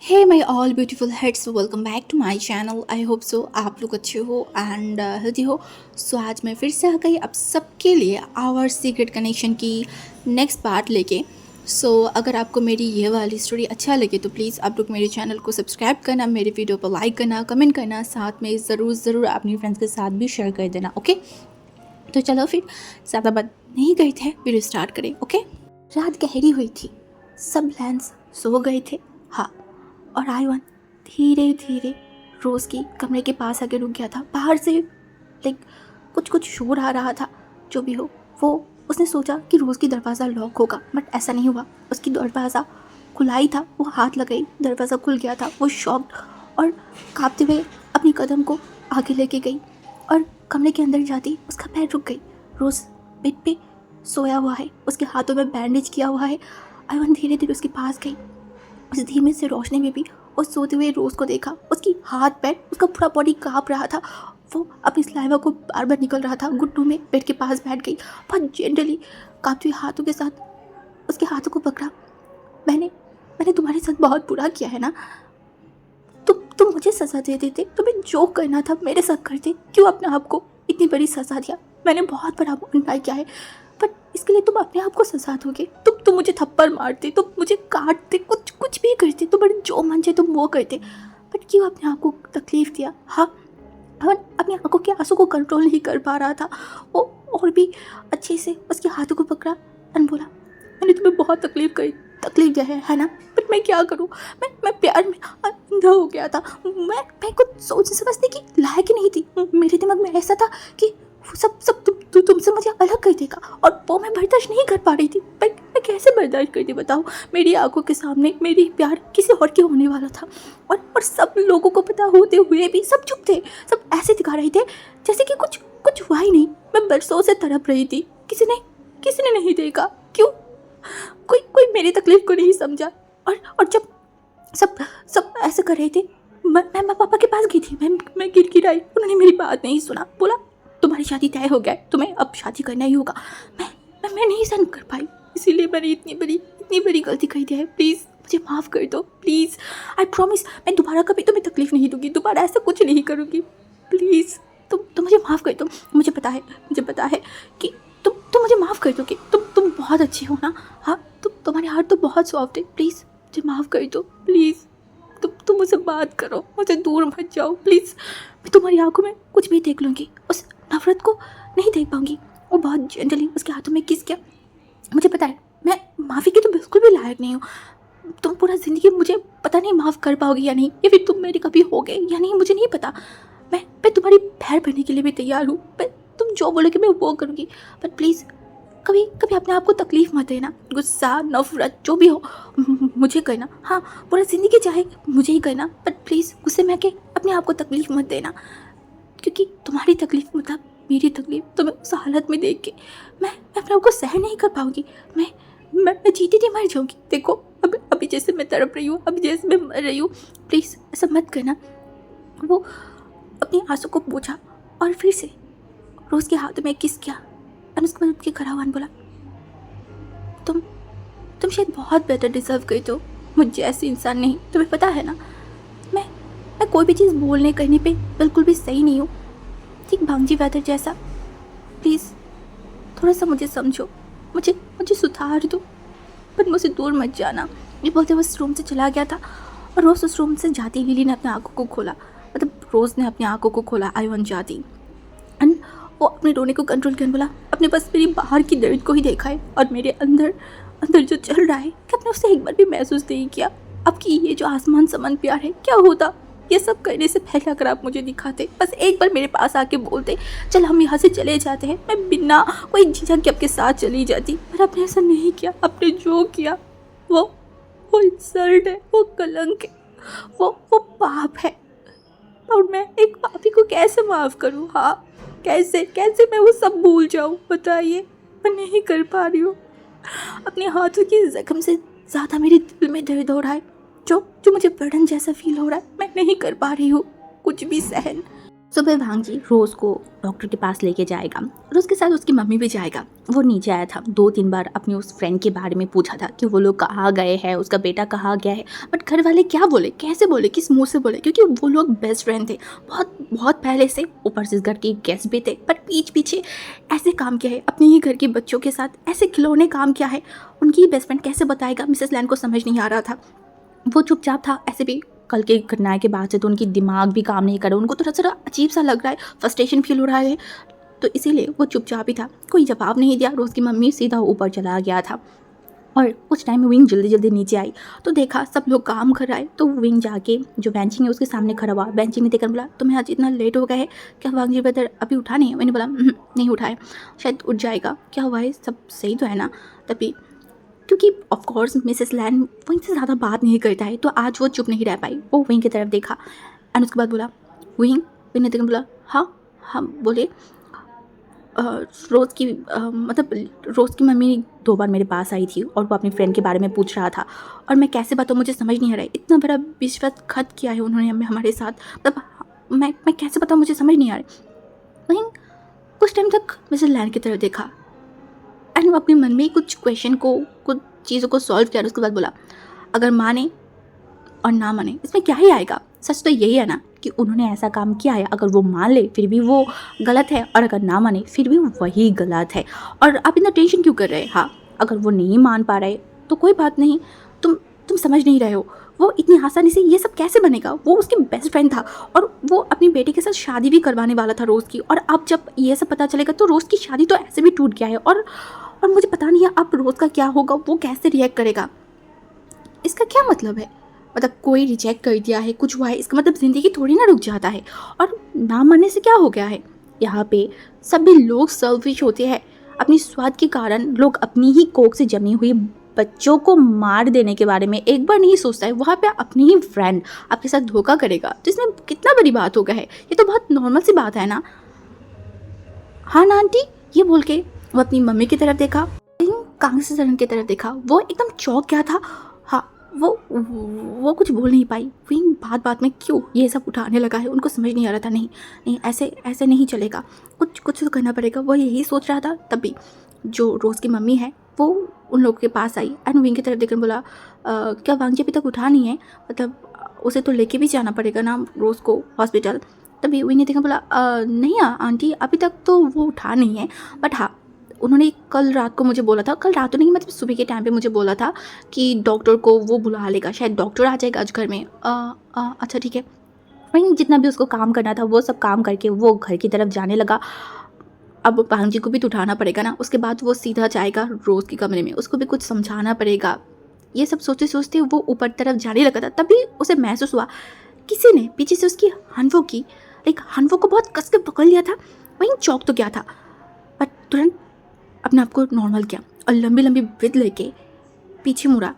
Hey my all beautiful heads, welcome back to my channel. I hope so आप लोग अच्छे हो and healthy हो। सो आज मैं फिर से आ गई आप सबके लिए आवर सीक्रेट कनेक्शन की नेक्स्ट पार्ट लेके। अगर आपको मेरी ये वाली स्टोरी अच्छा लगे तो प्लीज़ आप लोग मेरे चैनल को सब्सक्राइब करना, मेरे वीडियो पर लाइक करना, कमेंट करना, साथ में ज़रूर अपनी फ्रेंड्स के साथ भी शेयर कर देना। ओके, तो चलो फिर ज़्यादा बात नहीं करते हैं, वीडियो स्टार्ट करें। ओके, रात गहरी हुई थी, सब लैंस सो गए थे। हाँ, और आयवन धीरे धीरे रोज़ की कमरे के पास आके रुक गया था। बाहर से लाइक कुछ शोर आ रहा था। जो भी हो वो, उसने सोचा कि रोज़ की दरवाज़ा लॉक होगा, बट ऐसा नहीं हुआ। उसकी दरवाज़ा खुला ही था। वो हाथ लगाई, दरवाज़ा खुल गया था। वो शॉक्ड और काँपते हुए अपनी कदम को आगे लेके गई और कमरे के अंदर जाती उसका पैर रुक गई। रोज़ बेड पे सोया हुआ है, उसके हाथों में बैंडेज किया हुआ है। आयवन धीरे धीरे उसके पास गई। उस धीमे से रोशनी में भी उस सोते हुए रोज़ को देखा। उसकी हाथ पैर, उसका पूरा बॉडी काँप रहा था। वो अपनी सलाइवा को बार बार निकल रहा था। घुटनों में बेड के पास बैठ गई, बहुत जेंटली काँपते हुए हाथों के साथ उसके हाथों को पकड़ा। मैंने मैंने तुम्हारे साथ बहुत बुरा किया है ना। तुम मुझे सज़ा दे देते, तुम्हें जो करना था मेरे साथ करते। क्यों अपने आप को इतनी बड़ी सज़ा दिया? मैंने बहुत बड़ा अन्याय किया है, बट इसके लिए तुम अपने आप को सजा दोगे? तुम मुझे थप्पड़ मारते, तुम मुझे काटते, कुछ भी करते, तुम्हारे जो मन चाहे तुम वो करते, बट क्यों अपने आप को तकलीफ़ दिया? हाँ, अमन अपनी आंखों के आंसू को कंट्रोल नहीं कर पा रहा था। वो और भी अच्छे से उसके हाथों को पकड़ा और बोला, मैंने तुम्हें बहुत तकलीफ दिया है ना, बट मैं क्या करूँ? मैं प्यार में अंधा हो गया था। मैं कुछ सोच समझने की लायक ही नहीं थी। मेरे दिमाग में ऐसा था कि वो सब तुमसे मुझे अलग कर देगा, और वो मैं बर्दाश्त नहीं कर पा रही थी। मैं कैसे बर्दाश्त करती बताओ? मेरी आंखों के सामने मेरी प्यार किसी और के होने वाला था, और सब लोगों को पता होते हुए भी सब चुप थे। सब ऐसे दिखा रहे थे जैसे कि कुछ हुआ ही नहीं। मैं बरसों से तड़प रही थी, किसी ने नहीं देखा। क्यों? कोई मेरी तकलीफ को नहीं समझा। और जब सब सब ऐसे कर रहे थे, मैं पापा के पास गई थी। मैं गिड़गिड़ाई, उन्होंने मेरी बात नहीं सुना। बोला, तुम्हारी शादी तय हो गया है, तुम्हें अब शादी करना ही होगा। मैं नहीं सहन कर पाई, इसीलिए मैंने इतनी बड़ी गलती कर दी है। प्लीज़ मुझे माफ़ कर दो, प्लीज़। आई प्रॉमिस, मैं दोबारा कभी तुम्हें तकलीफ़ नहीं दूंगी, दोबारा ऐसा कुछ नहीं करूँगी। प्लीज़ तुम मुझे माफ़ कर दो। मुझे पता है कि तुम मुझे माफ़ कर दोगे। तुम बहुत अच्छी हो ना। हाँ, तुम्हारे हाथ तो बहुत सॉफ्ट है। प्लीज़ मुझे माफ़ कर दो, प्लीज़। तुम मुझसे बात करो, मुझे दूर मत जाओ, प्लीज़। मैं तुम्हारी आंखों में कुछ भी देख लूँगी, उस नफरत को नहीं देख पाऊँगी। वो बहुत जेंटली उसके हाथों में किस किया। मुझे पता है मैं माफ़ी की तो बिल्कुल भी लायक नहीं हूँ। तुम पूरा ज़िंदगी मुझे पता नहीं माफ़ कर पाओगी या नहीं, या फिर तुम मेरे कभी हो गए या नहीं, मुझे नहीं पता। मैं तुम्हारी पैर बनने के लिए भी तैयार हूँ। तुम जो बोलोगे मैं वो करूँगी, बट प्लीज़ कभी कभी अपने आप को तकलीफ़ मत देना। गुस्सा, नफरत जो भी हो मुझे करना। हाँ, पूरा ज़िंदगी चाहे मुझे ही करना, बट प्लीज़ गुस्से में आके अपने आप को तकलीफ़ मत देना, क्योंकि तुम्हारी तकलीफ़ मतलब मेरी तकलीफ़। तुम्हें उस हालत में देख के मैं अपने आप को सहन नहीं कर पाऊँगी। मैं जीती थी मर जाऊँगी। देखो अभी जैसे मैं तड़प रही हूँ, अभी जैसे मैं मर रही हूँ, प्लीज़ ऐसा मत करना। वो अपनी आंसू को पोंछा और फिर से रोज़ के हाथों में किस किया और उसके बाद उठ के खड़ा हुआ और बोला, तुम शायद बहुत बेटर डिज़र्व करते हो, मुझे ऐसे इंसान नहीं। तुम्हें पता है ना, मैं कोई भी चीज़ बोलने करने पे बिल्कुल भी सही नहीं हूँ, ठीक भांजी वेदर जैसा। प्लीज़ थोड़ा सा मुझे समझो, मुझे सुधार दो, पर मुझसे दूर मत जाना। ये बोलते हुए उस रूम से चला गया था। और रोज़ उस रूम से जाती लिली ने अपनी आंखों को खोला, मतलब रोज़ ने अपनी आंखों को खोला आयवन जाती। एंड वो अपने रोने को कंट्रोल करने बोला, अपने बस मेरी बाहर की दर्द को ही देखा है, और मेरे अंदर जो चल रहा है कि आपने उसे एक बार भी महसूस नहीं किया। आपकी ये जो आसमान समान प्यार है, क्या होता ये सब करने से पहले अगर आप मुझे दिखाते, बस एक बार मेरे पास आके बोलते, चल हम यहाँ से चले जाते हैं, मैं बिना कोई झिझक के आपके साथ चली जाती। पर आपने ऐसा नहीं किया। आपने जो किया वो इंसल्ट है, वो कलंक है, वो पाप है। और मैं एक पापी को कैसे माफ़ करूँ? हाँ, कैसे मैं वो सब भूल जाऊँ? बताइए, मैं नहीं कर पा रही हूँ। अपने हाथों की जख्म से ज़्यादा मेरे दिल में दर्द हो रहा है, जो मुझे बर्डन जैसा फील हो रहा है। मैं नहीं कर पा रही हूँ कुछ भी सहन। सुबह भांजी रोज़ को डॉक्टर के पास लेके जाएगा और उसके साथ उसकी मम्मी भी जाएगा। वो नीचे आया था, 2-3 बार अपनी उस फ्रेंड के बारे में पूछा था कि वो लोग कहाँ गए हैं, उसका बेटा कहाँ गया है। बट घर वाले क्या बोले, कैसे बोले, किस मुंह से बोले, क्योंकि वो लोग बेस्ट फ्रेंड थे बहुत बहुत पहले से। ऊपर से इस घर के गेस्ट भी थे, बट पीछे पीछे ऐसे काम किया है अपने ही घर के बच्चों के साथ, ऐसे खिलौने काम किया है। उनकी बेस्ट फ्रेंड कैसे बताएगा, मिसेस लैन को समझ नहीं आ रहा था। वो चुपचाप था। ऐसे भी कल के घटनाएं के बाद से तो उनकी दिमाग भी काम नहीं कर रहा, उनको थोड़ा सा अजीब सा लग रहा है, फ्रस्ट्रेशन फील हो रहा है, तो इसीलिए वो चुपचाप ही था। कोई जवाब नहीं दिया। रोज़ की मम्मी सीधा ऊपर चला गया था और कुछ टाइम में विंग जल्दी जल्दी नीचे आई तो देखा सब लोग काम कर रहा है। तो विंग जाके जो बेंचिंग है उसके सामने खड़ा हुआ। बेंचिंग में देखकर बोला, तुम्हें आज इतना लेट हो गया है क्या वांगी ब्रदर अभी उठा नहीं है? मैंने बोला नहीं उठा है, शायद उठ जाएगा। क्या हुआ है, सब सही तो है ना? तभी क्योंकि ऑफ कोर्स मिसेस लैन विंग से ज़्यादा बात नहीं करता है तो आज वो चुप नहीं रह पाई। वो विंग की तरफ देखा एंड उसके बाद बोला, विंग ने देखकर बोला, हाँ हाँ बोले। रोज़ की मतलब रोज़ की मम्मी 2 बार मेरे पास आई थी और वो अपनी फ्रेंड के बारे में पूछ रहा था और मैं कैसे बताऊँ, मुझे समझ नहीं आ रहा है। इतना बड़ा विश्वास खत किया है उन्होंने हमारे साथ, मतलब मैं कैसे बताऊँ, मुझे समझ नहीं आ रहा है। वहीं कुछ टाइम तक मिसेस लैन की तरफ देखा एंड वो अपने मन में कुछ क्वेश्चन को, कुछ चीज़ों को सॉल्व किया। उसके बाद बोला, अगर माने और ना माने इसमें क्या ही आएगा, सच तो यही है ना कि उन्होंने ऐसा काम किया है। अगर वो मान ले फिर भी वो गलत है और अगर ना माने फिर भी वही गलत है। और आप इतना टेंशन क्यों कर रहे हैं? हाँ, अगर वो नहीं मान पा रहे तो कोई बात नहीं, तुम समझ नहीं रहे हो। वो इतनी आसानी से ये सब कैसे बनेगा? वो उसके बेस्ट फ्रेंड था और वो अपनी बेटी के साथ शादी भी करवाने वाला था रोज़ की। और अब जब ये सब पता चलेगा तो रोज़ की शादी तो ऐसे भी टूट गया है। और मुझे पता नहीं है अब रोज़ का क्या होगा, वो कैसे रिएक्ट करेगा। इसका क्या मतलब है? मतलब कोई रिजेक्ट कर दिया है, कुछ हुआ है, इसका मतलब ज़िंदगी थोड़ी ना रुक जाता है। और ना मानने से क्या हो गया है? यहाँ पे सभी लोग सेल्फिश होते हैं। अपनी स्वार्थ के कारण लोग अपनी ही कोख से जमी हुई बच्चों को मार देने के बारे में एक बार नहीं सोचता है। वहाँ पे अपनी ही फ्रेंड आपके साथ धोखा करेगा तो इसमें कितना बड़ी बात हो गया है। ये तो बहुत नॉर्मल सी बात है ना। हाँ ना आंटी, ये बोल के वो अपनी मम्मी की तरफ देखा, कांग्रेस सरण की तरफ देखा। वो एकदम चौंक गया था। हाँ, वो कुछ बोल नहीं पाई। विंग बात बात में क्यों ये सब उठाने लगा है, उनको समझ नहीं आ रहा था। नहीं नहीं, ऐसे नहीं चलेगा, कुछ तो करना पड़ेगा। वो यही सोच रहा था। तभी जो रोज़ की मम्मी है वो उन लोगों के पास आई एंड विंग की तरफ देखकर बोला, क्या वांगी अभी तक उठा नहीं है? मतलब उसे तो लेके भी जाना पड़ेगा ना रोज़ को हॉस्पिटल। तभी विंग ने देखा, बोला, नहीं आंटी अभी तक तो वो उठा नहीं है, बट हाँ उन्होंने कल रात को मुझे बोला था, कल रात तो नहीं मतलब सुबह के टाइम पे मुझे बोला था कि डॉक्टर को वो बुला लेगा, शायद डॉक्टर आ जाएगा आज घर में। अच्छा ठीक है। वहीं जितना भी उसको काम करना था वो सब काम करके वो घर की तरफ जाने लगा। अब भांजी को भी तो उठाना पड़ेगा ना। उसके बाद वो सीधा जाएगा रोज़ के कमरे में, उसको भी कुछ समझाना पड़ेगा। ये सब सोचते सोचते वो ऊपर तरफ जाने लगा था। तभी उसे महसूस हुआ किसी ने पीछे से उसकी हनवों की, लाइक हनवों को बहुत कस के पकड़ लिया था। वहीं चौंक तो गया था बट तुरंत अपने आप को नॉर्मल किया और लंबी लंबी ब्रीथ लेके पीछे मुड़ा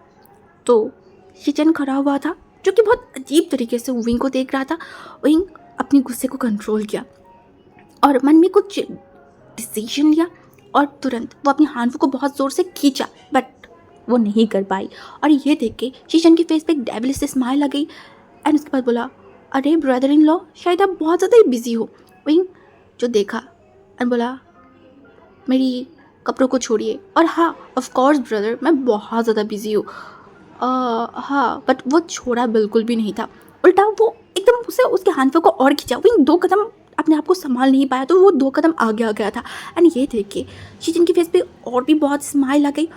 तो शिचन खड़ा हुआ था, जो कि बहुत अजीब तरीके से विंग को देख रहा था। विंग अपने गुस्से को कंट्रोल किया और मन में कुछ डिसीजन लिया और तुरंत वो अपनी हाथों को बहुत ज़ोर से खींचा, बट वो नहीं कर पाई। और ये देख के शिशन के फेस पे एक डेविलिश से स्माइल आ गई एंड उसके बाद बोला, अरे ब्रदर इन लॉ, शायद आप बहुत ज़्यादा ही बिजी हो। विंग जो देखा एंड बोला, मेरी कपड़ों को छोड़िए। और हाँ ऑफ कोर्स ब्रदर, मैं बहुत ज़्यादा बिजी हूँ। हाँ, बट वो छोड़ा बिल्कुल भी नहीं था, उल्टा वो एकदम उसे उसके हाथों को और खींचा। विंग 2 कदम अपने आप को संभाल नहीं पाया तो वो 2 कदम आगे आ गया था। एंड ये देख के शिजन के फेस पे और भी बहुत स्माइल आ गई।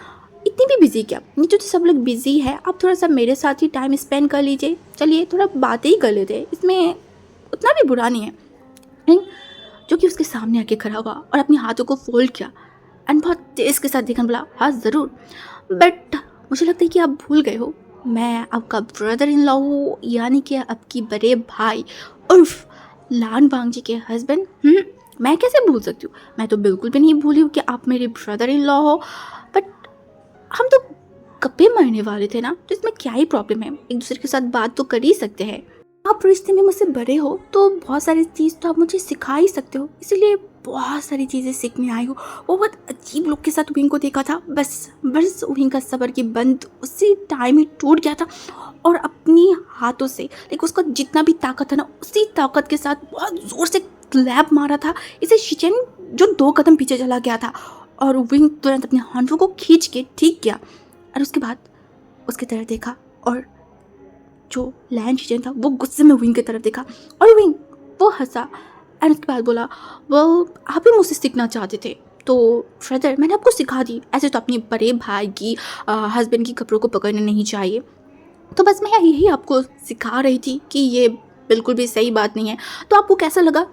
इतनी भी बिजी क्या, नीचे तो सब लोग बिजी है, आप थोड़ा सा मेरे साथ ही टाइम स्पेंड कर लीजिए, चलिए थोड़ा बातें ही कर लेते हैं, इसमें उतना भी बुरा नहीं है। जो कि उसके सामने आके खड़ा हुआ और अपने हाथों को फोल्ड किया एंड बहुत तेज़ के साथ देखने बोला, हाँ ज़रूर, बट मुझे लगता है कि आप भूल गए हो, मैं आपका ब्रदर इन लॉ हूँ, यानी कि आपकी बड़े भाई उर्फ लान वांगजी के हस्बैंड। मैं कैसे भूल सकती हूँ? मैं तो बिल्कुल भी नहीं भूली हूँ कि आप मेरे ब्रदर इन लॉ हो। बट हम तो गप्पे मारने वाले थे ना, तो इसमें क्या ही प्रॉब्लम है, एक दूसरे के साथ बात तो कर ही सकते हैं। आप रिश्ते में मुझसे बड़े हो तो बहुत सारी चीज़ तो आप मुझे सिखा ही सकते हो, इसीलिए बहुत सारी चीज़ें सीखने आई हूँ। वो बहुत अजीब लोग के साथ विंग को देखा था, बस बस विंग का सब्र की बंद उसी टाइम ही टूट गया था और अपनी हाथों से लाइक उसका जितना भी ताकत था ना, उसी ताकत के साथ बहुत ज़ोर से क्लैप मारा था। इसे शिचेन जो 2 कदम पीछे चला गया था और विंग तुरंत अपने हाथों को खींच के ठीक किया और उसके बाद उसकी तरफ देखा और जो लैन शिचेन था वो गुस्से में विंग की तरफ देखा और विंग वो हंसा एंड उसके बाद बोला, वो आप ही मुझसे सीखना चाहते थे तो ब्रदर मैंने आपको सिखा दी। ऐसे तो अपने बड़े भाई की हस्बैंड की कपड़ों को पकड़ना नहीं चाहिए, तो बस मैं यही आपको सिखा रही थी कि ये बिल्कुल भी सही बात नहीं है। तो आपको कैसा लगा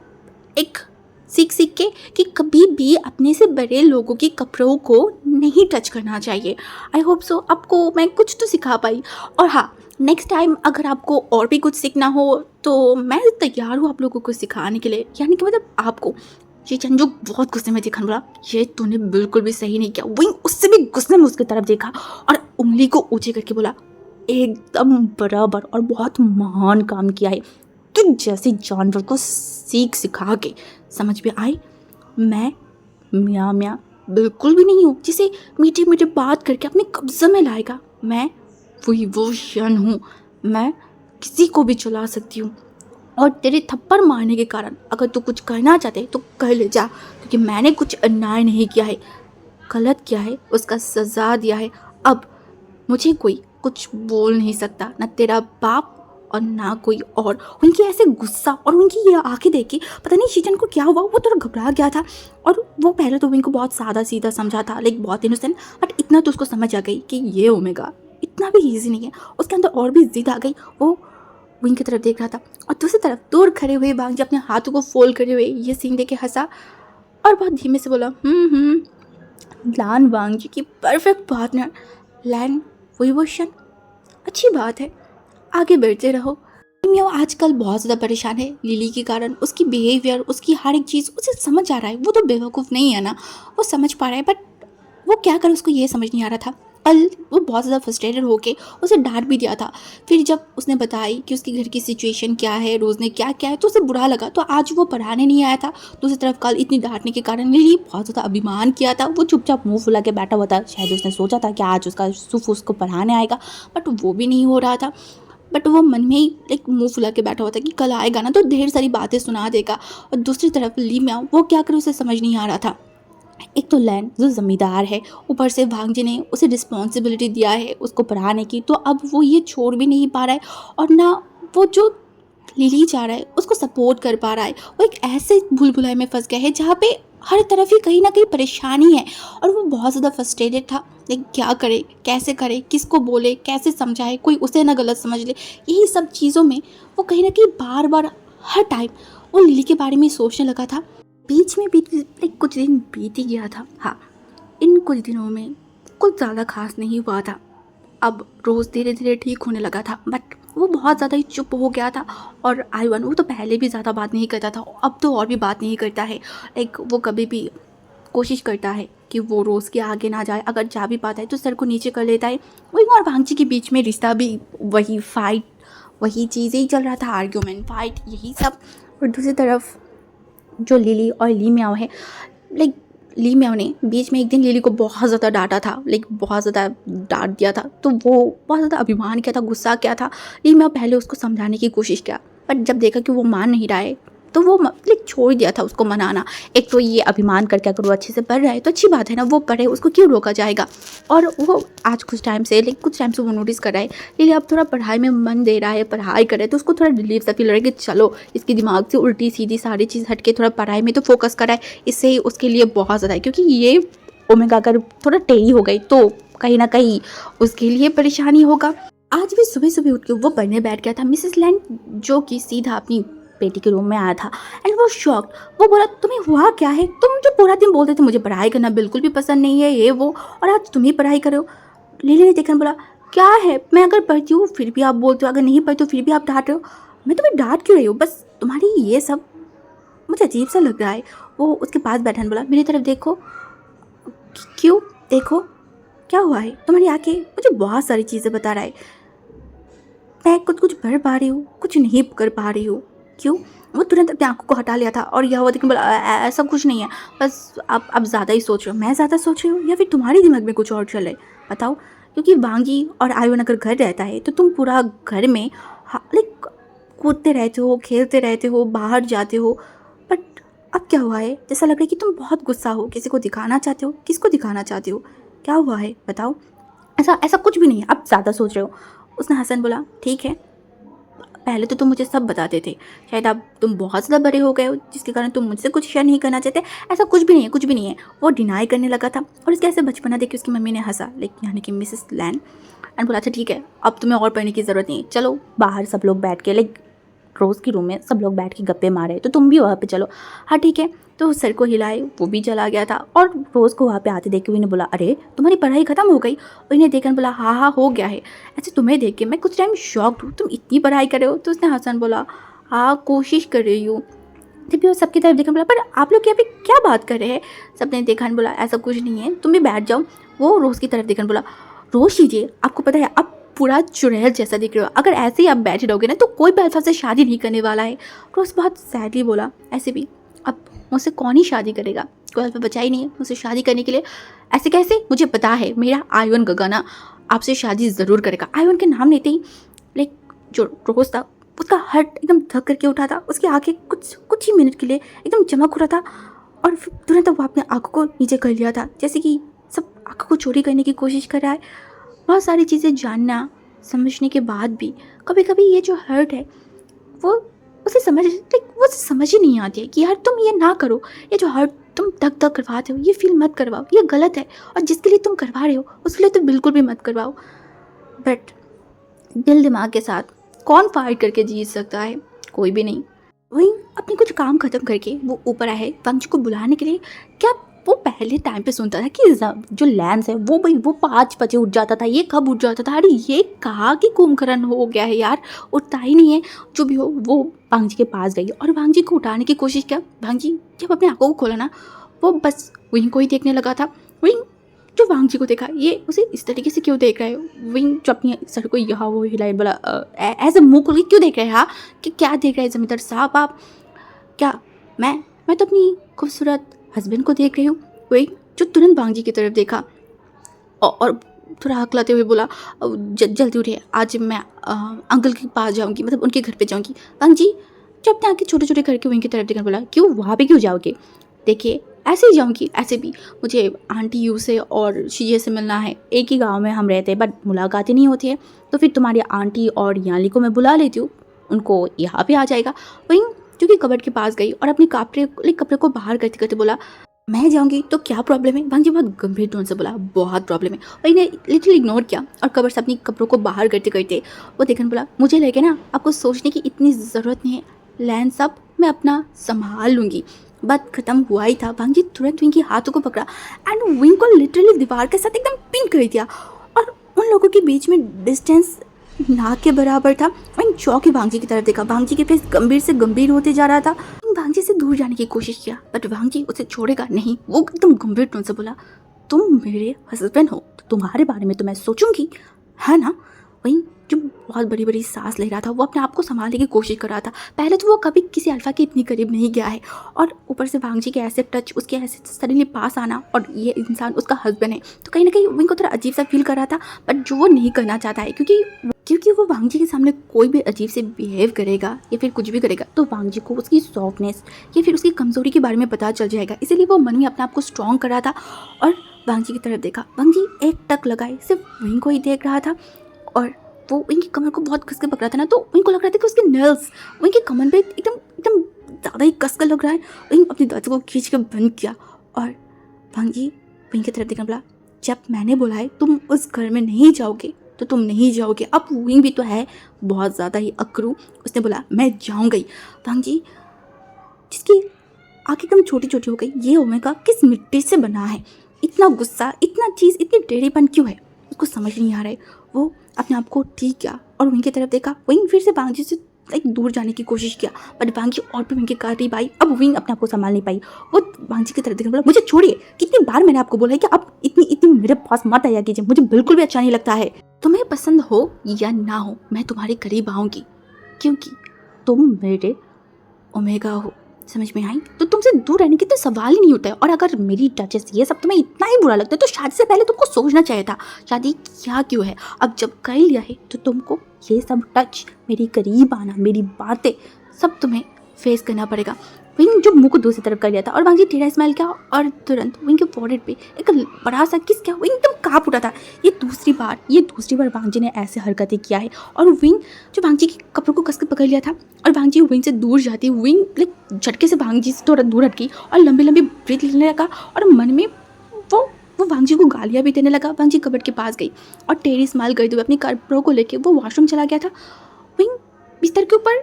एक सीख सीख के कि कभी भी अपने से बड़े लोगों के कपड़ों को नहीं टच करना चाहिए। आई होप सो आपको मैं कुछ तो सिखा पाई। और हाँ, नेक्स्ट टाइम अगर आपको और भी कुछ सीखना हो तो मैं तैयार हूँ आप लोगों को सिखाने के लिए, यानी कि मतलब आपको। ये चंजू बहुत गुस्से में देखा, बोला ये तूने बिल्कुल भी सही नहीं किया। वही उससे भी गुस्से में उसकी तरफ देखा और उंगली को ऊंचे करके बोला, एकदम बराबर और बहुत महान काम किया है। तू जैसे जानवर को सीख सिखा के समझ में आई। मैं मियाँ मियाँ बिल्कुल भी नहीं हूँ जिसे मीठे मीठे बात करके अपने कब्जे में लाएगा। मैं वही वो शन हूँ, मैं किसी को भी चला सकती हूँ। और तेरे थप्पड़ मारने के कारण अगर तू कुछ करना चाहते तो कर ले जा, क्योंकि मैंने कुछ अन्याय नहीं किया है, गलत किया है उसका सज़ा दिया है। अब मुझे कोई कुछ बोल नहीं सकता, ना तेरा बाप और ना कोई और। उनकी ऐसे गुस्सा और उनकी ये आंखें देख के पता नहीं शिचेन को क्या हुआ, वो थोड़ा घबरा गया था। और वो पहले तो विंग को बहुत सादा सीधा समझा था, लाइक बहुत इनोसेंट, बट इतना तो उसको समझ आ गई कि ये ओमेगा इतना भी ईजी नहीं है। उसके अंदर और भी जिद आ गई। वो विंग की तरफ देख रहा था और दूसरी तरफ दूर खड़े हुए बांग जी अपने हाथों को फोल्ड करे हुए ये सीन देख के हंसा और बहुत धीमे से बोला, लान वांग जी की परफेक्ट पार्टनर लैन वुइवोशन, अच्छी बात है, आगे बढ़ते रहो। मियाओ आजकल बहुत ज़्यादा परेशान है लिली के कारण। उसकी बिहेवियर, उसकी हर एक चीज़ उसे समझ आ रहा है। वो तो बेवकूफ़ नहीं है ना, वो समझ पा रहा है, बट वो क्या करे उसको ये समझ नहीं आ रहा था। कल वो बहुत ज़्यादा फ्रस्ट्रेटेड होके उसे डांट भी दिया था। फिर जब उसने बताई कि उसके घर की सिचुएशन क्या है, रोज़ ने क्या क्या है, तो उसे बुरा लगा। तो आज वो पढ़ाने नहीं आया था। दूसरी तरफ कल इतनी डांटने के कारण लिली बहुत ज़्यादा अभिमान किया था। वो चुपचाप मुंह फुला के बैठा हुआ था। शायद उसने सोचा था कि आज उसका सुफ उसको पढ़ाने आएगा, बट वो भी नहीं हो रहा था। बट वो मन में ही एक मुंह फुला के बैठा हुआ था कि कल आएगा ना तो ढेर सारी बातें सुना देगा। और दूसरी तरफ ली मियाओ वो क्या करे उसे समझ नहीं आ रहा था। एक तो लैन जो ज़मींदार है, ऊपर से भांग जी ने उसे रिस्पॉन्सिबिलिटी दिया है उसको पढ़ाने की, तो अब वो ये छोड़ भी नहीं पा रहा है। और ना वो जो लिली जा रहा है उसको सपोर्ट कर पा रहा है। वो एक ऐसे भूल-भुलैया में फंस गया है जहाँ पे हर तरफ ही कहीं ना कहीं परेशानी है। और वो बहुत ज़्यादा फ्रस्ट्रेटेड था, लेकिन क्या करे, कैसे करे, किसको बोले, कैसे समझाए, कोई उसे ना गलत समझ ले। यही सब चीज़ों में वो कहीं ना कहीं बार बार हर टाइम वो लिली के बारे में सोचने लगा था। बीच में कुछ दिन बीत ही गया था। हाँ, इन कुछ दिनों में कुछ ज़्यादा खास नहीं हुआ था। अब रोज़ धीरे धीरे ठीक होने लगा था, बट वो बहुत ज़्यादा ही चुप हो गया था। और आईवन वो तो पहले भी ज़्यादा बात नहीं करता था, अब तो और भी बात नहीं करता है। लाइक वो कभी भी कोशिश करता है कि वो रोज़ के आगे ना जाए, अगर जा भी पाता है तो सर को नीचे कर लेता है। वही और भांगची के बीच में रिश्ता भी वही फाइट, वही चीज़ें ही चल रहा था, आर्ग्यूमेंट, फाइट, यही सब। और दूसरी तरफ जो लिली और ली मियाओ है, लाइक ली मियाओ ने बीच में एक दिन लिली को बहुत ज़्यादा डांटा था, लाइक बहुत ज़्यादा डांट दिया था, तो वो बहुत ज़्यादा अभिमान किया था, गुस्सा किया था। ली मियाओ पहले उसको समझाने की कोशिश किया, बट जब देखा कि वो मान नहीं रहा है तो वो लाइक छोड़ दिया था उसको मनाना। एक तो ये अभिमान करके अगर वो अच्छे से पढ़ रहा है तो अच्छी बात है ना, वो पढ़े, उसको क्यों रोका जाएगा। और वो आज कुछ टाइम से वो नोटिस कर रहा है लिली अब थोड़ा पढ़ाई में मन दे रहा है, पढ़ाई करे, तो उसको थोड़ा रिलीफ सा फील हो रहा है कि चलो इसके दिमाग से उल्टी सीधी सारी चीज़ हट के थोड़ा पढ़ाई में तो फोकस कराए। इससे उसके लिए बहुत ज़्यादा है, क्योंकि ये ओमेगा अगर थोड़ा टेढ़ी हो गई तो कहीं ना कहीं उसके लिए परेशानी होगा। आज भी सुबह सुबह उठ के वो पढ़ने बैठ गया था। मिसेस लैंड जो कि सीधा अपनी बेटी के रूम में आया था एंड वो शॉक्ड। वो बोला, तुम्हें हुआ क्या है? तुम जो पूरा दिन बोलते थे मुझे पढ़ाई करना बिल्कुल भी पसंद नहीं है, ये वो, और आज तुम ही पढ़ाई करो। लिली ने देखकर बोला, क्या है, मैं अगर पढ़ती हूँ फिर भी आप बोलते हो, अगर नहीं पढ़ती हो फिर भी आप डांट रहे हो। मैं तुम्हें डांट क्यों रही हूँ, बस तुम्हारी ये सब मुझे अजीब सा लग रहा है। वो उसके पास बैठा बोला, मेरी तरफ देखो। क्यों देखो, क्या हुआ है? तुम्हारी आंखें मुझे बहुत सारी चीज़ें बता रहा है। मैं कुछ कुछ पढ़ पा रही हूँ, कुछ नहीं कर पा रही हूँ। क्यों? वो तुरंत अपनी आँखों को हटा लिया था और यह हुआ था कि बोला ऐसा कुछ नहीं है, बस आप ज़्यादा ही सोच रहे हो। मैं ज़्यादा सोच रही हूँ या फिर तुम्हारे दिमाग में कुछ और चल रहा है, बताओ? क्योंकि वांगी और आयन अगर घर रहता है तो तुम पूरा घर में लाइक कूदते रहते हो, खेलते रहते हो, बाहर जाते हो, बट अब क्या हुआ है? जैसा लग रहा है कि तुम बहुत गुस्सा हो, किसी को दिखाना चाहते हो। किसको दिखाना चाहते हो? क्या हुआ है बताओ? ऐसा ऐसा कुछ भी नहीं है, आप ज़्यादा सोच रहे हो। उसने हसन बोला, ठीक है, पहले तो तुम मुझे सब बताते थे, शायद अब तुम बहुत ज़्यादा बड़े हो गए हो जिसके कारण तुम मुझसे कुछ शेयर नहीं करना चाहते। ऐसा कुछ भी नहीं है, कुछ भी नहीं है। वो डिनाई करने लगा था और उसके ऐसे बचपना देख के उसकी मम्मी ने हंसा, लाइक यानी कि मिसेस लैन, एंड बोला, अच्छा ठीक है, अब तुम्हें और पढ़ने की ज़रूरत नहीं है, चलो बाहर सब लोग बैठ के, लाइक रोज़ की रूम में सब लोग बैठ के गप्पे मारे, तो तुम भी वहाँ पे चलो। हाँ ठीक है। तो सर को हिलाए, वो भी चला गया था और रोज़ को वहाँ पे आते देख के उन्हें बोला, अरे तुम्हारी पढ़ाई ख़त्म हो गई? और इन्हें देखकर बोला, हाँ हाँ हो गया है। ऐसे तुम्हें देख के मैं कुछ टाइम शॉक्ड हूँ, तुम इतनी पढ़ाई कर रहे हो? तो उसने हसन बोला, हाँ कोशिश कर रही हूँ। जब भी वो सबकी तरफ देखा बोला, पर आप लोग यहाँ पे क्या बात कर रहे हैं? सबने देखा बोला, ऐसा कुछ नहीं है, तुम भी बैठ जाओ। वो रोज़ की तरफ देखा बोला, रोज़ लीजिए, आपको पता है आप पूरा चुड़ैल जैसा दिख रहे हो, अगर ऐसे ही आप बैठे रहोगे ना तो कोई भी अल्फा से शादी नहीं करने वाला है। रोज़ बहुत सैडली बोला, ऐसे भी अब मुझसे कौन ही शादी करेगा, कोई अल्फा बचा ही नहीं है मुझसे शादी करने के लिए। ऐसे कैसे? मुझे पता है, मेरा आयन गगना आपसे शादी ज़रूर करेगा। आयन के नाम लेते ही लाइक जो रोज़ था उसका हार्ट एकदम धक करके उठा था, उसकी आंखें कुछ ही मिनट के लिए एकदम चमक उठा था और फिर तुरंत वो अपने आंखों को नीचे कर लिया था, जैसे कि सब आंखों को चोरी करने की कोशिश कर रहा है। बहुत सारी चीज़ें जानना समझने के बाद भी कभी कभी ये जो हर्ट है वो वो समझ ही नहीं आती है कि यार तुम ये ना करो, ये जो हर्ट तुम धक धक करवाते हो ये फील मत करवाओ, ये गलत है, और जिसके लिए तुम करवा रहे हो उसके लिए तो बिल्कुल भी मत करवाओ। बट दिल दिमाग के साथ कौन फाइट करके जीत सकता है? कोई भी नहीं। वहीं अपने कुछ काम खत्म करके वो ऊपर आए पंच को बुलाने के लिए। क्या वो पहले टाइम पे सुनता था कि जो लैंस है वो भाई वो 5 बजे उठ जाता था, ये कब उठ जाता था? अरे ये कहाँ की कुंभकर्ण हो गया है यार, उठता ही नहीं है। जो भी हो, वो भांजी के पास गई और भांजी को उठाने की कोशिश किया। भांजी जब अपने आंखों को खोला ना, वो बस विंग को ही देखने लगा था। विंग जो वांग जी को देखा, ये उसे इस तरीके से क्यों देख रहे हो? विंग जो अपनी सर को यहाँ वो हिलाई बोला, ऐसे मुंह खोल के क्यों देख रहे हैं? हाँ कि क्या देख रहे हैं जमींदार साहब आप? क्या मैं तो अपनी खूबसूरत हस्बैंड को देख रही हूँ। विंग जो तुरंत वांग जी की तरफ देखा और थोड़ा हकलाते हुए बोला, जल्दी उठिए, आज मैं अंकल के पास जाऊँगी, मतलब उनके घर पे जाऊँगी। वांग जी जो अपने आँखें छोटे छोटे करके विंग की तरफ देखकर बोला, क्यों वहाँ पे क्यों जाओगे? देखिए ऐसे ही जाऊँगी, ऐसे भी मुझे आंटी यू से और शीजे से मिलना है। एक ही गांव में हम रहते हैं बट मुलाकातें नहीं होती है, तो फिर तुम्हारी आंटी और याली को मैं बुला लेती हूँ, उनको यहाँ पे आ जाएगा। वहीं क्योंकि कबर्ड के पास गई और अपने कपड़े को बाहर करते करते बोला, मैं जाऊँगी तो क्या प्रॉब्लम है? भांजी बहुत गंभीर टोन से बोला, बहुत प्रॉब्लम है। और इन्हें लिटरली इग्नोर किया और कबर्ड से अपनी कपड़ों को बाहर करते करते वो देखने बोला, मुझे लगे ना आपको सोचने की इतनी ज़रूरत नहीं है, लैन सब मैं अपना संभाल लूँगी। बात खत्म हुआ ही था, भांजी तुरंत विंग के हाथों को पकड़ा एंड विंग को लिटरली दीवार के साथ एकदम पिन कर दिया और उन लोगों के बीच में डिस्टेंस नाक के बराबर था। विंग चौंक के भांजी की तरफ देखा, भांजी के फेस गंभीर से गंभीर होते जा रहा था। भांजी से दूर जाने की कोशिश किया बट भांजी उसे छोड़ेगा नहीं। वो एकदम गंभीर टोन से बोला, तुम मेरे हस्बैंड हो तो तुम्हारे बारे में तो मैं सोचूंगी, है ना? वहीं जो बहुत बड़ी बड़ी सांस ले रहा था, वो अपने आप को संभालने की कोशिश कर रहा था। पहले तो वो कभी किसी अल्फा के इतनी करीब नहीं गया है और ऊपर से भांजी के ऐसे टच, उसके ऐसे सडनली पास आना, और ये इंसान उसका हस्बैंड है, तो कहीं ना कहीं विंग को थोड़ा अजीब सा फील कर रहा था। बट जो वो नहीं करना चाहता है, क्योंकि वो भांजी के सामने कोई भी अजीब से बिहेव करेगा या फिर कुछ भी करेगा तो भांजी को उसकी सॉफ्टनेस या फिर उसकी कमज़ोरी के बारे में पता चल जाएगा। इसीलिए वो मन में अपने आप को स्ट्रॉन्ग कर रहा था और भांजी की तरफ देखा। भांजी एक टक लगाए सिर्फ विंग को ही देख रहा था और वो उनकी कमर को बहुत कस के पकड़ा था ना, तो उनको लग रहा था कि उसके नर्व्स उनकी कमर पे एकदम एकदम ज़्यादा ही कस कर लग रहा है। वहीं अपनी दांतों को खींच के बंद किया और भांजी विंग की तरफ देखना बोला, जब मैंने बोला है तुम उस घर में नहीं जाओगे तो तुम नहीं जाओगे। अब विंग भी तो है बहुत ज़्यादा ही अकरू, उसने बोला मैं जाऊँगी। भांजी जिसकी आँखें एकदम छोटी छोटी हो गई, ये ओमेगा किस मिट्टी से बना है? इतना गुस्सा, इतना चीज़, इतनी टेढ़ीपन क्यों है? उसको समझ नहीं आ रहा है। वो अपने आप को ठीक किया और विंग की तरफ देखा। विंग फिर से भांजी से दूर जाने की कोशिश किया बट भांजी और भी विंग के करीब आई। अब विंग अपने आप को संभाल नहीं पाई, वो भांजी की तरफ देखने बोला, मुझे छोड़िए, कितनी बार मैंने आपको बोला है कि आप इतनी मेरे पास मत आया कीजिए, मुझे बिल्कुल भी अच्छा नहीं लगता है। तुम्हें पसंद हो या ना हो मैं तुम्हारे करीब आऊँगी, क्योंकि तुम मेरे ओमेगा हो। समझ में आई? तो तुमसे दूर रहने की तो सवाल ही नहीं उठता है। और अगर मेरी टचेस ये सब तुम्हें इतना ही बुरा लगता है तो शादी से पहले तुमको सोचना चाहिए था शादी क्या क्यों है। अब जब कर लिया है तो तुमको ये सब टच, मेरी करीब आना, मेरी बातें सब तुम्हें फेस करना पड़ेगा। विंग जो मुंह को दूसरी तरफ कर लिया था और वांग जी टेढ़ा स्माइल किया और तुरंत विंग के फोrehead पे एक बड़ा सा किस क्या विंग एकदम काँप उठा था। ये दूसरी बार वांग जी ने ऐसे हरकतें किया है। और विंग जो वांग जी के कपड़ों को कस के पकड़ लिया था और वांग जी विंग से दूर जाती, विंग लाइक झटके से वांग जी से थोड़ा दूर हटकी और लंबी लंबी ब्रीथ लेने लगा और मन में वो वांग जी को गालियाँ भी देने लगा। वांग जी कबर्ड के पास गई और टेढ़ी स्माइल करते हुए अपने कपड़ों को लेके वो वॉशरूम चला गया था। विंग बिस्तर के ऊपर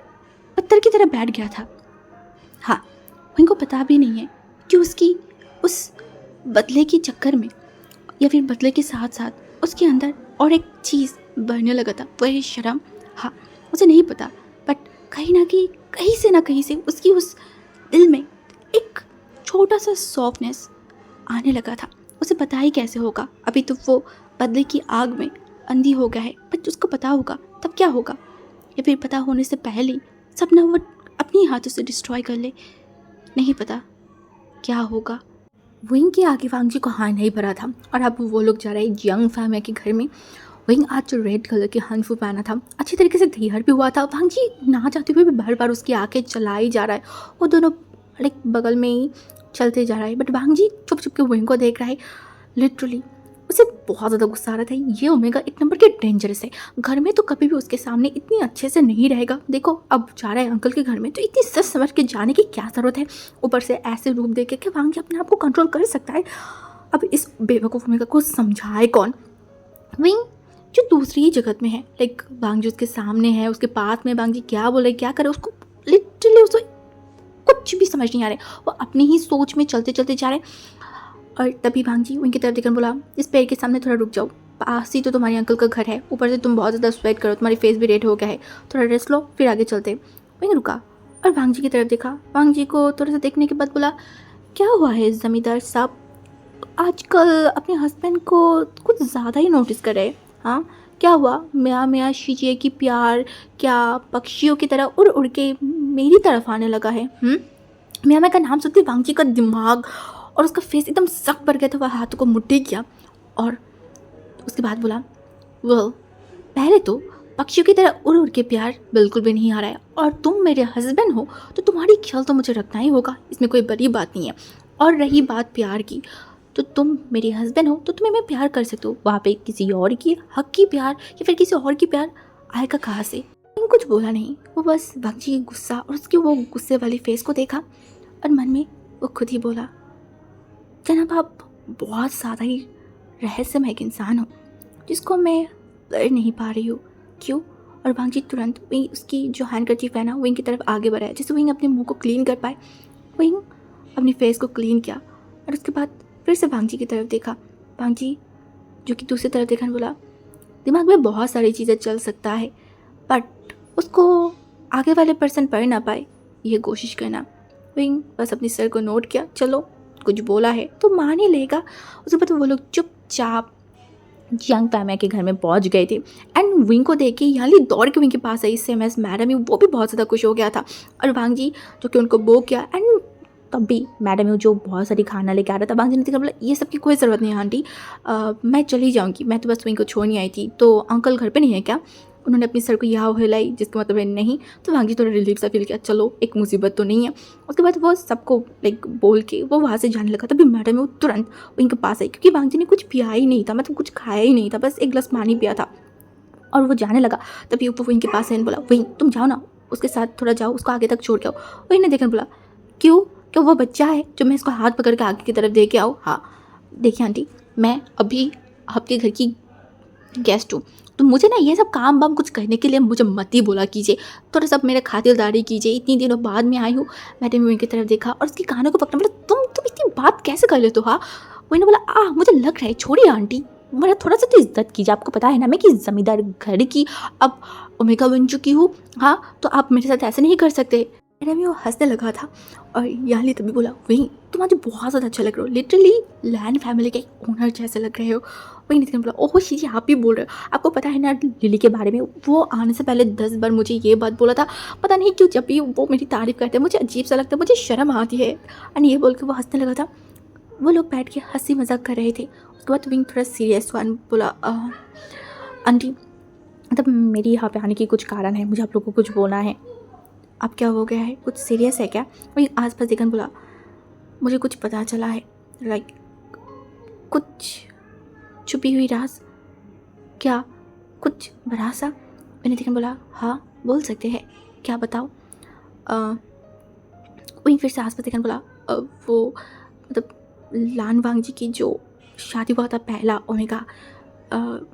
पत्थर की तरह बैठ गया था। हाँ, उनको पता भी नहीं है कि उसकी उस बदले के चक्कर में या फिर बदले के साथ साथ उसके अंदर और एक चीज़ बढ़ने लगा था, वही शर्म। हाँ, उसे नहीं पता, बट कहीं ना कहीं से उसकी उस दिल में एक छोटा सा सॉफ्टनेस आने लगा था। उसे पता ही कैसे होगा, अभी तो वो बदले की आग में अंधी हो गया है, बट उसको पता होगा तब क्या होगा, या फिर पता होने से पहले सपना वो अपनी हाथों से डिस्ट्रॉय कर ले। नहीं पता क्या होगा। विंग के आगे वांग जी को हाँ नहीं भरा था और अब वो लोग जा रहे हैं यंग फैमिली के घर में। विंग आज जो रेड कलर के हनफू पहना था अच्छी तरीके से तैयार भी हुआ था। वांग जी ना चाहते हुए भी बार बार उसकी आंखें चलाई जा रहा है। वो दोनों लाइक बगल में ही चलते जा रहा है, बट वांग जी छुप छुप के विंग को देख रहा है। लिटरली उसे बहुत ज़्यादा गुस्सा आ रहा था। ये ओमेगा एक नंबर के डेंजरस है, घर में तो कभी भी उसके सामने इतनी अच्छे से नहीं रहेगा। देखो अब जा रहा है अंकल के घर में तो इतनी सच समझ के जाने की क्या ज़रूरत है। ऊपर से ऐसे रूप देख के वांग जी अपने आप को कंट्रोल कर सकता है। अब इस बेवकूफ़ ओमेगा को समझाए कौन। विंग जो दूसरी ही जगत में है, लाइक वांग जी उसके सामने है, उसके पास में वांग जी क्या बोले क्या करे, उसको लिटरली उसको कुछ भी समझ नहीं आ रहा है। वो अपनी ही सोच में चलते चलते जा रहे हैं। और तभी वांग जी उनकी तरफ देखकर बोला, इस पेड़ के सामने थोड़ा रुक जाओ, पास ही तो तुम्हारे अंकल का घर है, ऊपर से तुम बहुत ज़्यादा स्वेट करो, तुम्हारी फेस भी रेड हो गया है, थोड़ा रेस्ट लो फिर आगे चलते। वहीं रुका और वांग जी की तरफ देखा। वांग जी को थोड़ा सा देखने के बाद बोला, क्या हुआ है ज़मींदार साहब, आजकल अपने हस्बैंड को कुछ ज़्यादा ही नोटिस कर रहे। हाँ क्या हुआ, मियाँ मियाँ शीजिए कि प्यार क्या पक्षियों की तरह उड़ उड़ के मेरी तरफ आने लगा है। मियाँ मियाँ का नाम सुनते वांग जी का दिमाग और उसका फेस एकदम सख्त पड़ गया था। वह हाथों को मुट्ठी किया और उसके बाद बोला, वेल पहले तो पक्षियों की तरह उड़ उड़ के प्यार बिल्कुल भी नहीं आ रहा है, और तुम मेरे हस्बैंड हो तो तुम्हारी ख्याल तो मुझे रखना ही होगा, इसमें कोई बड़ी बात नहीं है। और रही बात प्यार की, तो तुम मेरे हस्बैंड हो तो तुम्हें मैं प्यार कर सकती हूँ, वहाँ पे किसी और की हक की प्यार या फिर किसी और की प्यार आएगा कहाँ से। कुछ बोला नहीं, वो बस वांग जी गुस्सा और उसकी वो गुस्से वाली फेस को देखा और मन में वो खुद ही बोला, जनाब आप बहुत ज़्यादा ही रहस्यमय एक इंसान हो जिसको मैं कर नहीं पा रही हूँ। क्यों? और वांग जी तुरंत विंग उसकी जो हैंडकरचीफ है ना विंग की तरफ आगे बढ़ाया जिससे विंग अपने मुंह को क्लीन कर पाए। विंग अपनी फेस को क्लीन किया और उसके बाद फिर से वांग जी की तरफ देखा। वांग जी जो कि दूसरी तरफ देखा बोला, दिमाग में बहुत सारी चीज़ें चल सकता है बट उसको आगे वाले पर्सन पढ़ ना पाए ये कोशिश करना। विंग बस अपनी सर को नोट किया, चलो कुछ बोला है तो मान ही लेगा। उसके बाद वो लोग चुपचाप यंग फैमिली के घर में पहुंच गए थे एंड विंग को देख के याली दौड़ के विंग के पास आई। SMS मैडम वो भी बहुत ज़्यादा खुश हो गया था और वांग जी जो कि उनको बो किया। एंड तब भी मैडम जो बहुत सारी खाना लेके आ रहा था, वांग जी ने बोला, ये सब की कोई ज़रूरत नहीं है आंटी, मैं चली जाऊँगी, मैं तो बस विंग को छोड़ने आई थी। तो अंकल घर पर नहीं है क्या? उन्होंने अपनी सर को यहाँ हिलाई जिसका मतलब है नहीं। तो वांग जी थोड़ा रिलीफ सा फील किया, चलो एक मुसीबत तो नहीं है। उसके बाद वो सबको लाइक बोल के वो वहाँ से जाने लगा। तभी मैडम वो तुरंत विंग के पास आई क्योंकि वांग जी ने कुछ पिया ही नहीं था, मतलब कुछ खाया ही नहीं था, बस एक गिलास पानी पिया था और वो जाने लगा। तभी वो विंग के पास आने बोला, विंग तुम जाओ ना उसके साथ थोड़ा जाओ, उसको आगे तक छोड़ के आओ। विंग ने देखने बोला, क्यों क्या वो बच्चा है जो मैं इसको हाथ पकड़ के आगे की तरफ दे के आओ? हाँ देखिए आंटी, मैं अभी आपके घर की गेस्ट हूँ तो मुझे ना ये सब काम वाम कुछ करने के लिए मुझे मत ही बोला कीजिए, थोड़ा सा मेरा खातिरदारी कीजिए, इतनी दिनों बाद में आई हूँ। मैंने विंग की तरफ देखा और उसके कानों को पकड़ा, बोला तुम इतनी बात कैसे कर लेते हो? हाँ वही ने बोला, मुझे लग रहा है, छोड़िए आंटी, मेरा थोड़ा सा तो इज्जत कीजिए, आपको पता है ना मैं कि ज़मींदार घर की अब ओमेगा बन चुकी हूँ। हाँ तो आप मेरे साथ ऐसे नहीं कर सकते। मेरा भी वो हंसने लगा था और याली तभी बोला, वही तुम आज बहुत ज़्यादा अच्छा लग रहे हो, लिटरली लैंड फैमिली के ओनर जैसे लग रहे हो। वही नितिन बोला, ओहो शी आप ही बोल रहे हो, आपको पता है ना लिली के बारे में, वो आने से पहले 10 बार मुझे ये बात बोला था, पता नहीं क्यों जब भी वो मेरी तारीफ़ करते हैं मुझे अजीब सा लगता है, मुझे शर्म आती है। एंड ये बोल के वो हंसने लगा था। वो लोग बैठ के हंसी मजाक कर रहे थे। उसके बाद विंग थोड़ा सीरियस हुआ, बोला आंटी मतलब मेरी यहाँ पे आने की कुछ कारण है, मुझे आप लोगों को कुछ बोलना है। अब क्या हो गया है, कुछ सीरियस है क्या? वही आसपास देखकर बोला, मुझे कुछ पता चला है, लाइक कुछ छुपी हुई राज। क्या? कुछ बड़ा सा? मैंने देखकर बोला, हाँ बोल सकते हैं, क्या बताओ? वहीं फिर से आसपास देखकर बोला, वो मतलब लान वांग जी की जो शादी हुआ था पहला ओमेगा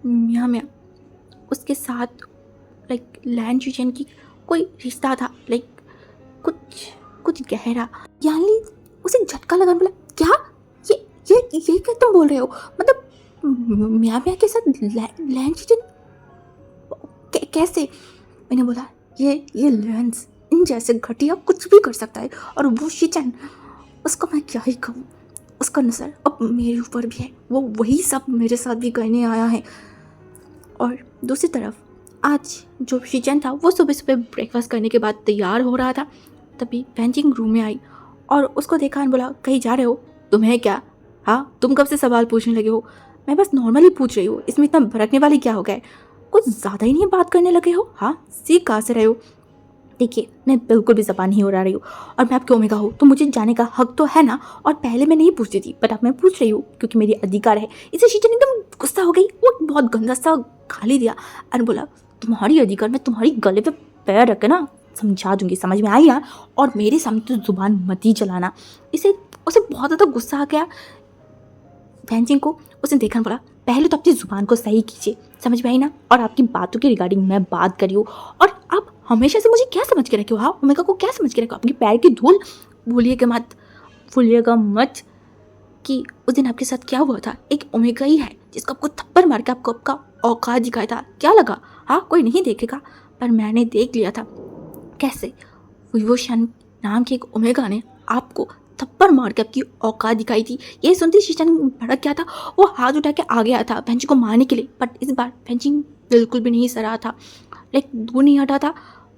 मियाँ में, उसके साथ लाइक लैन चुचेन की कोई रिश्ता था, लाइक कुछ कुछ गहरा। यानी उसे झटका लगा, बोला, क्या? ये ये क्या तुम बोल रहे हो? मतलब मियाँ मियाँ के साथ लैन चुचेन कैसे? मैंने बोला, ये लेंस इन जैसे घटिया कुछ भी कर सकता है, और वो शिचन, उसको मैं क्या ही कहूँ, उसका नजर अब मेरे ऊपर भी है, वो वही सब मेरे साथ भी करने आया है। और दूसरी तरफ आज जो शिचन था वो सुबह सुबह ब्रेकफास्ट करने के बाद तैयार हो रहा था, तभी पेंटिंग रूम में आई और उसको देखा और बोला, कहीं जा रहे हो? तुम्हें क्या? हाँ तुम कब से सवाल पूछने लगे हो? मैं बस नॉर्मली पूछ रही हूँ, इसमें इतना भड़कने वाली क्या हो गया है? कुछ ज़्यादा ही नहीं बात करने लगे हो? हाँ सीख कहाँ से रहे हो? देखिए मैं बिल्कुल भी ज़बान नहीं उड़ा रही हूँ, और मैं आपके ओमेगा हूँ तो मुझे जाने का हक तो है ना। और पहले मैं नहीं पूछती थी, बट अब मैं पूछ रही हूँ क्योंकि मेरी अधिकार है। इसे शीचन एकदम गुस्सा हो गई, वो बहुत गंदा सा गाली दिया और बोला, तुम्हारी अधिकार, मैं तुम्हारी गले पे पैर रख के ना समझा दूंगी, समझ में आई ना? और मेरे सामने तो जुबान मत ही चलाना। उसे बहुत ज़्यादा गुस्सा आ गया फैंसिंग को। उसने देखा, बोला, पहले तो अपनी ज़ुबान को सही कीजिए, समझ में आई ना? और आपकी बातों के रिगार्डिंग मैं बात करी हूँ, और आप हमेशा से मुझे क्या समझ के रखे हो? हाँ ओमेगा को क्या समझ के रखे हो? अपनी पैर की धूल। भूलिएगा मत, भूलिएगा मत कि उस दिन आपके साथ क्या हुआ था। एक ओमेगा ही है जिसको आपको थप्पड़ मार के आपको आपका औकात दिखाया था। क्या लगा? हाँ कोई नहीं देखेगा, पर मैंने देख लिया था कैसे विवोशन नाम के एक ओमेगा ने आपको थप्पड़ मार के आपकी औकात दिखाई थी। ये सुनते शीशन भड़क गया था, वो हाथ उठा के आ गया था बेंचिंग को मारने के लिए, बट इस बार बेंचिंग बिल्कुल भी नहीं सरा था, लाइक दूर नहीं हटा था।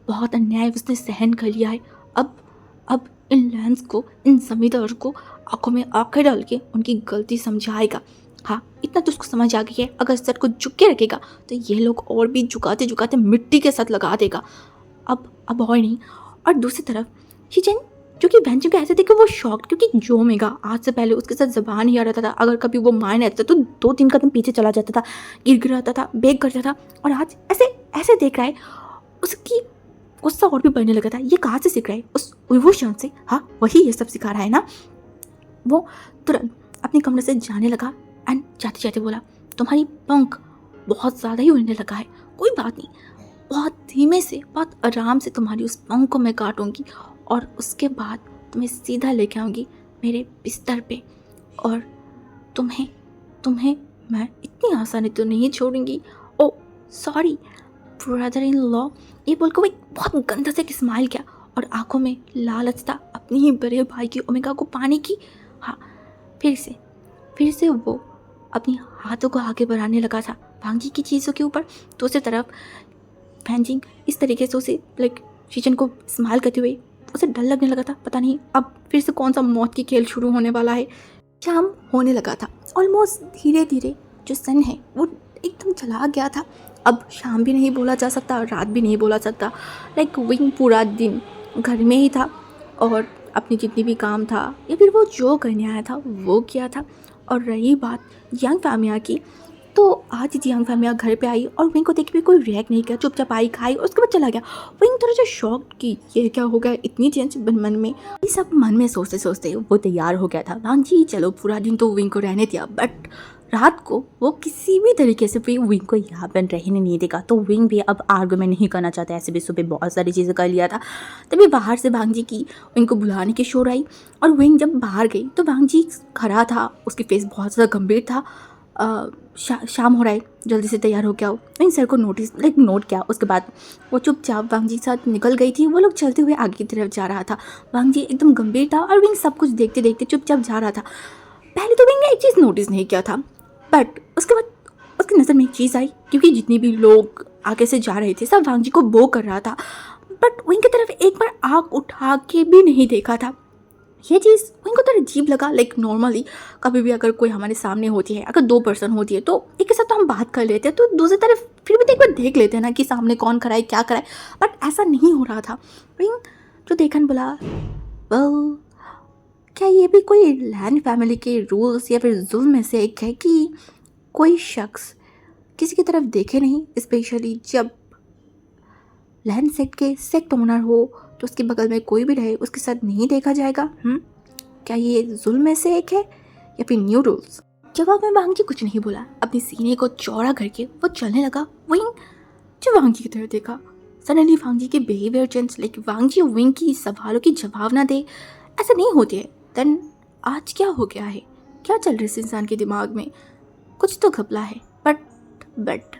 बहुत अन्याय उसने सहन कर लिया है। अब इन लैंस को, इन जमींदार को आंखों में आंखें डाल के उनकी गलती समझाएगा। हाँ इतना तो उसको समझ आ गई है, अगर सर को झुक के रखेगा तो ये लोग और भी झुकाते झुकाते मिट्टी के साथ लगा देगा। अब और नहीं। और दूसरी तरफ शिचन जो कि बेंचन को ऐसे थे कि वो शॉक्ड, क्योंकि जो मेगा आज से पहले उसके साथ जबान ही आ रहा था, अगर कभी वो मारने आता था तो 2-3 कदम पीछे चला जाता था, गिर आता था, बेग करता था, और आज ऐसे ऐसे देख रहा है। उसकी गुस्सा और भी बढ़ने लगा था। ये कहाँ से सीख रहा है? उस विभूषण से। हाँ वही ये सब सिखा रहा है ना। वो तुरंत अपने कमरे से जाने लगा एंड जाते जाते बोला, तुम्हारी पंख बहुत ज़्यादा ही उड़ने लगा है, कोई बात नहीं, बहुत धीमे से, बहुत आराम से तुम्हारी उस पंख को मैं काटूंगी, और उसके बाद तुम्हें सीधा लेके आऊँगी मेरे बिस्तर पे, और तुम्हें तुम्हें मैं इतनी आसानी तो नहीं छोड़ूंगी। ओ सॉरी ब्रदर इन लॉ। ये बोलकर वो एक बहुत गंदा से स्माइल किया और आंखों में लालच था अपने ही बड़े भाई की ओमेगा को पाने की। हाँ फिर से वो अपनी हाथों को आगे बढ़ाने लगा था भांगी की चीज़ों के ऊपर। दूसरी तरफ फैंजिंग इस तरीके से उसे लाइक शीचन को स्माइल करते हुए उसे डर लगने लगा था, पता नहीं अब फिर से कौन सा मौत की खेल शुरू होने वाला है। शाम होने लगा था, ऑलमोस्ट धीरे धीरे जो सन है वो एकदम चला गया था। अब शाम भी नहीं बोला जा सकता, रात भी नहीं बोला सकता, लाइक विंग पूरा दिन घर में ही था और अपनी जितनी भी काम था या फिर वो जो करने आया था वो किया था। और रही बात यंग फैमिया की, तो आज ही यंग फैमिया घर पे आई और विंग को देख के भी कोई रिएक्ट नहीं किया, चुपचाप आई, खाई और उसके बाद चला गया। विंग थोड़ा सा शॉक कि ये क्या हो गया, इतनी चेंज मन में। ये सब मन में सोचते सोचते वो तैयार हो गया था। वांग जी चलो पूरा दिन तो विंग को रहने दिया, बट रात को वो किसी भी तरीके से भी विंग को यहाँ पर रहने नहीं देगा। तो विंग भी अब आर्गुमेंट नहीं करना चाहता, ऐसे भी सुबह बहुत सारी चीज़ें कर लिया था। तभी बाहर से वांग जी की विंग को बुलाने की शोर आई और विंग जब बाहर गई तो वांग जी खड़ा था, उसकी फेस बहुत ज़्यादा गंभीर था। शाम हो रहा है, जल्दी से तैयार हो के आओ। इन सर को नोट किया। उसके बाद वो चुपचाप वांग जी के साथ निकल गई थी। वो लोग चलते हुए आगे की तरफ जा रहा था। वांग जी एकदम गंभीर था और विंग सब कुछ देखते देखते चुपचाप जा रहा था। पहले तो विंग ने एक चीज़ नोटिस नहीं किया था, बट उसके बाद उसकी नज़र में एक चीज़ आई, क्योंकि जितने भी लोग आगे से जा रहे थे सब वांग जी को बो कर रहा था, बट विंग की तरफ एक बार आँख उठा के भी नहीं देखा था। ये चीज़ उनको तो अजीब लगा। लाइक नॉर्मली कभी भी अगर कोई हमारे सामने होती है, अगर 2 पर्सन होती है तो एक के साथ तो हम बात कर लेते हैं, तो दूसरी तरफ फिर भी तो एक बार देख लेते हैं ना कि सामने कौन खड़ा है, क्या खड़ा है, बट ऐसा नहीं हो रहा था। रिंग जो देखा बोला, वेल क्या ये भी कोई लैंड फैमिली के रूल्स या फिर जुल्म में से एक है कि कोई शख्स किसी की तरफ देखे नहीं, स्पेशली जब लैंड सेट के सेक्ट ओनर हो तो उसके बगल में कोई भी रहे उसके साथ नहीं देखा जाएगा। क्या ये जुल्म में से एक है या फिर न्यू रूल्स? जवाब में वांग जी कुछ नहीं बोला। अपने सीने को चौड़ा करके वो चलने लगा। विंग जो वांग जी की तरफ देखा, सडनली वांग जी के बिहेवियर चेंज। लाइक वांग जी विंग की सवालों की जवाब ना दे, ऐसा नहीं होती है। देन आज क्या हो गया है, क्या चल रहा है इस इंसान के दिमाग में? कुछ तो घपला है, बट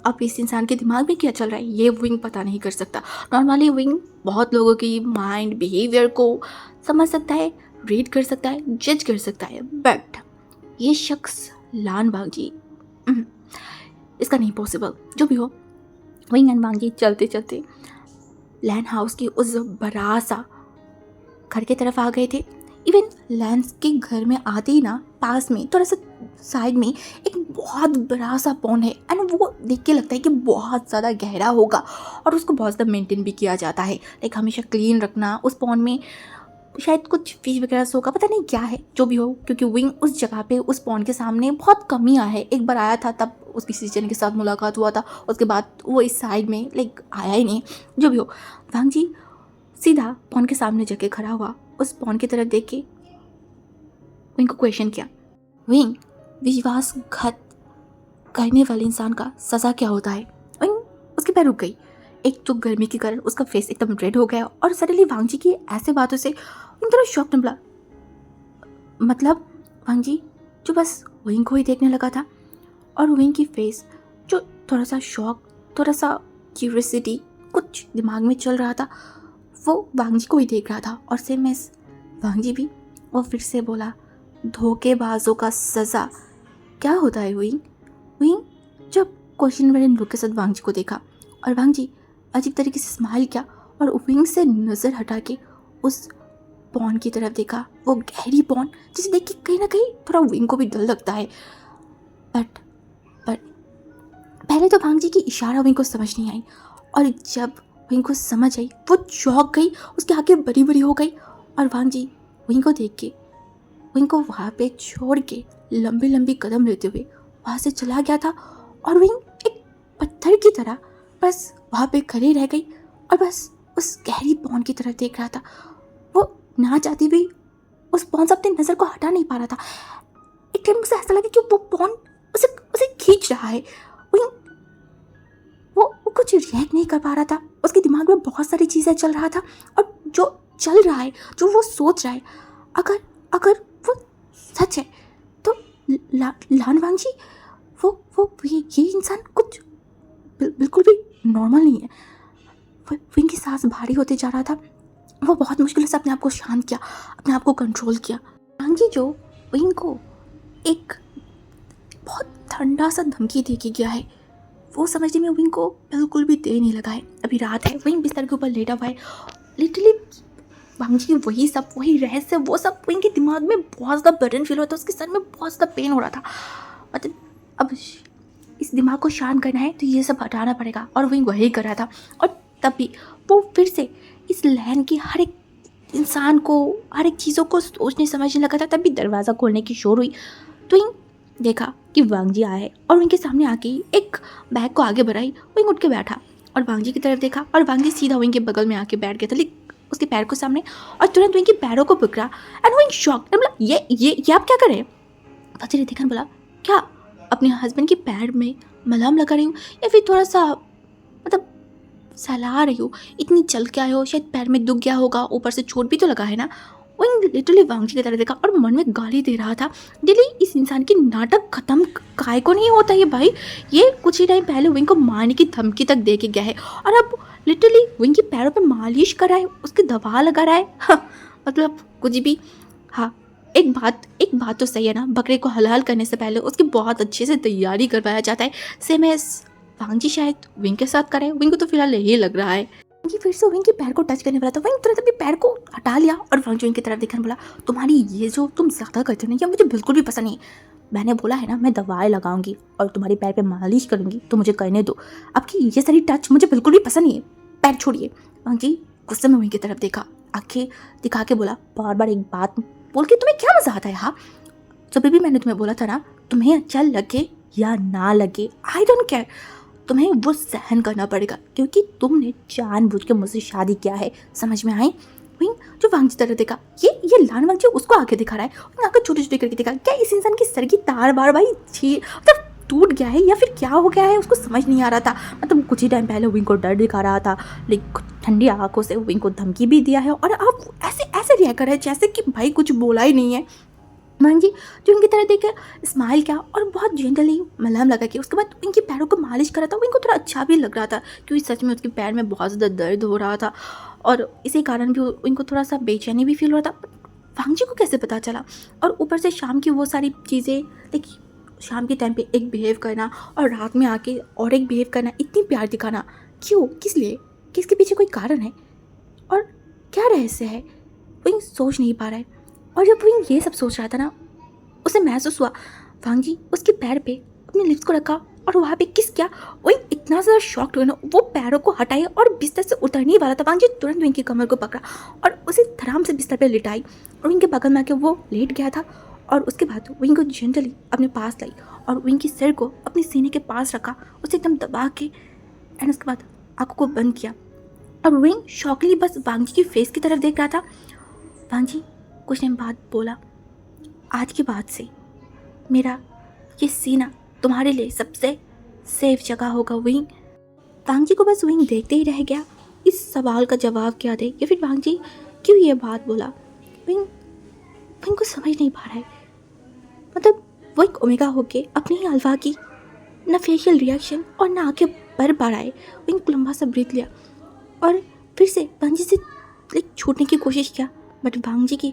अब इस इंसान के दिमाग में क्या चल रहा है ये विंग पता नहीं कर सकता। नॉर्मली विंग बहुत लोगों की माइंड बिहेवियर को समझ सकता है, रीड कर सकता है, जज कर सकता है, बट ये शख्स लान वांग जी इसका नहीं पॉसिबल। जो भी हो, विंग एंड वांग जी चलते चलते लैंड हाउस की उस बड़ा सा घर की तरफ आ गए थे। इवन लैंस के घर में आते ही ना पास में थोड़ा सा साइड में एक बहुत बड़ा सा पॉन्ड है, एंड वो देख के लगता है कि बहुत ज़्यादा गहरा होगा और उसको बहुत ज़्यादा मेंटेन भी किया जाता है। लाइक हमेशा क्लीन रखना। उस पॉन्ड में शायद कुछ फिश वगैरह से होगा, पता नहीं क्या है, जो भी हो, क्योंकि विंग उस जगह पे उस पॉन्ड के सामने बहुत कम ही आया है। एक बार आया था, तब उस किसी जन के साथ मुलाकात हुआ था, उसके बाद वो इस साइड में लाइक आया ही नहीं। जो भी हो, वांग जी सीधा पॉन्ड के सामने जाके खड़ा हुआ। उस पॉन्ड की तरफ देख के विंग को क्वेश्चन किया, विंग विश्वासघात करने वाले इंसान का सज़ा क्या होता है? विंग उसके पैर रुक गई। एक तो गर्मी के कारण उसका फेस एकदम रेड हो गया और सडनली वांग जी की ऐसे बातों से विंग थोड़ा शॉक निकला। मतलब वांग जी जो बस विंग को ही देखने लगा था, और विंग की फेस जो थोड़ा सा शॉक, थोड़ा सा क्यूरियोसिटी कुछ दिमाग में चल रहा था, वो वांग जी को ही देख रहा था। और सेम एस वांग जी भी वो फिर से बोला, धोखेबाजों का सज़ा क्या होता है? विंग जब क्वेश्चन वाले लुक के साथ वांग जी को देखा और वांग जी अजीब तरीके से स्माइल किया और विंग से नज़र हटा के उस पॉन की तरफ देखा। वो गहरी पॉन जिसे देख के कहीं ना कहीं थोड़ा विंग को भी डर लगता है, बट पहले तो वांग जी की इशारा विंग को समझ नहीं आई, और जब विंग को समझ आई वो चौंक गई, उसकी आंखें बड़ी बड़ी हो गई, और वांग जी विंग को देख के विंग को वहाँ पे छोड़ के लंबे लंबे कदम लेते हुए वहाँ से चला गया था। और विंग एक पत्थर की तरह बस वहाँ पे खड़ी रह गई और बस उस गहरी पॉन्ड की तरफ देख रहा था। वो ना चाहती भी उस पॉन्ड से अपनी नज़र को हटा नहीं पा रहा था। एक टाइम उसे ऐसा लगा कि वो पॉन्ड उसे खींच रहा है। वो कुछ रिएक्ट नहीं कर पा रहा था। उसके दिमाग में बहुत सारी चीज़ें चल रहा था, और जो चल रहा है, जो वो सोच रहा है, अगर वो सच है तो लान वांग जी वो ये इंसान कुछ बिल्कुल भी नॉर्मल नहीं है। विंग की सांस भारी होते जा रहा था। वो बहुत मुश्किल से अपने आप को शांत किया, अपने आप को कंट्रोल किया। वांग जी जो विंग को एक बहुत ठंडा सा धमकी दे के गया है, वो समझने में विंग को बिल्कुल भी देर नहीं लगा है। अभी रात है, विंग बिस्तर के ऊपर लेटा हुआ है। लिटरली वांग जी वही रहस्य, वो सब विंग के दिमाग में बहुत ज़्यादा बर्डन फील होता है। उसके सर में बहुत ज़्यादा पेन हो रहा था। मतलब अब इस दिमाग को शांत करना है तो ये सब हटाना पड़ेगा, और विंग वही कर रहा था। और तब भी वो फिर से इस लैंड की हर एक इंसान को, हर एक चीज़ों को सोचने समझने लगा था। तभी दरवाज़ा खोलने की शोर हुई तो विंग देखा कि वांग जी आया है, और उनके सामने आके ही एक बैग को आगे बढ़ाई। विंग उठ के बैठा और वांग जी की तरफ देखा, और वांग जी सीधा विंग के बगल में आके बैठ गया था, लेकिन उसके पैर को सामने, और तुरंत विंग के पैरों को पकड़ा। एंड विंग शॉक, बोला ये आप क्या कर रहे हैं? फजर देखा, बोला क्या अपने हस्बैंड के पैर में मलहम लगा रही हूँ या फिर थोड़ा सा मतलब सहला रही हूँ? इतनी चल के आए हो, शायद पैर में दुख गया होगा, ऊपर से चोट भी तो लगा है ना। विंग विंग लिटरली वांगजी की तरफ देखा और मन में गाली दे रहा था, डेली इस इंसान की नाटक खत्म काय को नहीं होता ये भाई। ये कुछ ही टाइम पहले विंग को मारने की धमकी तक दे के गया है और अब लिटरली विंग के पैरों पे मालिश कर रहा है, उसकी दवा लगा रहा है। हाँ, मतलब कुछ भी। हाँ, एक बात तो सही है ना, बकरे को हलाल करने से पहले उसकी बहुत अच्छे से तैयारी करवाया जाता है। सेम एज वांगजी शायद विंग के साथ करे। विंग को तो फिलहाल यही लग रहा है। ये फिर से विंग के पैर को टच करने वाला था, विंग तुरंत अपने पैर को हटा लिया और वांगजी विंग की तरफ देखने बोला, तुम्हारी ये जो तुम ज़्यादा करते हो ना, ये मुझे बिल्कुल भी पसंद नहीं। मैंने बोला है ना, मैं दवाएं लगाऊंगी और तुम्हारे पैर पे मालिश करूंगी, तो मुझे करने दो। आपकी ये सारी टच मुझे बिल्कुल भी पसंद नहीं है, पैर छोड़िए। वांगजी गुस्से में विंग की तरफ देखा, आंखें दिखा के बोला, बार बार एक बात बोल के तुम्हें क्या मजा आता है? हाँ, जब भी मैंने तुम्हें बोला था ना, तुम्हें अच्छा लगे या ना लगे, आई डोंट केयर, तुम्हें वो सहन करना पड़ेगा क्योंकि तुमने जानबूझ के मुझसे शादी किया है। समझ में आई? विंग जो वांगजी तरह देखा, ये लान वांगजी उसको आके दिखा रहा है और आंखें छोटी छोटी करके देखा। क्या इस इंसान की सर की तार बार भाई मतलब टूट गया है या फिर क्या हो गया है, उसको समझ नहीं आ रहा था। मतलब कुछ ही टाइम पहले विंग को डर दिखा रहा था, लेकिन ठंडी आंखों से विंग को धमकी भी दिया है और अब ऐसे ऐसे रिएक्ट कर रहे हैं जैसे कि भाई कुछ बोला ही नहीं है। वांगजी जो उनकी तरह देख के स्माइल किया और बहुत जेंटली मलहम लगा के उसके बाद उनके पैरों को मालिश करा था। वो इनको थोड़ा अच्छा भी लग रहा था क्योंकि सच में उसके पैर में बहुत ज़्यादा दर्द हो रहा था और इसी कारण भी इनको थोड़ा सा बेचैनी भी फील हो रहा था। वांगजी को कैसे पता चला? और ऊपर से शाम की वो सारी चीज़ें, देखिए शाम के टाइम पे एक बिहेव करना और रात में आके और एक बिहेव करना, इतनी प्यार दिखाना, क्यों, किस लिए, किसके पीछे कोई कारण है और क्या रहस्य है? वो सोच नहीं पा रहा है। और जब वो ये सब सोच रहा था ना, उसे महसूस हुआ वांगजी उसके पैर पे अपने लिप्स को रखा और वहाँ पे किस किया। वो इतना ज़्यादा शॉक्ड हुआ ना, वो पैरों को हटाई और बिस्तर से उतरने ही वाला था। वांगजी तुरंत विंग की कमर को पकड़ा और उसे धड़ाम से बिस्तर पे लिटाई और विंग के बगल में आके वो लेट गया था और उसके बाद विंग को जेंटली अपने पास लाई और विंग की सिर को अपने सीने के पास रखा, उसे एकदम दबा के एंड उसके बाद आंखों को बंद किया और विंग शॉकली बस वांगजी की फेस की तरफ देख रहा था। वांगजी कुछ टाइम बाद बोला, आज के बाद से मेरा ये सीना तुम्हारे लिए सबसे सेफ जगह होगा विंग। वांगजी को बस विंग देखते ही रह गया। इस सवाल का जवाब क्या दे या फिर वांगजी क्यों ये बात बोला, विंग को समझ नहीं पा रहा है। मतलब वो एक ओमेगा होके अपनी ही अल्फा की ना फेशियल रिएक्शन और ना आंखें भर पा रहा है। विंग लंबा सा ब्रीथ लिया और फिर से वांगजी से छूटने की कोशिश किया, बट वांगजी की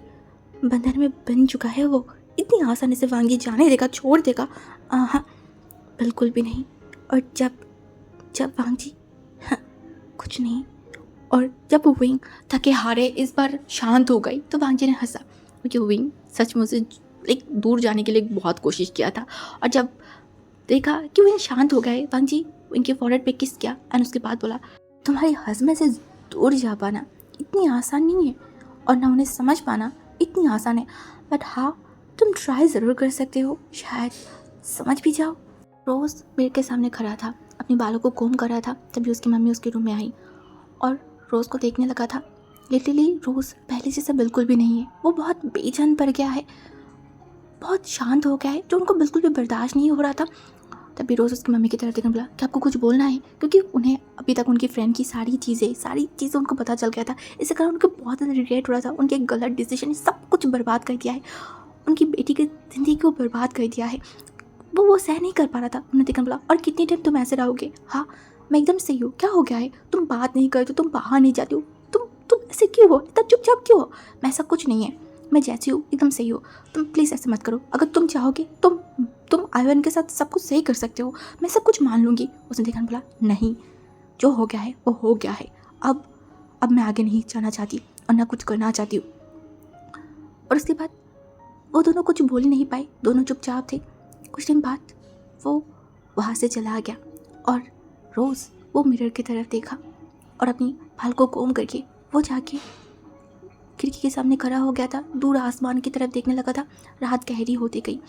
बंधन में बन चुका है। वो इतनी आसानी से वांगजी जाने देगा, छोड़ देगा? हाँ, बिल्कुल भी नहीं। और जब वांगजी हाँ, कुछ नहीं। और जब विंग थके हारे इस बार शांत हो गई तो वांगजी ने हंसा क्योंकि विंग सचमुच से दूर जाने के लिए बहुत कोशिश किया था। और जब देखा कि विंग शांत हो गए, वांगजी विंग के फॉरहेड पे किस किया एंड उसके बाद बोला, तुम्हारी हज़म से दूर जा पाना इतनी आसान नहीं है और ना उन्हें समझ पाना इतनी आसान है, बट हाँ, तुम ट्राई ज़रूर कर सकते हो, शायद समझ भी जाओ। रोज़ बेड के सामने खड़ा था, अपने बालों को कोम कर रहा था, तभी उसकी मम्मी उसके रूम में आई और रोज़ को देखने लगा था। लिटरली रोज़ पहले जैसा बिल्कुल भी नहीं है, वो बहुत बेचैन पड़ गया है, बहुत शांत हो गया है, जो उनको बिल्कुल भी बर्दाश्त नहीं हो रहा था। तभी रोज़ उसकी मम्मी की तरफ देखने बोला कि आपको कुछ बोलना है, क्योंकि उन्हें अभी तक उनकी फ्रेंड की सारी चीज़ें उनको पता चल गया था। इसी कारण उनको बहुत ज़्यादा रिग्रेट हो रहा था। उनके गलत डिसीजन सब कुछ बर्बाद कर दिया है, उनकी बेटी की ज़िंदगी को बर्बाद कर दिया है। वो सह नहीं कर पा रहा था। उन्हें देखने बोला, और कितनी टाइम तुम ऐसे रहोगे? हाँ, मैं एकदम सही हूँ, क्या हो गया है? तुम बात नहीं करते, तुम बाहर नहीं जाती हो, तुम ऐसे क्यों हो, इतना चुपचाप क्यों हो? मैं ऐसा कुछ नहीं है, मैं जैसी हूँ एकदम सही हो, तुम प्लीज़ ऐसे मत करो। अगर तुम चाहोगे तुम आयन के साथ सब कुछ सही कर सकते हो, मैं सब कुछ मान लूँगी। उसने देखा, बोला नहीं, जो हो गया है वो हो गया है, अब मैं आगे नहीं जाना चाहती और ना कुछ करना चाहती हूँ। और उसके बाद वो दोनों कुछ बोल ही नहीं पाए, दोनों चुपचाप थे। कुछ टाइम बाद वो वहाँ से चला गया और रोज़ वो मिरर की तरफ देखा और अपनी बाल को कोम करके वो जाके खिड़की के सामने खड़ा हो गया था, दूर आसमान की तरफ देखने लगा था। रात गहरी होती गई।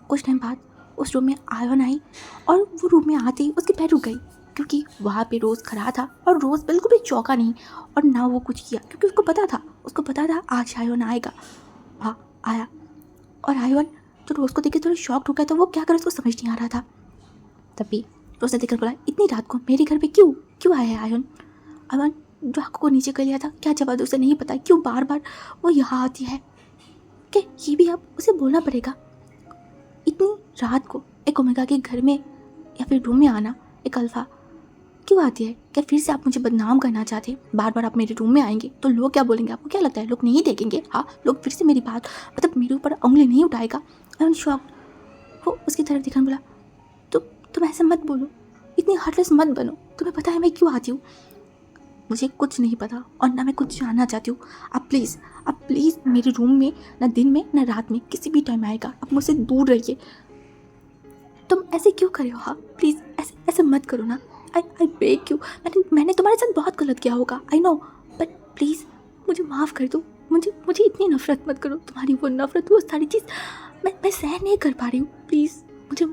कुछ टाइम बाद उस रूम में आयन आई और वो रूम में आते ही उसके पैर रुक गई, क्योंकि वहाँ पे रोज़ खड़ा था और रोज़ बिल्कुल भी चौंका नहीं और ना वो कुछ किया, क्योंकि उसको पता था आज आयन आएगा। हाँ, आया। और आयन तो रोज़ को देख के थोड़ा शॉक्ड हो गया था, वो क्या करे उसको समझ नहीं आ रहा था। तभी रोज़ ने देखकर बोला, इतनी रात को मेरे घर पे क्यों आया है आयन? जो आंखों को नीचे कर लिया था, क्या जवाब उसे नहीं पता, क्यों बार बार वो यहाँ आती है? क्या ये भी अब उसे बोलना पड़ेगा? इतनी रात को एक ओमेगा के घर में या फिर रूम में आना एक अल्फा क्यों आती है? क्या फिर से आप मुझे बदनाम करना चाहते हैं? बार बार आप मेरे रूम में आएंगे तो लोग क्या बोलेंगे? आपको क्या लगता है लोग नहीं देखेंगे? हाँ, लोग फिर से मेरी बात मतलब मेरे ऊपर उंगली नहीं उठाएगा? I am shocked. वो उसकी तरफ देखकर बोला, तुम ऐसे मत बोलो, इतनी हार्टलेस मत बनो। तुम्हें पता है मैं क्यों आती हूँ? मुझे कुछ नहीं पता और ना मैं कुछ जानना चाहती हूँ। आप प्लीज़ मेरे रूम में ना दिन में ना रात में किसी भी टाइम आएगा, आप मुझसे दूर रहिए। तुम ऐसे क्यों कर रहे हो? हाँ प्लीज़ ऐसे मत करो ना। I beg you. मैंने तुम्हारे साथ बहुत गलत किया होगा, आई नो, बट प्लीज़ मुझे माफ़ कर दो। मुझे इतनी नफ़रत मत करो। तुम्हारी वो नफ़रत, वो सारी चीज़ मैं सहन नहीं कर पा रही हूँ। प्लीज़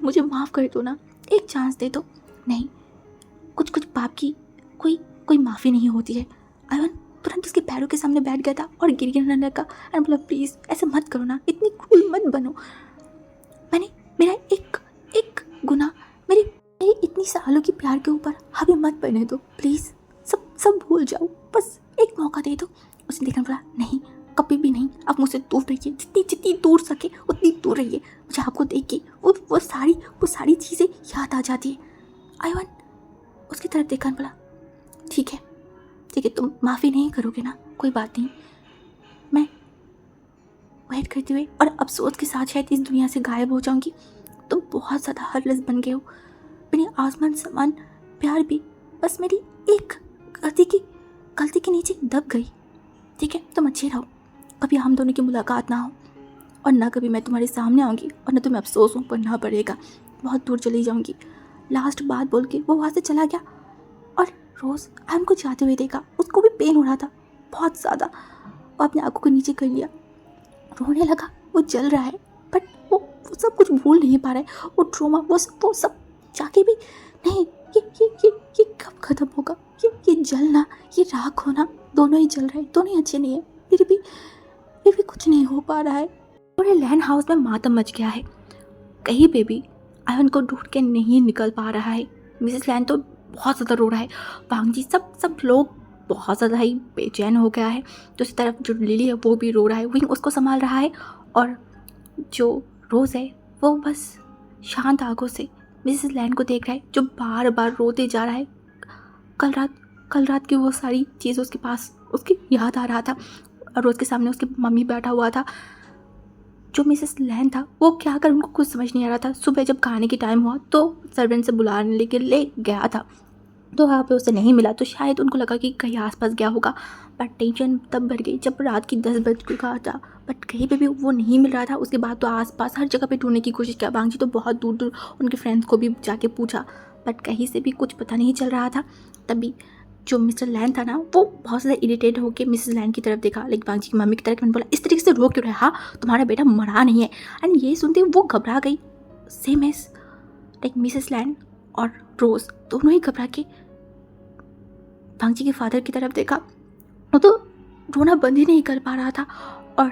मुझे माफ़ कर दो ना, एक चांस दे दो। नहीं, कुछ पाप की कोई माफ़ी नहीं होती है। आयन तुरंत उसके पैरों के सामने बैठ गया था और गिर गिरने लगा एंड बोला, प्लीज़ ऐसे मत करो ना, इतनी क्रूल मत बनो। मेरा एक गुनाह मेरी इतनी सालों की प्यार के ऊपर हावी मत पड़ने दो। प्लीज़ सब भूल जाओ, बस एक मौका दे दो। उसने देखकर बोला, नहीं कभी भी नहीं, आप मुझसे दूर रहिए, जितनी दूर सके उतनी दूर रहिए। मुझे आपको देख के वो सारी चीज़ें याद आ जाती है। आयन उसकी तरफ देखकर बोला, ठीक है तुम माफ़ी नहीं करोगे ना, कोई बात नहीं। मैं वेट करते हुए और अफसोस के साथ शायद इस दुनिया से गायब हो जाऊंगी। तुम बहुत ज़्यादा हार्टलेस बन गए हो। मेरी आसमान समान प्यार भी बस मेरी एक गलती के नीचे दब गई। ठीक है, तुम अच्छे रहो, कभी हम दोनों की मुलाकात ना हो और ना कभी मैं तुम्हारे सामने आऊँगी और ना तुम्हें अफसोस पर ना पड़ेगा। बहुत दूर चली जाऊँगी। लास्ट बात बोल के वो वहाँ से चला गया और रोज़ आयन को जाते हुए देखा। उसको भी पेन हो रहा था बहुत ज़्यादा। वो अपने आंखों को नीचे कर लिया, रोने लगा। वो जल रहा है बट वो सब कुछ भूल नहीं पा रहा है। वो ट्रॉमा वो सब जाके भी नहीं, ये कब ख़त्म होगा? ये जलना, ये राख होना, दोनों ही जल रहा है, दोनों ही अच्छे नहीं है। फिर भी कुछ नहीं हो पा रहा है। पूरे लैंड हाउस में मातम मच गया है। कहीं पे भी आयन को ढूंढ के नहीं निकल पा रहा है। मिसेस लैन तो बहुत ज़्यादा रो रहा है। पांगजी सब लोग बहुत ज़्यादा ही बेचैन हो गया है। दूसरी तरफ जो लिली है वो भी रो रहा है, विंग उसको संभाल रहा है और जो रोज़ है वो बस शांत आंखों से मिसेस लैन को देख रहा है, जो बार बार रोते जा रहा है। कल रात की वो सारी चीज़ उसके पास उसकी याद आ रहा था और रोज़ के सामने उसकी मम्मी बैठा हुआ था। जो मिसेस लैन था वो क्या कर उनको कुछ समझ नहीं आ रहा था। सुबह जब खाने की टाइम हुआ तो सर्वेंट से बुलाने लेके ले गया था, तो वहाँ पे उसे नहीं मिला। तो शायद उनको लगा कि कहीं आसपास गया होगा, बट टेंशन तब बढ़ गई जब रात की 10 बज चुका था, बट कहीं पे भी वो नहीं मिल रहा था। उसके बाद तो आसपास हर जगह पे ढूंढने की कोशिश किया। बांगजी तो बहुत दूर दूर उनके फ्रेंड्स को भी जाके पूछा, बट कहीं से भी कुछ पता नहीं चल रहा था। तभी जो मिस्टर लैन था ना, वो बहुत ज़्यादा इरिटेट होकर मिसेस लैन की तरफ देखा, लाइक बांगजी की मम्मी की तरफ। मैंने बोला, इस तरीके से रो क्यों रहा? हाँ, तुम्हारा बेटा मरा नहीं है। एंड ये सुनते वो घबरा गई, सेम एज लाइक मिसेस लैन और रोज़ दोनों ही घबरा के बांगजी के फादर की तरफ देखा। वो तो रोना बंद ही नहीं कर पा रहा था और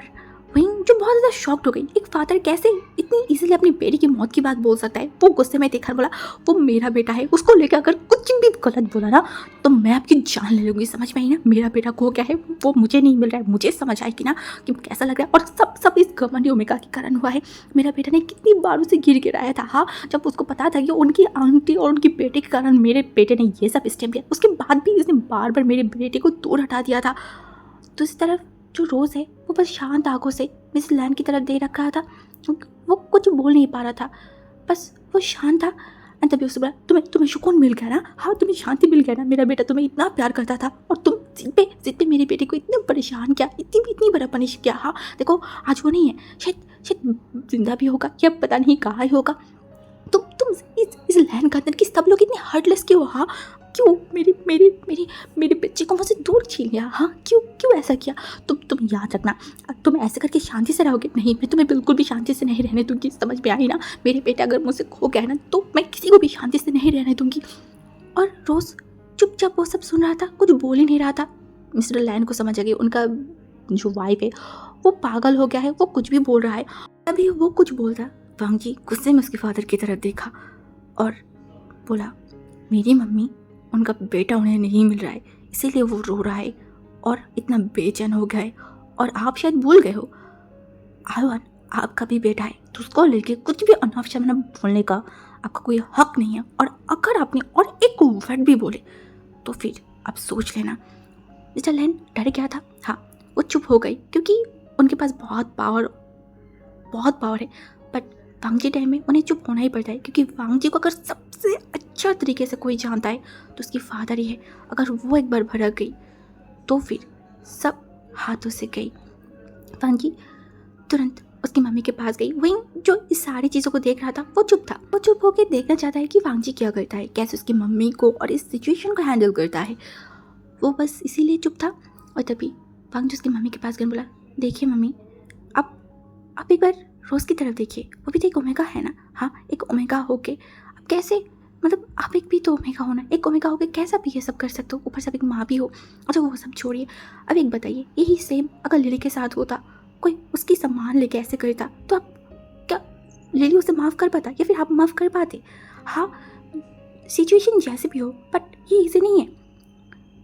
वहीं जो बहुत ज़्यादा शॉक्ड हो गई। एक फादर कैसे इतनी इजीली अपनी बेटी की मौत की बात बोल सकता है? वो गुस्से में देखकर बोला, वो मेरा बेटा है, उसको लेकर अगर कुछ भी गलत बोला ना तो मैं आपकी जान ले लूँगी। समझ में आई ना? मेरा बेटा को क्या है, वो मुझे नहीं मिल रहा है। मुझे समझ आएगी ना कि कैसा लग रहा है। और सब इस घमंडी ओमेगा के कारण हुआ है। मेरा बेटा ने कितनी बार उसे गिर गिराया था। हाँ, जब उसको पता था कि उनकी आंटी और उनकी बेटे के कारण मेरे बेटे ने ये सब स्टेप लिया, उसके बाद भी इसने बार बार मेरे बेटे को दूर हटा दिया था। दूसरी तरफ जो रोज़ है वो बस शांत आंखों से मिस लैन की तरफ देख रखा था। वो कुछ बोल नहीं पा रहा था, बस वो शांत था। एंड तभी उससे बोला, तुम्हें सुकून मिल गया ना? हाँ, तुम्हें शांति मिल गया ना? मेरा बेटा तुम्हें इतना प्यार करता था और तुम जिद पे मेरे बेटे को इतना परेशान किया, इतनी बड़ा पनिश किया। हाँ देखो, आज वो नहीं है, शायद जिंदा भी होगा या पता नहीं कहाँ ही होगा। तुम इस लैन के अंदर की सब लोग इतने हार्टलेस क्यों? हाँ, क्यों मेरे बच्चे को मुझसे दूर छीन लिया? हाँ, क्यों ऐसा किया? तुम याद रखना, तुम ऐसे करके शांति से रहोगे नहीं, मैं तुम्हें बिल्कुल भी शांति से नहीं रहने दूंगी। समझ में आई ना? मेरे बेटा अगर मुझसे खो गया ना तो मैं किसी को भी शांति से नहीं रहने दूंगी। और रोज़ चुपचाप वो सब सुन रहा था, कुछ बोल ही नहीं रहा था। मिस्टर लैन को समझ आ गई उनका जो वाइफ है वो पागल हो गया है, वो कुछ भी बोल रहा है। तभी वो कुछ बोल रहा, वांगजी गुस्से में उसके फादर की तरफ देखा और बोला, मेरी मम्मी, उनका बेटा उन्हें नहीं मिल रहा है, इसीलिए वो रो रहा है और इतना बेचैन हो गया है। और आप शायद भूल गए हो, आयवन आपका भी बेटा है तो उसको लेके कुछ भी अनाप शनाप बोलने का आपका कोई हक नहीं है, और अगर आपने और एक वर्ड भी बोले तो फिर आप सोच लेना। मिस्टर लैन डर गया था, हाँ वो चुप हो गई क्योंकि उनके पास बहुत पावर है, बट वांगजी टाइम में उन्हें चुप होना ही पड़ता है क्योंकि वांगजी को अगर सबसे अच्छा तरीके से कोई जानता है तो उसकी फादर ही है। अगर वो एक बार भड़क गई तो फिर सब हाथों से गई। वांगी तुरंत उसकी मम्मी के पास गई। वहीं जो इस सारी चीज़ों को देख रहा था वो चुप था। वो चुप होकर देखना चाहता है कि वांगजी क्या करता है, कैसे उसकी मम्मी को और इस सिचुएशन को हैंडल करता है। वो बस इसीलिए चुप था। और तभी वांगजी उसकी मम्मी के पास गई, बोला देखिए मम्मी, आप एक बार रोज़ की तरफ देखिए, वो भी तो एक ओमेगा है ना। हाँ, एक ओमेगा होके अब कैसे, मतलब आप एक भी तो ओमेगा होना, एक ओमेगा होके कैसा भी ये सब कर सकते हो, ऊपर से आप एक माँ भी हो। अच्छा वो सब छोड़िए, अब एक बताइए, यही सेम अगर लिली के साथ होता, कोई उसकी सम्मान लेके ऐसे करता तो आप क्या लिली उसे माफ़ कर पाता या फिर आप माफ़ कर पाते? हाँ, सिचुएशन जैसे भी हो बट ये ईजी नहीं है।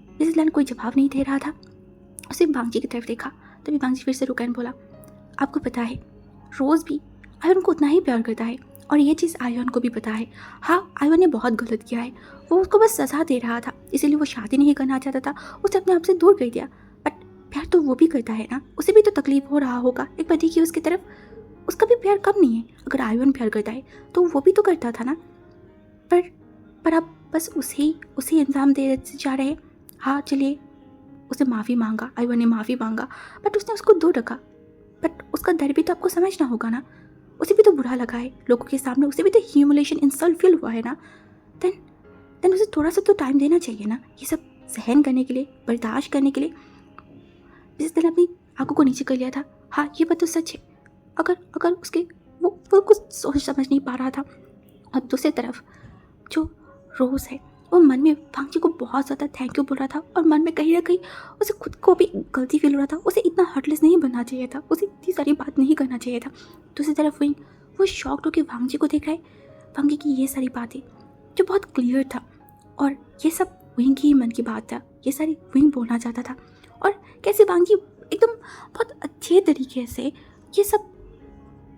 मिसेस लैन कोई जवाब नहीं दे रहा था, उसे बांगजी की तरफ देखा। तभी बांगजी फिर से रुका और बोला, आपको पता है रोज़ भी आयन को उतना ही प्यार करता है और ये चीज़ आयन को भी पता है। हाँ, आयन ने बहुत गलत किया है, वो उसको बस सजा दे रहा था, इसीलिए वो शादी नहीं करना चाहता था, उसे अपने आप से दूर कर दिया। बट प्यार तो वो भी करता है ना, उसे भी तो तकलीफ हो रहा होगा। एक बार देखिए उसकी तरफ, उसका भी प्यार कम नहीं है। अगर आयन प्यार करता है तो वो भी तो करता था ना। पर आप बस उसे इंजाम दे जा रहे हैं। हाँ चलिए, उसे माफ़ी मांगा, आयन ने माफ़ी मांगा, बट उसने उसको दूर रखा। बट उसका दर्द भी तो आपको समझना होगा ना, उसे भी तो बुरा लगा है लोगों के सामने, उसे भी तो ह्यूमिलेशन इंसल्ट फील हुआ है ना। देन उसे थोड़ा सा तो टाइम देना चाहिए ना, ये सब सहन करने के लिए, बर्दाश्त करने के लिए। जिस दिन अपनी आंखों को नीचे कर लिया था, हाँ ये बात तो सच है। अगर उसके वो कुछ सोच समझ नहीं पा रहा था। और दूसरी तरफ जो रोज़ है वो मन में वांगजी को बहुत ज़्यादा थैंक यू बोल रहा था, और मन में कहीं ना कहीं उसे खुद को भी गलती फील हो रहा था। उसे इतना हर्टलेस नहीं बनना चाहिए था, उसे इतनी सारी बात नहीं करना चाहिए था। दूसरी तरफ वो शॉक्ड होकर वांगजी को देख रहा है। वांगजी की ये सारी बातें जो बहुत क्लियर था, और ये सब विंग की ही मन की बात था, ये सारी विंग बोलना चाहता था। और कैसे वांगजी एकदम बहुत अच्छे तरीके से ये सब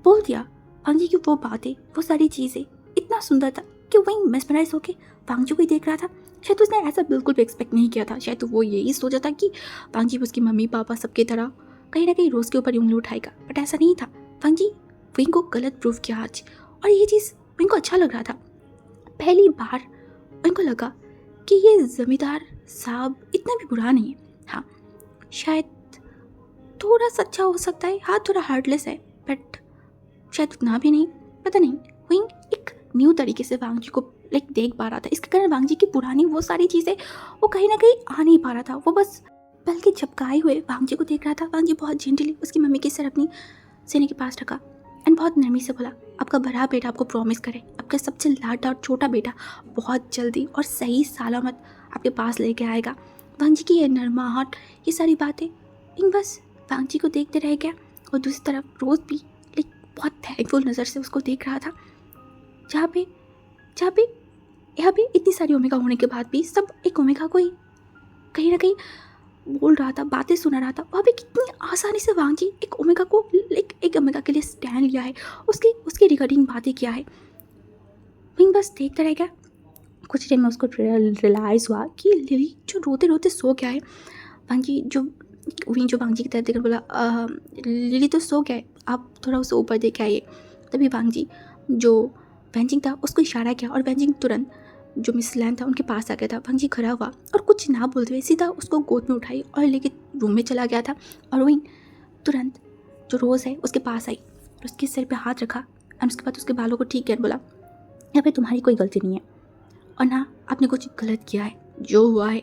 बोल दिया। वांगजी की वो बातें, वो सारी चीज़ें इतना सुंदर था कि वही मेस्मराइज होके वांगजी को ही देख रहा था। शायद उसने ऐसा बिल्कुल भी एक्सपेक्ट नहीं किया था। शायद तो वो यही सोचा था कि वांगजी उसकी मम्मी पापा सबकी तरह कहीं ना कहीं रोज़ के ऊपर उंगली उठाएगा, बट ऐसा नहीं था। वांगजी विंग को गलत प्रूव किया आज, और ये चीज़ विंग को अच्छा लग रहा था। पहली बार विंग को लगा कि ये जमींदार साहब इतना भी बुरा नहीं है। हाँ शायद थोड़ा सा अच्छा हो सकता है, हाँ थोड़ा हार्टलेस है, बट शायद उतना भी नहीं, पता नहीं। विंग एक न्यू तरीके से वांगजी को देख पा रहा था। इसके कारण वांगजी की पुरानी वो सारी चीज़ें वो कहीं ना कहीं आ नहीं पा रहा था। वो बस बल्कि झपकाए हुए वांगजी को देख रहा था। वांगजी बहुत जेंटली उसकी मम्मी के सर अपनी सीने के पास रखा एंड बहुत नरमी से बोला, आपका बड़ा बेटा आपको प्रॉमिस करे, आपका सबसे लाडला और छोटा बेटा बहुत जल्दी और सही सलामत आपके पास लेके आएगा। वांगजी की ये नरमाहट, ये सारी बातें, इन बस वांगजी को देखते रह गया। और दूसरी तरफ रोज़ भी बहुत थैंकफुल नज़र से उसको देख रहा था। जहाँ पे यहाँ पे इतनी सारी ओमेगा होने के बाद भी सब एक ओमेगा को ही कहीं ना कहीं बोल रहा था, बातें सुना रहा था। वहाँ पे कितनी आसानी से वांगजी एक ओमेगा को एक ओमेगा के लिए स्टैंड लिया है, उसकी रिगार्डिंग बातें किया है। विंग बस देखता रह गया। कुछ टाइम में उसको रियलाइज़ हुआ कि लिली जो रोते रोते सो गया है। वांगजी जो वांगजी की तरफ देखकर बोला, लिली तो सो गया है, आप थोड़ा उसे ऊपर देख आइए। तभी वांगजी जो वेंजिंग था उसको इशारा किया, और वेंजिंग तुरंत जो मिस लैन था उनके पास आ गया था। वांगजी खड़ा हुआ और कुछ ना बोलते हुए सीधा उसको गोद में उठाई और लेके रूम में चला गया था। और वहीं तुरंत जो रोज़ है उसके पास आई और उसके सिर पे हाथ रखा और उसके बाद उसके बालों को ठीक किया, बोला यहाँ पे तुम्हारी कोई गलती नहीं है और ना आपने कुछ गलत किया है, जो हुआ है।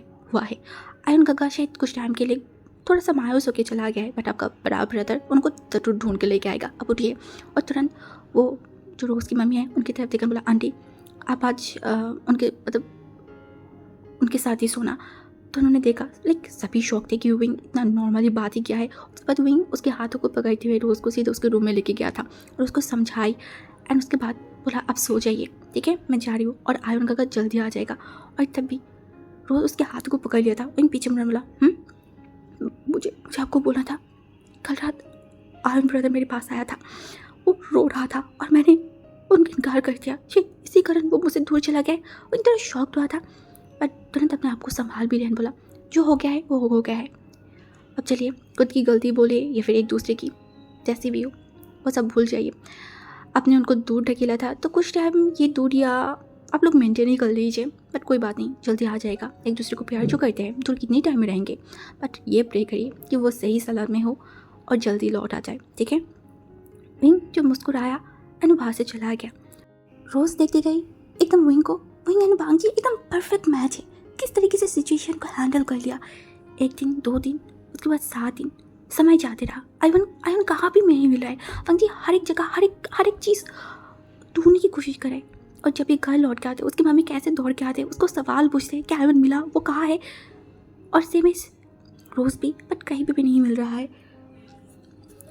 आयन काका शायद कुछ टाइम के लिए थोड़ा सा मायूस होकर चला गया है, बट आपका बड़ा ब्रदर उनको ज़रूर ढूंढ के लेके आएगा, अब उठिए। और तुरंत वो जो रोज़ की मम्मी है उनकी तरफ देखकर बोला, आंटी आप आज उनके साथ ही सोना। तो उन्होंने देखा, सभी शौक थे कि विंग इतना नॉर्मली बात ही किया है। उसके बाद विंग उसके हाथों को पकड़ते हुए रोज़ को सीधे उसके रूम में लेके गया था और उसको समझाई। एंड उसके बाद बोला, आप सो जाइए, ठीक है, मैं जा रही हूँ और आयन काका जल्दी आ जाएगा। और तभी रोज़ उसके हाथों को पकड़ लिया था। विंग पीछे मुड़ा, बोला मुझे आपको बोला था, कल रात आर्यन ब्रदर मेरे पास आया था, वो रो रहा था और मैंने उनका इनकार कर दिया। इसी कारण वो मुझसे दूर चला गया। वो इतना शॉक्ड हुआ था, बट तुरंत अपने आप को संभाल भी लिया। बोला जो हो गया है वो हो गया है, अब चलिए खुद की गलती बोले या फिर एक दूसरे की, जैसी भी हो वो सब भूल जाइए। आपने उनको दूर ढकेला था तो कुछ टाइम ये दूरियाँ आप लोग मेंटेन ही कर लीजिए, बट कोई बात नहीं, जल्दी आ जाएगा। एक दूसरे को प्यार जो करते हैं दूर कितनी टाइम में रहेंगे, बट ये प्रे करिए कि वो सही सलामत में हो और जल्दी लौट आ जाए, ठीक है। विंग जो मुस्कुराया एंड वहाँ से चला गया। रोज़ देखती गई एकदम विंग को। विंग एंड बांगजी एकदम परफेक्ट मैच है, किस तरीके से सिचुएशन को हैंडल कर लिया। 1 दिन 2 दिन, उसके बाद 7 दिन, समय जाते रहा। आयवन कहाँ भी नहीं मिला है। बांगजी हर एक जगह हर एक चीज़ ढूंढने की कोशिश करे, और जब ये घर लौट के आते उसकी मम्मी कैसे दौड़ के आते, उसको सवाल पूछते कि आयवन मिला, वो कहाँ है। और सेम इस रोज़ भी, बट कहीं पे भी नहीं मिल रहा है।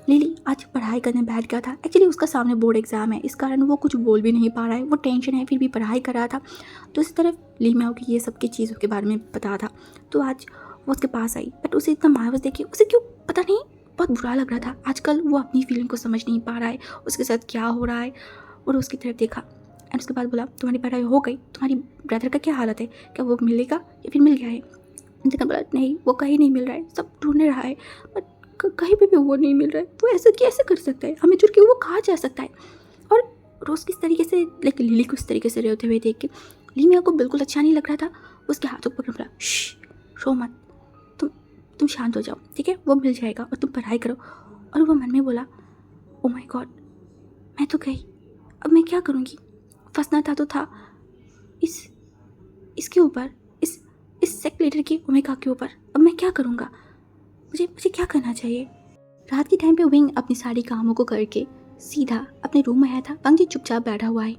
लिली आज पढ़ाई करने बैठ गया था। एक्चुअली उसका सामने बोर्ड एग्ज़ाम है, इस कारण वो कुछ बोल भी नहीं पा रहा है। वो टेंशन है, फिर भी पढ़ाई कर रहा था। तो इस तरफ ली मैओ की ये सब की चीज़ों के बारे में पता था, तो आज वो उसके पास आई। बट उसे इतना मायूस देखे, उसे क्यों पता नहीं बहुत बुरा लग रहा था। आजकल वो अपनी फीलिंग को समझ नहीं पा रहा है, उसके साथ क्या हो रहा है। और उसकी तरफ देखा एंड उसके बाद बोला तुम्हारी पढ़ाई हो गई, तुम्हारी ब्रदर का क्या हालत है, क्या वो मिलेगा या फिर मिल गया है। देखा बोला नहीं, वो कहीं नहीं मिल रहा है, सब ढूंढने रहा है, बट कहीं पे भी वो नहीं मिल रहा है। वो ऐसे कैसे कर सकता है, हमें छोड़ के वो कहाँ जा सकता है। और रोज़ किस तरीके से लाइक लिली को इस तरीके से रहते हुए देख के ली मियाँ को बिल्कुल अच्छा नहीं लग रहा था। उसके हाथों को पकड़ बोला रो मत, तुम शांत हो जाओ, ठीक है, वो मिल जाएगा और तुम पढ़ाई करो। और वो मन में बोला ओ माय गॉड, मैं तो गई, अब मैं क्या करूँगी। फंसना था तो था इसके ऊपर, इस सेक्रेटरी की ओमेगा के ऊपर। अब मैं क्या करूँगा, मुझे क्या करना चाहिए। रात के टाइम पे विंग अपनी सारी कामों को करके सीधा अपने रूम में आया था। बांगजी चुपचाप बैठा हुआ है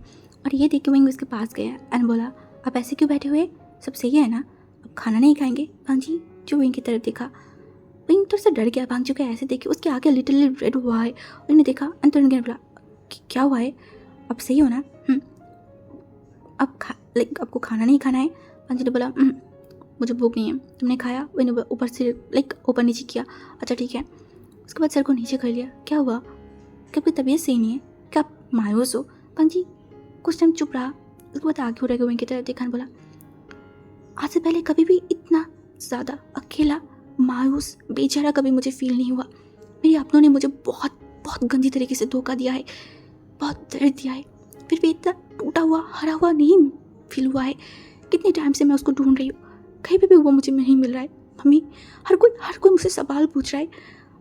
और ये देख के विंग उसके पास गया एंड बोला आप ऐसे क्यों बैठे हुए, सब सही है ना, अब खाना नहीं खाएंगे। बांगजी जो विंग की तरफ देखा, विंग तो से डर गया। बांगजी को ऐसे देखे उसके आगे लिटिल रेड हुआ है। उन्होंने देखा एंड तुरंत बोला क्या हुआ है, अब सही हो ना। अब आपको खाना नहीं खाना है। बांगजी ने बोला मुझे भूख नहीं है, तुमने खाया। मैंने ऊपर से ऊपर नीचे किया, अच्छा ठीक है। उसके बाद सर को नीचे कर लिया। क्या हुआ, क्या आपकी तबीयत सही नहीं है, क्या आप मायूस हो। बांगजी कुछ टाइम चुप रहा, उसके बाद आगे हो रहे विंग की तरफ देखा, बोला आज से पहले कभी भी इतना ज़्यादा अकेला मायूस बेचारा कभी मुझे फील नहीं हुआ। मेरे अपनों ने मुझे बहुत बहुत गंदी तरीके से धोखा दिया है, बहुत दर्द दिया है, फिर भी इतना टूटा हुआ हरा हुआ नहीं फील हुआ है। कितने टाइम से मैं उसको ढूंढ रही हूँ, कहीं पे भी वो मुझे नहीं मिल रहा है। मम्मी हर कोई मुझसे सवाल पूछ रहा है।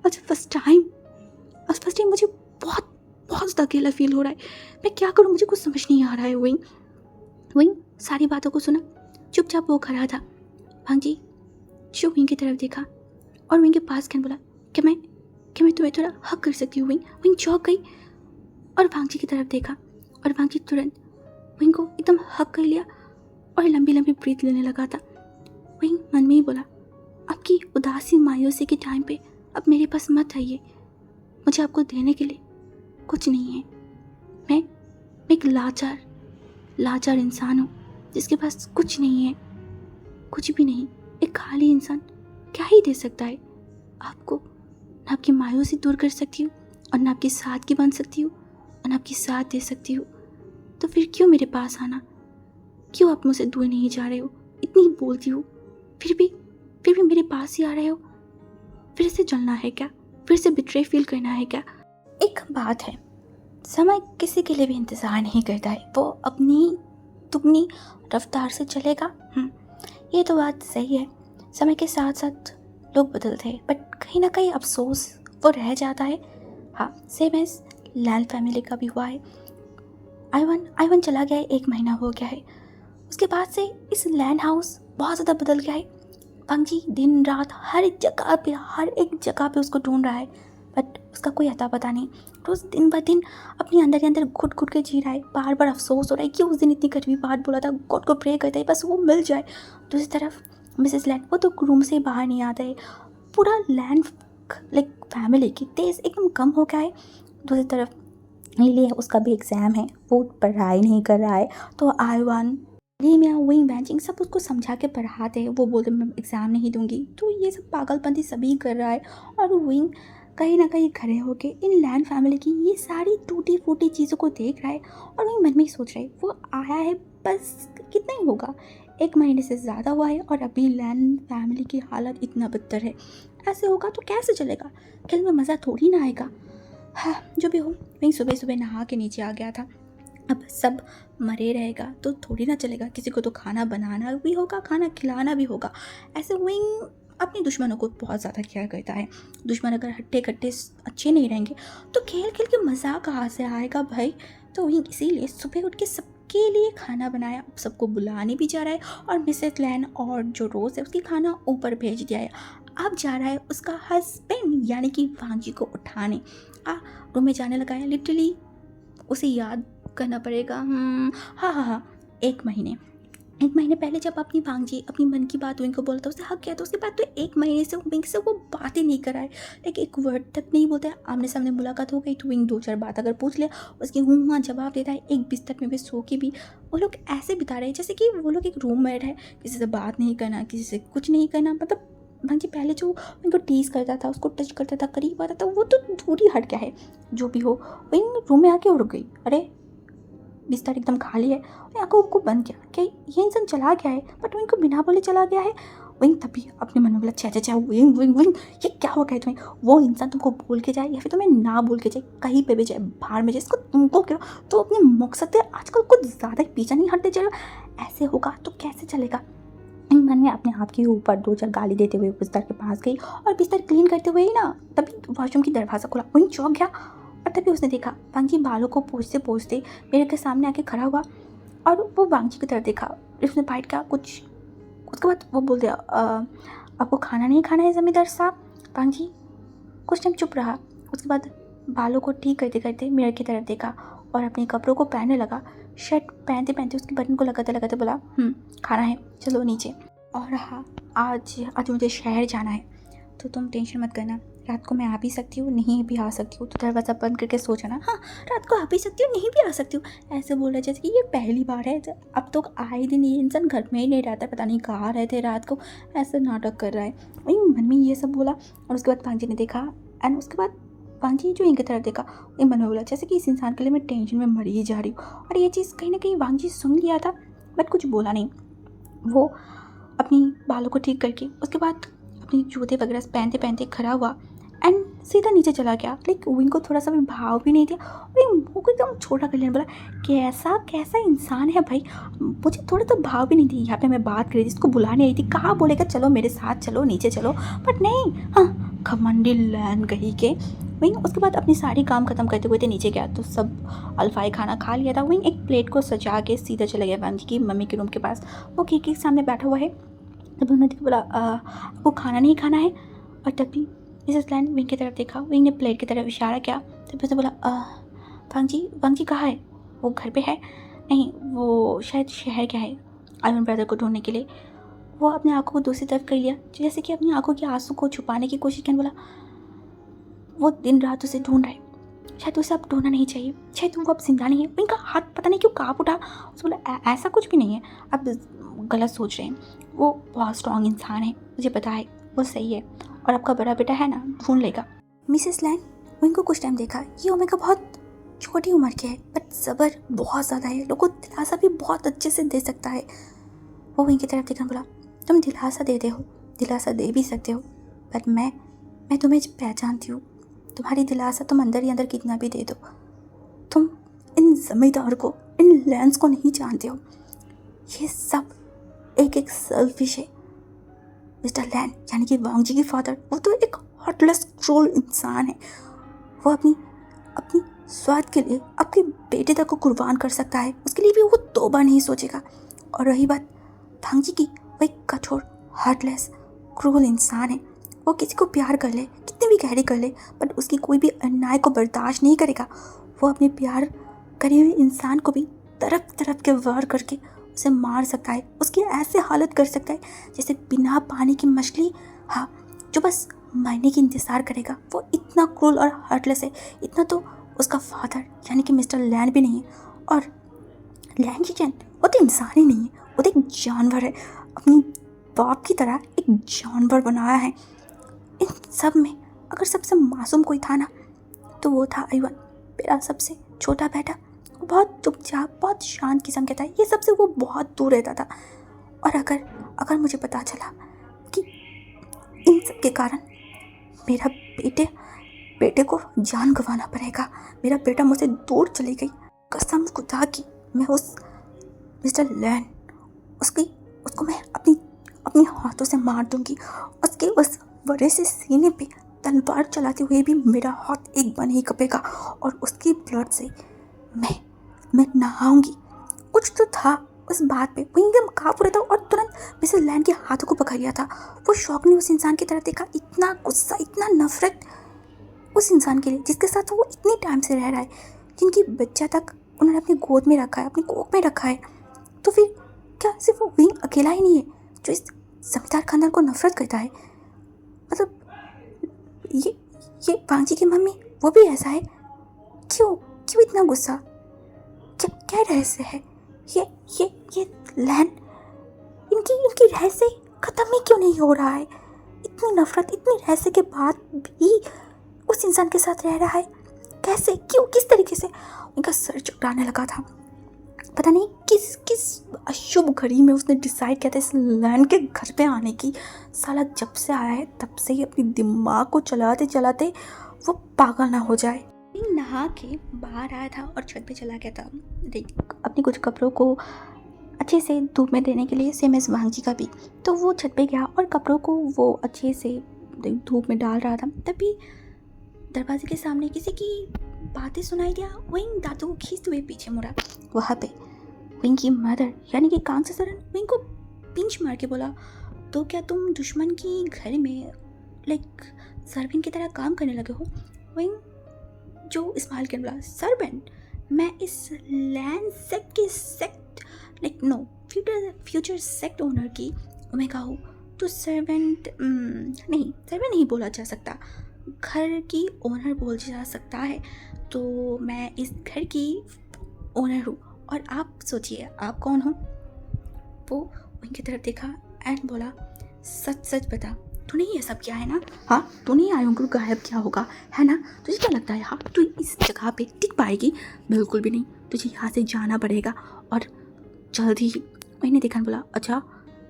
आज फर्स्ट टाइम मुझे बहुत बहुत ज़्यादा अकेला फील हो रहा है। मैं क्या करूँ, मुझे कुछ समझ नहीं आ रहा है। विंग सारी बातों को सुना, चुपचाप वो खड़ा था। बांगजी जो विंग की तरफ देखा और विंग के पास क्या बोला क्या मैं तुम्हें थोड़ा हक कर सकती हूँ। विंग चौंक गई और बांगजी की तरफ देखा और बांगजी तुरंत विंग को एकदम हक कर लिया और लंबी लंबी ब्रीथ लेने लगा था। विंग मन में ही बोला आपकी उदासी मायूसी के टाइम पे अब मेरे पास मत आइए, मुझे आपको देने के लिए कुछ नहीं है। मैं एक लाचार इंसान हूँ जिसके पास कुछ नहीं है, कुछ भी नहीं। एक खाली इंसान क्या ही दे सकता है आपको। ना आपकी मायूसी दूर कर सकती हूँ और ना आपकी साथ की बन सकती हूँ और ना आपकी साथ दे सकती हूँ। तो फिर क्यों मेरे पास आना, क्यों आप मुझसे दूर नहीं जा रहे हो। इतनी बोलती हूँ फिर भी मेरे पास ही आ रहे हो। फिर से जलना है क्या, फिर से बिट्रे फील करना है क्या। एक बात है, समय किसी के लिए भी इंतज़ार नहीं करता है, वो अपनी दुगनी रफ्तार से चलेगा। ये तो बात सही है, समय के साथ साथ लोग बदलते हैं, बट कहीं ना कहीं अफसोस वो रह जाता है। हाँ, सेम एज लैल फैमिली का भी हुआ है। आइवन चला गया है, 1 महीना हो गया है। उसके बाद से इस लैंड हाउस बहुत ज़्यादा बदल गया है। बांगजी दिन रात हर एक जगह पे उसको ढूंढ रहा है, बट उसका कोई अता पता नहीं। रोज़ दिन ब दिन अपने अंदर ही अंदर घुट के जी रहा है। बार बार अफसोस हो रहा है कि उस दिन इतनी कड़वी बात बोला था, गॉड को प्रे करता है बस वो मिल जाए। दूसरी तरफ मिसेस लैंड, वो तो रूम से बाहर नहीं आता है। पूरा लैंड फैमिली की तेज़ एकदम कम हो गया है। दूसरी तरफ लिली है, उसका भी एग्ज़ाम है, वो पढ़ाई नहीं कर रहा है। तो आइवान विंग बैंचिंग सब उसको समझा के पढ़ाते हैं, वो बोलते मैं एग्ज़ाम नहीं दूंगी। तो ये सब पागलपंती सभी कर रहा है। और विंग कहीं ना कहीं खड़े होके इन लैन फैमिली की ये सारी टूटी फूटी चीज़ों को देख रहा है और वही मन में ही सोच रहा है वो आया है बस कितना ही होगा, 1 महीने से ज़्यादा हुआ है और अभी लैन फैमिली की हालत इतना बदतर है। ऐसे होगा तो कैसे चलेगा, खेल में मज़ा थोड़ी ना आएगा। हाँ जो भी हो, वही सुबह सुबह नहा के नीचे आ गया था। अब सब मरे रहेगा तो थोड़ी ना चलेगा, किसी को तो खाना बनाना भी होगा, खाना खिलाना भी होगा। ऐसे वही अपने दुश्मनों को बहुत ज़्यादा केयर करता है। दुश्मन अगर हट्टे कट्टे अच्छे नहीं रहेंगे तो खेल खेल के मज़ा कहाँ से आएगा भाई। तो वही इसीलिए सुबह उठ के सबके लिए खाना बनाया, सबको बुलाने भी जा रहा है और मिसेस लैन और जो रोज़ है उसकी खाना ऊपर भेज दिया है। अब जा रहा है उसका हस्बैंड यानी कि वांजी को उठाने। रूम में जाने लगा है, लिटरली उसे याद करना पड़ेगा। हाँ हाँ हाँ, 1 महीने पहले जब अपनी भांजी अपनी मन की बात विंग को बोलता उसे हक किया, तो उसके बाद तो 1 महीने से विंग से वो बात ही नहीं कराए, लाइक एक वर्ड तक नहीं बोलता है। आमने सामने मुलाकात हो गई तो विंग 2-4 बात अगर पूछ ले उसकी हाँ जवाब देता है। एक बिस्तर में भी सो के भी वो लोग ऐसे बिता रहे हैं जैसे कि वो लोग एक रूममेट है, किसी से बात नहीं करना, किसी से कुछ नहीं करना। मतलब भांजी पहले जो उनको टीज करता था, उसको टच करता था, करीब आता था, वो तो दूर ही हट गया है। जो भी हो विंग रूम में आके उड़ गई, अरे बिस्तर एकदम खाली है। आंखों को बंद किया कि ये इंसान चला गया है, बट विंग को बिना बोले चला गया है। विंग तभी अपने मन में बोला छे छे छे, विंग विंग विंग ये क्या हो गया तुम्हें, वो इंसान तुमको बोल के जाए या फिर तुम्हें ना बोल के जाए, कहीं पे भी जाए, बाहर में जाए, इसको तुमको क्या तो अपने मकसद से आजकल कुछ ज़्यादा ही पीछा नहीं हटते चलो। ऐसे होगा तो कैसे चलेगा। मन में अपने आप के ऊपर 2-4 गाली देते हुए बिस्तर के पास गई और बिस्तर क्लीन करते हुए ही ना तभी वॉशरूम की दरवाज़ा खुला। वहीं चौंक गया और तभी उसने देखा वांगजी बालों को पोंछते पोंछते मेरे के सामने आके खड़ा हुआ और वो वांगजी की तरफ देखा। उसने बाइट का कुछ, उसके बाद वो बोल दिया आपको खाना नहीं खाना है ज़मींदार साहब। वांगजी कुछ टाइम चुप रहा, उसके बाद बालों को ठीक करते करते मिरर की तरफ देखा और अपने कपड़ों को पहनने लगा। शर्ट पहनते पहनते उसके बटन को लगाते लगाते बोला खाना है चलो नीचे। और हाँ आज मुझे शहर जाना है तो तुम टेंशन मत करना, रात को मैं आ भी सकती हूँ नहीं भी आ सकती हूँ, तो दरवाज़ा बंद करके सो जाना। हाँ रात को आ भी सकती हूँ नहीं भी आ सकती हूँ, ऐसे बोल रहा जैसे कि ये पहली बार है। अब तो आए दिन ये इंसान घर में ही नहीं रहता, पता नहीं कहाँ रहते रात को, ऐसे नाटक कर रहा है। वही मन में ये सब बोला और उसके बाद पांजी ने देखा एंड उसके बाद वांजी जो इनकी तरफ देखा, ये मन में बोला जैसे कि इस इंसान के लिए मैं टेंशन में मर ही जा रही हूँ। और ये चीज़ कहीं ना कहीं वांजी सुन लिया था बट कुछ बोला नहीं। वो अपनी बालों को ठीक करके उसके बाद अपनी जूते वगैरह पहनते पहनते खड़ा हुआ एंड सीधा नीचे चला गया। लाइक विंग को थोड़ा सा भी भाव भी नहीं दिया। विंग मुँह को एकदम छोटा कर लेने बोला कैसा कैसा इंसान है भाई, मुझे थोड़ा सा भाव भी नहीं दी। यहाँ पे मैं बात करी थी, इसको बुलाने आई थी, कहाँ बोलेगा चलो मेरे साथ चलो नीचे चलो, बट नहीं। हाँ घमंडी लैन गई के। विंग उसके बाद अपनी सारी काम खत्म करते हुए थे नीचे गया तो सब अल्फाई खाना खा लिया था। विंग एक प्लेट को सजा के सीधा चला गया वांजी की मम्मी के रूम के पास। वो खिड़की के सामने बैठा हुआ है। तब उन्होंने बोला आपको खाना नहीं खाना है, और तभी मिसेस लैन विंग की तरफ देखा। विंग ने प्लेट की तरफ इशारा किया, तभी उसने बोला वांजी कहाँ है, वो घर पे है? नहीं वो शायद शहर गया है आयरन ब्रदर को ढूंढने के लिए। वो अपने आंखों को दूसरी तरफ कर लिया जैसे कि अपनी आंखों के आंसू को छुपाने की कोशिश की। बोला वो दिन रात उसे ढूंढ रहा है, शायद उसे अब ढूंढना नहीं चाहिए, शायद वो अब जिंदा नहीं है। इनका हाथ पता नहीं क्यों काँप उठा। उसने बोला ऐसा कुछ भी नहीं है, अब गलत सोच रहे हैं, वो बहुत स्ट्रॉन्ग इंसान है, मुझे पता है वो सही है और आपका बड़ा बेटा है ना ढूंढ लेगा। मिसेस लैन उनको कुछ टाइम देखा, ये ओमेगा बहुत छोटी उम्र के है बट सब्र बहुत ज़्यादा है, लोगों को दिलासा भी बहुत अच्छे से दे सकता है। वो वहीं की तरफ देखा, बोला तुम दिलासा देते हो, दिलासा दे भी सकते हो, बट मैं तुम्हें पहचानती हूँ, तुम्हारी दिलासा तुम अंदर ही अंदर कितना भी दे दो, तुम इन जमींदार को, इन लैंड्स को नहीं जानते हो। ये सब एक सेल्फिश है। मिस्टर लैन यानी कि वांगजी की फादर, वो तो एक हार्टलेस क्रूर इंसान है। वो अपनी स्वार्थ के लिए आपके बेटे तक को कुर्बान कर सकता है, उसके लिए भी वो 2 बार नहीं सोचेगा। और रही बात वांगजी की, वो एक कठोर हार्टलेस क्रूर इंसान है। वो किसी को प्यार कर ले, कितनी भी गहरी कर ले, बट उसकी कोई भी अन्याय को बर्दाश्त नहीं करेगा। वो अपने प्यार करे हुए इंसान को भी तरफ तरफ के वार करके उसे मार सकता है, उसकी ऐसे हालत कर सकता है जैसे बिना पानी की मछली, हाँ जो बस मरने की इंतज़ार करेगा। वो इतना क्रूर और हार्टलेस है, इतना तो उसका फादर यानी कि मिस्टर लैन भी नहीं है। और लैन की जैन वो तो इंसान ही नहीं है, वो तो एक जानवर है, अपनी बाप की तरह एक जानवर बनाया है। इन सब में अगर सबसे मासूम कोई था ना तो वो था अय्यूब, मेरा सबसे छोटा बेटा। वो बहुत चुपचाप, बहुत शांत किस्म का था, ये सबसे वो बहुत दूर रहता था। और अगर मुझे पता चला कि इन सब के कारण मेरा बेटे को जान गंवाना पड़ेगा, मेरा बेटा मुझसे दूर चली गई, कसम खुदा की मैं उस मिस्टर लैन उसको मैं अपनी हाथों से मार दूंगी। उसके उस बड़े से सीने पे तलवार चलाते हुए भी मेरा हाथ एक बार नहीं कपेगा और उसकी ब्लड से मैं नहाऊंगी। कुछ तो था उस बात पे, वो एकदम काबू रहता और तुरंत मिस्टर लैन के हाथों को पकड़ लिया था। वो शौक ने उस इंसान की तरफ देखा, इतना गुस्सा, इतना नफरत उस इंसान के लिए जिसके साथ वो इतने टाइम से रह रहा है, जिनकी बच्चा तक उन्होंने अपनी गोद में रखा है, अपनी कोख में रखा है। तो फिर क्या सिर्फ वो विंग अकेला ही नहीं है जो इस जमींदार खानदान को नफरत करता है? मतलब ये वांगजी की मम्मी वो भी ऐसा है? क्यों इतना गुस्सा? क्या रहस्य है? ये लैन, इनकी रहस्य खत्म ही क्यों नहीं हो रहा है? इतनी नफरत, इतनी रहस्य के बाद भी उस इंसान के साथ रह रहा है, कैसे, क्यों, किस तरीके से? उनका सर चकराने लगा था। पता नहीं किस अशुभ घड़ी में उसने डिसाइड किया था इस लैंड के घर पे आने की। साला जब से आया है तब से ही अपनी दिमाग को चलाते चलाते वो पागल ना हो जाए। नहा के बाहर आया था और छत पे चला गया था अपने कुछ कपड़ों को अच्छे से धूप में देने के लिए, सेम एस वांगजी का भी। तो वो छत पे गया और कपड़ों को वो अच्छे से धूप में डाल रहा था, तभी दरवाजे के सामने किसी की बातें सुनाई दिया। विंग दांतों को खींचते हुए पीछे मुड़ा। वहाँ पे विंग की मदर यानी कि कांग सरन विंग को पिंच मार के बोला, तो क्या तुम दुश्मन की घर में सर्वेंट की तरह काम करने लगे हो? विंग जो स्माइल कर बोला, सर्वेंट? मैं इस land sect future sect owner की ओमेगा हूँ, तो सर्वेंट नहीं बोला जा सकता, घर की ओनर बोल जा सकता है। तो मैं इस घर की ओनर हूँ और आप सोचिए आप कौन हो? वो उनकी तरफ देखा एंड बोला, सच बता, तूने ये सब किया है ना? हाँ, तूने आयों को गायब किया होगा, है ना? तुझे क्या लगता है हाँ तू इस जगह पे टिक पाएगी? बिल्कुल भी नहीं, तुझे यहाँ से जाना पड़ेगा और जल्द ही। मैंने देखा, बोला, अच्छा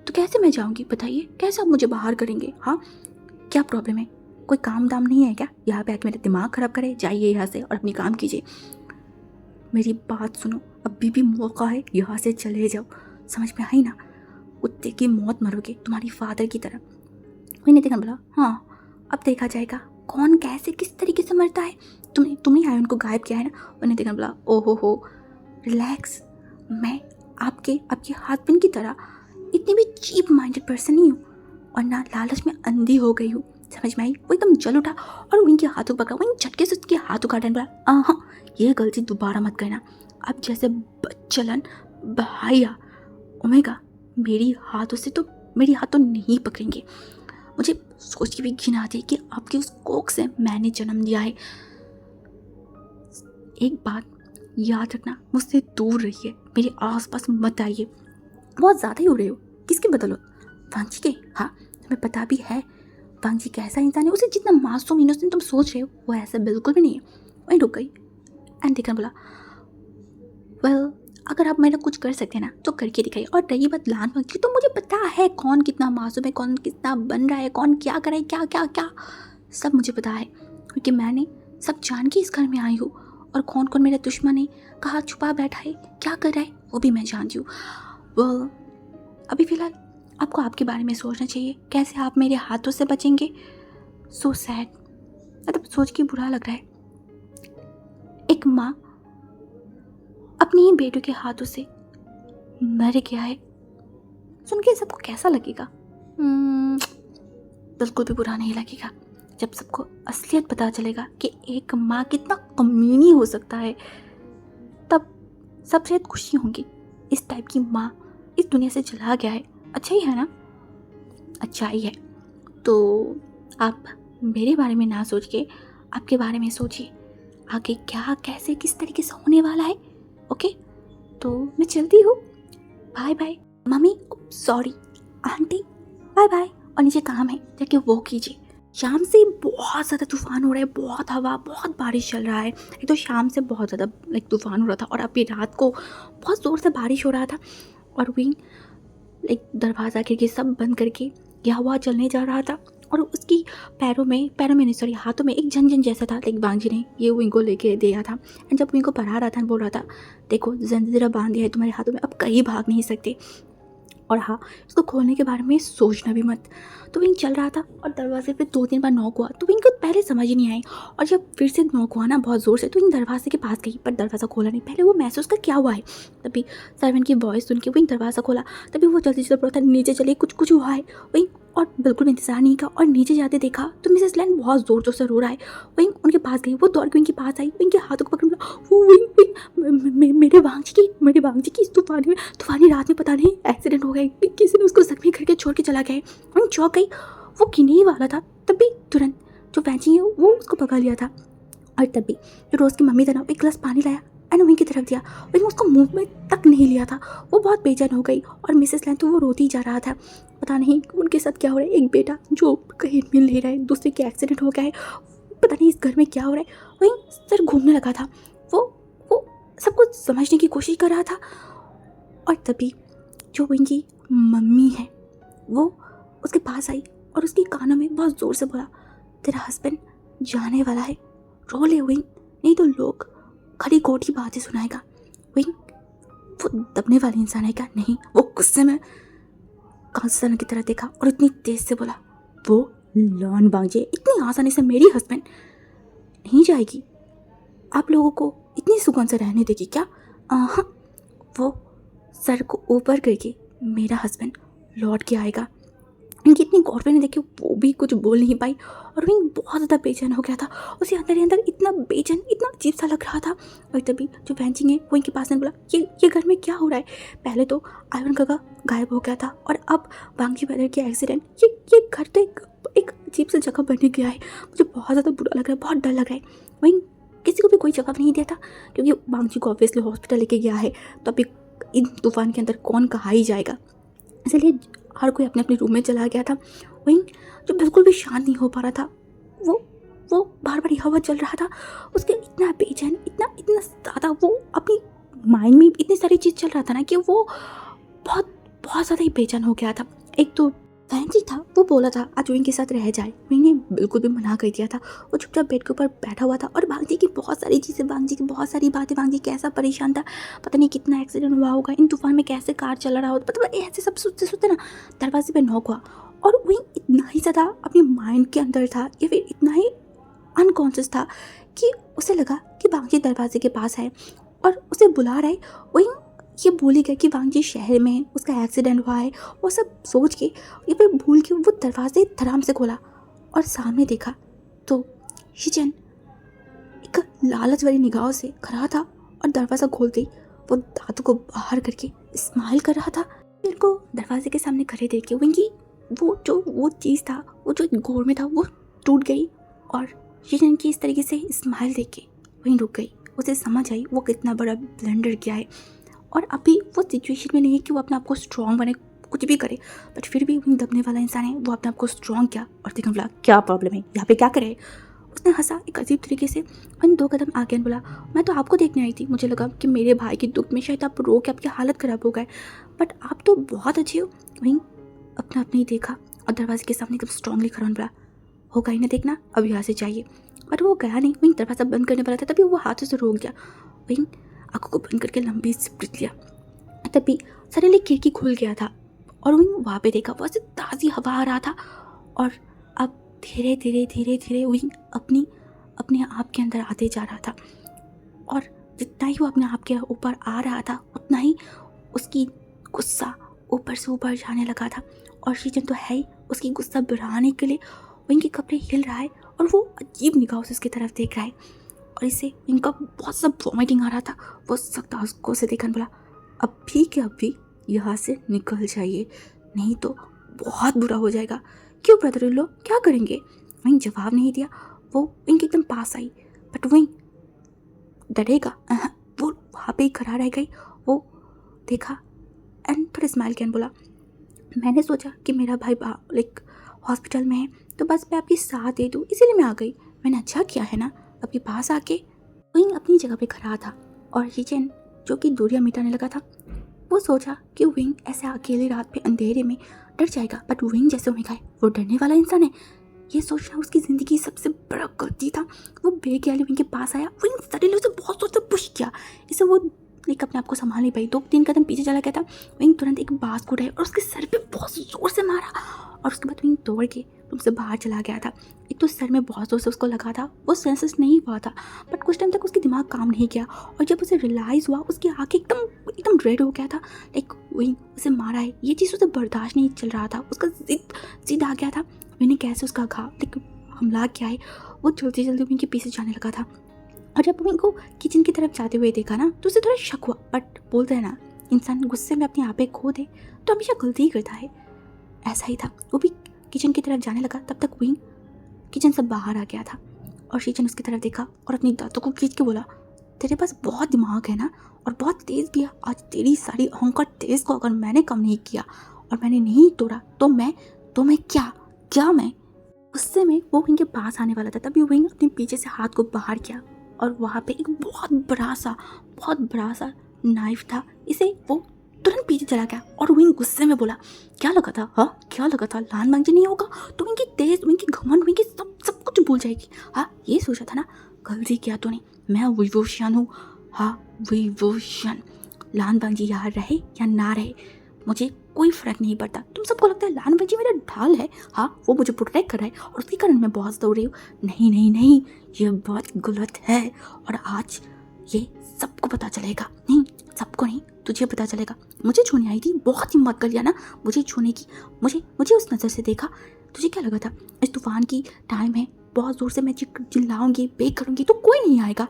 तो कैसे मैं जाऊँगी, बताइए कैसे आप मुझे बाहर करेंगे? हाँ, क्या प्रॉब्लम है? कोई काम दाम नहीं है क्या यहाँ पे आके मेरा दिमाग खराब करे? जाइए यहाँ से और अपनी काम कीजिए। मेरी बात सुनो, अभी भी मौका है, यहाँ से चले जाओ। समझ में आई ना? कुत्ते की मौत मरोगे तुम्हारी फादर की तरह। मैंने देखा, बोला, हाँ अब देखा जाएगा कौन कैसे किस तरीके से मरता है। तुमने आए उनको गायब किया है ना? मैंने देखा, बोला, ओहो हो, रिलैक्स, मैं आपके हस्बैंड की तरह इतनी भी चीप माइंडेड पर्सन नहीं हूँ और ना लालच में अंधी हो गई हूँ। समझ में आई? वो एकदम जल उठा और उनके हाथों पकड़ा, वहीं झटके से उसके हाथों काटा। बोला, हाँ ये गलती दोबारा मत करना। अब जैसे बच्चलन भाइया ओमेगा मेरी हाथ तो नहीं पकड़ेंगे। मुझे सोच के भी घिन आती है कि आपकी उस कोख से मैंने जन्म दिया है। एक बात याद रखना, मुझसे दूर रहिए, मेरे आसपास मत आइए। बहुत ज़्यादा ही हो रहे हो। किसकी बदौलत? वांगजी के। हाँ, तुम्हें पता भी है वांगजी कैसा इंसान है। उसे जितना मासूम इनोसेंट तुम सोच रहे हो वो ऐसा बिल्कुल भी नहीं है। वहीं रुक गई एंड देखना, बोला, वेल अगर आप मेरा कुछ कर सकते हैं ना तो करके दिखाइए। और रही बात लान की, तो मुझे पता है कौन कितना मासूम है, कौन कितना बन रहा है, कौन क्या करे, क्या सब मुझे पता है, क्योंकि मैंने सब जान के इस घर में आई हूँ। और कौन कौन मेरा दुश्मन है, कहाँ छुपा बैठा है, क्या कर रहा है, वो भी मैं जानती हूँ। वेल अभी फ़िलहाल आपको आपके बारे में सोचना चाहिए, कैसे आप मेरे हाथों से बचेंगे। सो सैड, मतलब सोच के बुरा लग रहा है। एक माँ अपनी ही बेटों के हाथों से मर गया है, सुन के सबको कैसा लगेगा? बिल्कुल भी बुरा नहीं लगेगा। जब सबको असलियत पता चलेगा कि एक माँ कितना कमीनी हो सकता है, तब सब शायद खुशी होंगी। इस टाइप की माँ इस दुनिया से चला गया है, अच्छा ही है ना? अच्छा ही है। तो आप मेरे बारे में ना सोच के आपके बारे में सोचिए, आगे क्या कैसे किस तरीके से होने वाला है। ओके, तो मैं चलती हूँ, bye bye. Mummy sorry, aunty bye bye, और नीचे काम है जाके वो कीजिए। शाम से बहुत ज़्यादा तूफ़ान हो रहा है, बहुत हवा, बहुत बारिश चल रहा है। एक तो शाम से बहुत ज़्यादा तूफ़ान हो रहा था और अभी रात को बहुत ज़ोर से बारिश हो रहा था। और विंग दरवाज़ा खिड़की सब बंद करके ये हवा चलने जा रहा था और उसकी पैरों में नहीं, सॉरी, हाथों में एक झंझन जैसा था। बांग जी ने ये विंग को लेके दिया था। एंड जब विंग को पढ़ा रहा था, बोल रहा था, देखो जंजीरें बांध दिया है तुम्हारे हाथों में, अब कहीं भाग नहीं सकते, और हाँ, इसको खोलने के बारे में सोचना भी मत। तो विंग चल रहा था और दरवाजे पे 2-3 बार नॉक हुआ, तो विंग को पहले समझ ही नहीं आई। और जब फिर से नॉक हुआ ना बहुत ज़ोर से, तो विंग दरवाजे के पास गई, पर दरवाज़ा खोला नहीं। पहले वो महसूस कर क्या हुआ है, तभी सर्वेंट की वॉइस सुन के विंग दरवाज़ा खोला। तभी वो जल्दी से बोला था, नीचे चलिए, कुछ कुछ हुआ है। विंग और बिल्कुल भी इंतजार नहीं किया और नीचे जाते देखा तो मिसेस लैन बहुत ज़ोर ज़ोर से रो रहा है। विंग उनके पास गई, वो दौड़ के विंग के पास आई, विंग के हाथों को पकड़ बोला, वो विंग विंग मेरे बांग जी की इस तूफानी रात में पता नहीं एक्सीडेंट हो गया, किसी ने उसको जख्मी करके छोड़ के चला गया है। विंग चौंक गई, वो गिरने ही वाला था, तभी तुरंत जो वैंची है वो उसको पकड़ लिया था। और तभी जो रोज़ की मम्मी था ना, एक गिलास पानी लाया एंड विंग की तरफ दिया। विंग उसको मुंह में तक नहीं लिया था, वो बहुत बेचैन हो गई। और मिसेस लैन तो वो रोती जा रहा था, पता नहीं उनके साथ क्या हो रहा है। एक बेटा जो कहीं मिल नहीं रहा है, दूसरे के एक्सीडेंट हो गया है, पता नहीं इस घर में क्या हो रहा है। विंग सर घूमने लगा था, वो सब कुछ समझने की कोशिश कर रहा था। और तभी जो विंग की मम्मी है वो उसके पास आई और उसके कानों में बहुत ज़ोर से बोला, तेरा हस्बैंड जाने वाला है, रो ले विंग, नहीं तो लोग खड़ी खोटी बातें सुनाएगा। विंग वो दबने वाली इंसान है क्या? नहीं, वो गुस्से में कांसन की तरह देखा और इतनी तेज से बोला, वो लॉन बांजे इतनी आसानी से मेरी हस्बैंड नहीं जाएगी, आप लोगों को इतनी सुकून से रहने देगी क्या? हाँ, वो सर को ऊपर करके मेरा हस्बैंड लौट के आएगा। इनकी इतनी गौर ने देखी, वो भी कुछ बोल नहीं पाई और विंग बहुत ज़्यादा बेचैन हो गया था। उसे अंदर ही अंदर इतना बेचैन, इतना अजीब सा लग रहा था। और तभी जो वैंचिंग है वो इनके पास ने बोला, ये घर में क्या हो रहा है? पहले तो आयरन काका गायब हो गया था और अब बांगी ब्रदर के एक्सीडेंट, ये घर तो एक अजीब सी जगह बन गया है। मुझे बहुत ज़्यादा बुरा लग रहा है, बहुत डर लग रहा है। विंग किसी को भी कोई जवाब नहीं दिया था क्योंकि बांगी को ऑब्वियसली हॉस्पिटल लेके गया है, तो अभी इन तूफान के अंदर कौन कहा ही जाएगा, इसलिए हर कोई अपने अपने रूम में चला गया था। विंग जो बिल्कुल भी शांत नहीं हो पा रहा था, वो बार बार हवा चल रहा था, उसके इतना बेचैन, इतना इतना ज़्यादा, वो अपनी माइंड में इतनी सारी चीज़ चल रहा था ना कि वो बहुत बहुत ज़्यादा ही बेचैन हो गया था। एक तो फैंसी था, वो बोला था आज विंग के साथ रह जाए, विंग ने बिल्कुल भी मना कर दिया था। वो चुपचाप बेड के ऊपर बैठा हुआ था और बांग जी की बहुत सारी चीज़ें, बांग जी की बहुत सारी बातें, बांग जी कैसा परेशान था, पता नहीं कितना एक्सीडेंट हुआ होगा, इन तूफान में कैसे कार चल रहा होता, मतलब ऐसे सब सोचते सोचते ना दरवाजे पे नॉक हुआ। और विंग इतना ही ज़्यादा अपने माइंड के अंदर था या फिर इतना ही अनकॉन्शियस था कि उसे लगा कि बांग जी दरवाजे के पास है और उसे बुला रहा है। विंग ये भूल ही गया कि वांग जी शहर में है, उसका एक्सीडेंट हुआ है, वो सब सोच के या फिर भूल के वो दरवाजे धड़ाम से खोला और सामने देखा तो शिचन एक लालच वाली निगाहों से खड़ा था और दरवाज़ा खोलते ही वो दांतों को बाहर करके स्माइल कर रहा था। मेरे को दरवाजे के सामने खड़े देख के विंगी वो चीज़ था, वो जो घोर में था, वो टूट गई और शिचन की इस तरीके से स्माइल देख के वहीं रुक गई। उसे समझ आई वो कितना बड़ा ब्लंडर किया है और अभी वो सिचुएशन में नहीं है कि वो अपने आप को स्ट्रॉन्ग बने, कुछ भी करे, बट फिर भी वो दबने वाला इंसान है। वो अपने आप को स्ट्रॉन्ग किया और देखने बोला, क्या प्रॉब्लम है यहाँ पे, क्या करे? उसने हंसा एक अजीब तरीके से और 2 कदम आगे बोला, मैं तो आपको देखने आई थी, मुझे लगा कि मेरे भाई के दुख में शायद आप रो के आपकी हालत ख़राब हो गए, बट आप तो बहुत अच्छे हो। वहीं अपना अपने ही देखा और दरवाजे के सामने एकदम स्ट्रांगली खड़ा बोला, होगा ही ना देखना, अब यहाँ से चाहिए। और वो गया नहीं, वहीं दरवाज़ा बंद करने वाला था, तभी वो हाथों से रोक गया। वहीं आंखों को बंद करके लंबी सिपट लिया। तभी सडनली खिड़की खुल गया था और वहीं वहाँ पे देखा वहाँ से ताज़ी हवा आ रहा था और अब धीरे धीरे धीरे धीरे वहीं अपने आप के अंदर आते जा रहा था। और जितना ही वो अपने आप के ऊपर आ रहा था उतना ही उसकी गुस्सा ऊपर से ऊपर जाने लगा था। और शीजन तो है ही, उसकी गुस्सा बढ़ाने के लिए वहीं के कपड़े हिल रहा है और वो अजीब निगाहों से उसकी तरफ देख रहा है और इससे इनका बहुत सा वॉमिटिंग आ रहा था। वो सख्त आंखों से देखने बोला, अभी के अभी यहाँ से निकल जाइए, नहीं तो बहुत बुरा हो जाएगा। क्यों ब्रदर इन लोग क्या करेंगे? वहीं जवाब नहीं दिया। वो इनके एकदम पास आई बट वहीं डरेगा, वो वहाँ पे ही खड़ा रह गई। वो देखा एंड थोड़ा स्माइल किया, बोला, मैंने सोचा कि मेरा भाई हॉस्पिटल में है तो बस मैं आपके साथ दे दूँ, इसीलिए मैं आ गई। मैंने अच्छा किया है ना आपके पास आके। विंग अपनी जगह पे खड़ा था और शीचेन जो कि दूरियां मिटाने लगा था, वो सोचा कि विंग ऐसे अकेले रात पे अंधेरे में डर जाएगा, बट विंग जैसे उम्मीद है वो डरने वाला इंसान है, ये सोचना उसकी ज़िंदगी की सबसे बड़ा गलती था। वो बेख्याली विंग के पास आया, विंग सडनली उसे बहुत जोर से पुश किया, इससे वो एक अपने आप को संभाल नहीं पाई, 2-3 कदम पीछे चला गया था। विंग तुरंत एक बांस को उठाया और उसके सर पे बहुत जोर से मारा और उसके बाद विंग दौड़ के रूम से बाहर चला गया था। एक तो सर में बहुत जोर से उसको लगा था, वो सेंसेस नहीं हुआ था, बट कुछ टाइम तक उसकी दिमाग काम नहीं किया और जब उसे रियलाइज़ हुआ उसकी आँखें एकदम एकदम रेड हो गया था। लाइक विंग उसे मारा है, ये चीज़ उसे बर्दाश्त नहीं चल रहा था, उसका जिद आ गया था। मैंने कैसे उसका घाव लाइक हमला किया है, वो जल्दी जल्दी विंग के पीछे जाने लगा था और जब विंग को किचन की तरफ जाते हुए देखा ना तो उसे थोड़ा शक हुआ, बट बोलते हैं ना इंसान गुस्से में अपने आप खो दे तो हमेशा गलती ही करता है, ऐसा ही था। वो भी किचन की तरफ जाने लगा, तब तक विंग किचन से बाहर आ गया था और शीचन उसकी तरफ देखा और अपनी दांतों को खींच के बोला, तेरे पास बहुत दिमाग है ना और बहुत तेज़ भी है, आज तेरी सारी अहंकार तेज़ को अगर मैंने कम नहीं किया और मैंने नहीं तोड़ा तो मैं क्या मैं गुस्से में वो विंग के पास आने वाला था, तभी विंग अपने पीछे से हाथ को बाहर किया और वहाँ पे एक बहुत बड़ा सा नाइफ था, इसे वो तुरंत पीछे चला गया और विंग गुस्से में बोला, क्या लगा था, हाँ क्या लगा था लान मांगजी नहीं होगा तो विंग की तेज, विंग की घमंड, विंग की सब कुछ भूल जाएगी। हाँ ये सोचा था ना, गलती किया तूने, मैं विभूषण हूँ। हाँ विभूषण, लान मांगजी यहाँ रहे या ना रहे मुझे कोई फर्क नहीं पड़ता। तुम सबको लगता है लान मांगजी मेरा ढाल है, हाँ वो मुझे प्रोटेक्ट कर रहा है और उसके कारण मैं बहुत दौड़ रही हूँ। नहीं, ये बहुत गलत है और आज ये सबको पता चलेगा। नहीं सबको नहीं, तुझे पता चलेगा। मुझे छूने आई थी, बहुत हिम्मत कर लिया ना मुझे छूने की, मुझे उस नज़र से देखा। तुझे क्या लगा था इस तूफान की टाइम है, बहुत ज़ोर से मैं चिल्लाऊंगी बेक करूंगी तो कोई नहीं आएगा।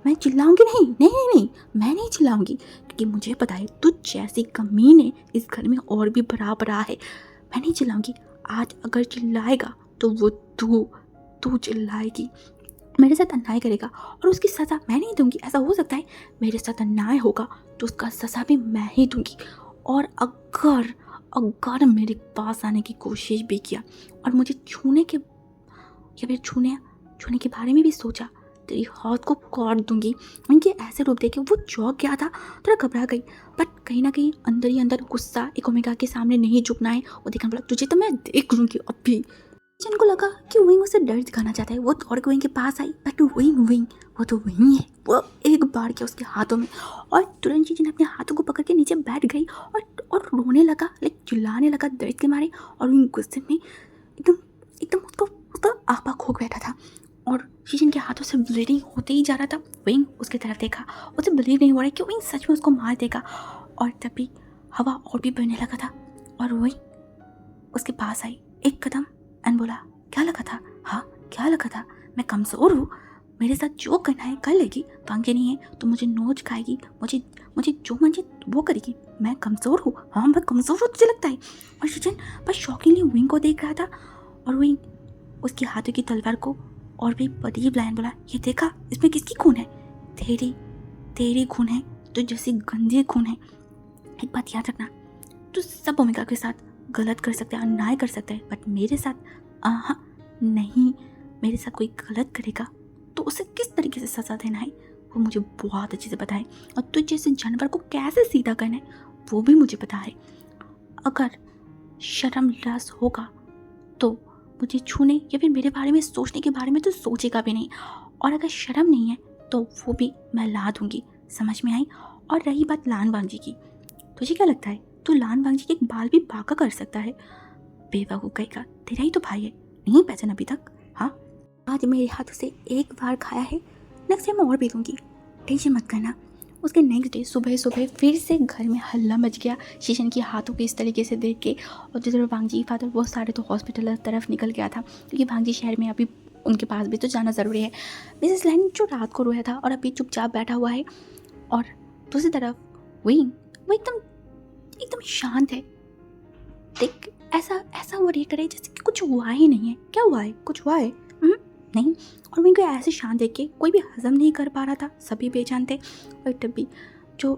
मैं चिल्लाऊंगी नहीं, मैं नहीं चिल्लाऊंगी क्योंकि मुझे पता है तुझ जैसी कमीने इस घर में और भी बड़ा है। मैं नहीं चिल्लाऊंगी, आज अगर चिल्लाएगा तो वो तू चिल्लाएगी, मेरे साथ अन्याय करेगा और उसकी सज़ा मैं नहीं दूंगी। ऐसा हो सकता है मेरे साथ अन्याय होगा तो उसका सज़ा भी मैं ही दूंगी। और अगर मेरे पास आने की कोशिश भी किया और मुझे छूने के बारे में भी सोचा, तेरी हाथ को काट दूंगी। उनके ऐसे रूप देखे वो चौंक गया था, थोड़ा घबरा गई, बट कहीं ना कहीं अंदर ही अंदर गुस्सा, एक ओमेगा के सामने नहीं झुकना है। वो देखने बोला, तुझे तो मैं देख लूँगी अभी। जिन को लगा कि विंग उसे डर दिखाना चाहता है, वो दौड़ के विंग के पास आई, बट विंग वो तो विंग है। वो एक बार किया उसके हाथों में और तुरंत जिन अपने हाथों को पकड़ के नीचे बैठ गई और रोने लगा, लाइक चिल्लाने लगा दर्द के मारे। और विंग गुस्से में एकदम उसका आपा खो बैठा था और शीशिन के हाथों से ब्लीडिंग होते ही जा रहा था। विंग उसकी तरफ देखा, उसे बिलीव नहीं हो रहा है कि विंग सच में उसको मार देगा और तभी हवा और भी बढ़ने लगा था और विंग उसके पास आई एक कदम एंड बोला, क्या लगा था, हाँ क्या लगा था, मैं कमज़ोर हूँ, मेरे साथ जो करना है कर लेगी, पंखे नहीं है तो मुझे नोच खाएगी, मुझे जो मंजे वो करेगी, मैं कमज़ोर हूँ, हाँ मैं कमज़ोर हूँ तुझे लगता है। और शीचन बस शॉकिंगली विंग को देख रहा था और विंग उसके हाथों की तलवार को और भी अजीब लाइन बोला, ये देखा इसमें किसकी खून है, तेरी खून है, तो जैसी गंदी खून है। एक बात याद रखना, तू सब ओमेगा के साथ गलत कर सकता है, अन्याय कर सकता है, बट मेरे साथ हाँ नहीं, मेरे साथ कोई गलत करेगा तो उसे किस तरीके से सज़ा देना है वो मुझे बहुत अच्छे से पता है और तुझ जैसे जानवर को कैसे सीधा करना है वो भी मुझे पता है। अगर शर्म लस होगा तो मुझे छूने या फिर मेरे बारे में सोचने के बारे में तो सोचेगा भी नहीं, और अगर शर्म नहीं है तो वो भी मैं ला दूंगी, समझ में आई। और रही बात लान बांगजी की, तुझे क्या लगता है तू लान बांगजी के बाल भी बांका कर सकता है? बेवकूफ़ कहेगा, तेरा ही तो भाई है, नहीं पहचान अभी तक? हाँ आज मेरे हाथों से एक बार खाया है, नेक्स्ट टाइम और भी दूंगी, टेंशन मत करना। उसके नेक्स्ट डे सुबह फिर से घर में हल्ला मच गया शीशन के हाथों के इस तरीके से देख के। और जिधर भांगजी फादर वो सारे तो हॉस्पिटल तरफ निकल गया था क्योंकि भांगजी शहर में अभी उनके पास भी तो जाना ज़रूरी है। मिसेस लैंग जो रात को रोया था और अभी चुपचाप बैठा हुआ है और दूसरी तरफ वो एकदम शांत है। देख ऐसा वो रिएक्ट करे जैसे कि कुछ हुआ ही नहीं है। क्या हुआ है, कुछ हुआ है? नहीं। और मैं को ऐसे शांत देख के कोई भी हजम नहीं कर पा रहा था, सभी बेजान थे। और तभी जो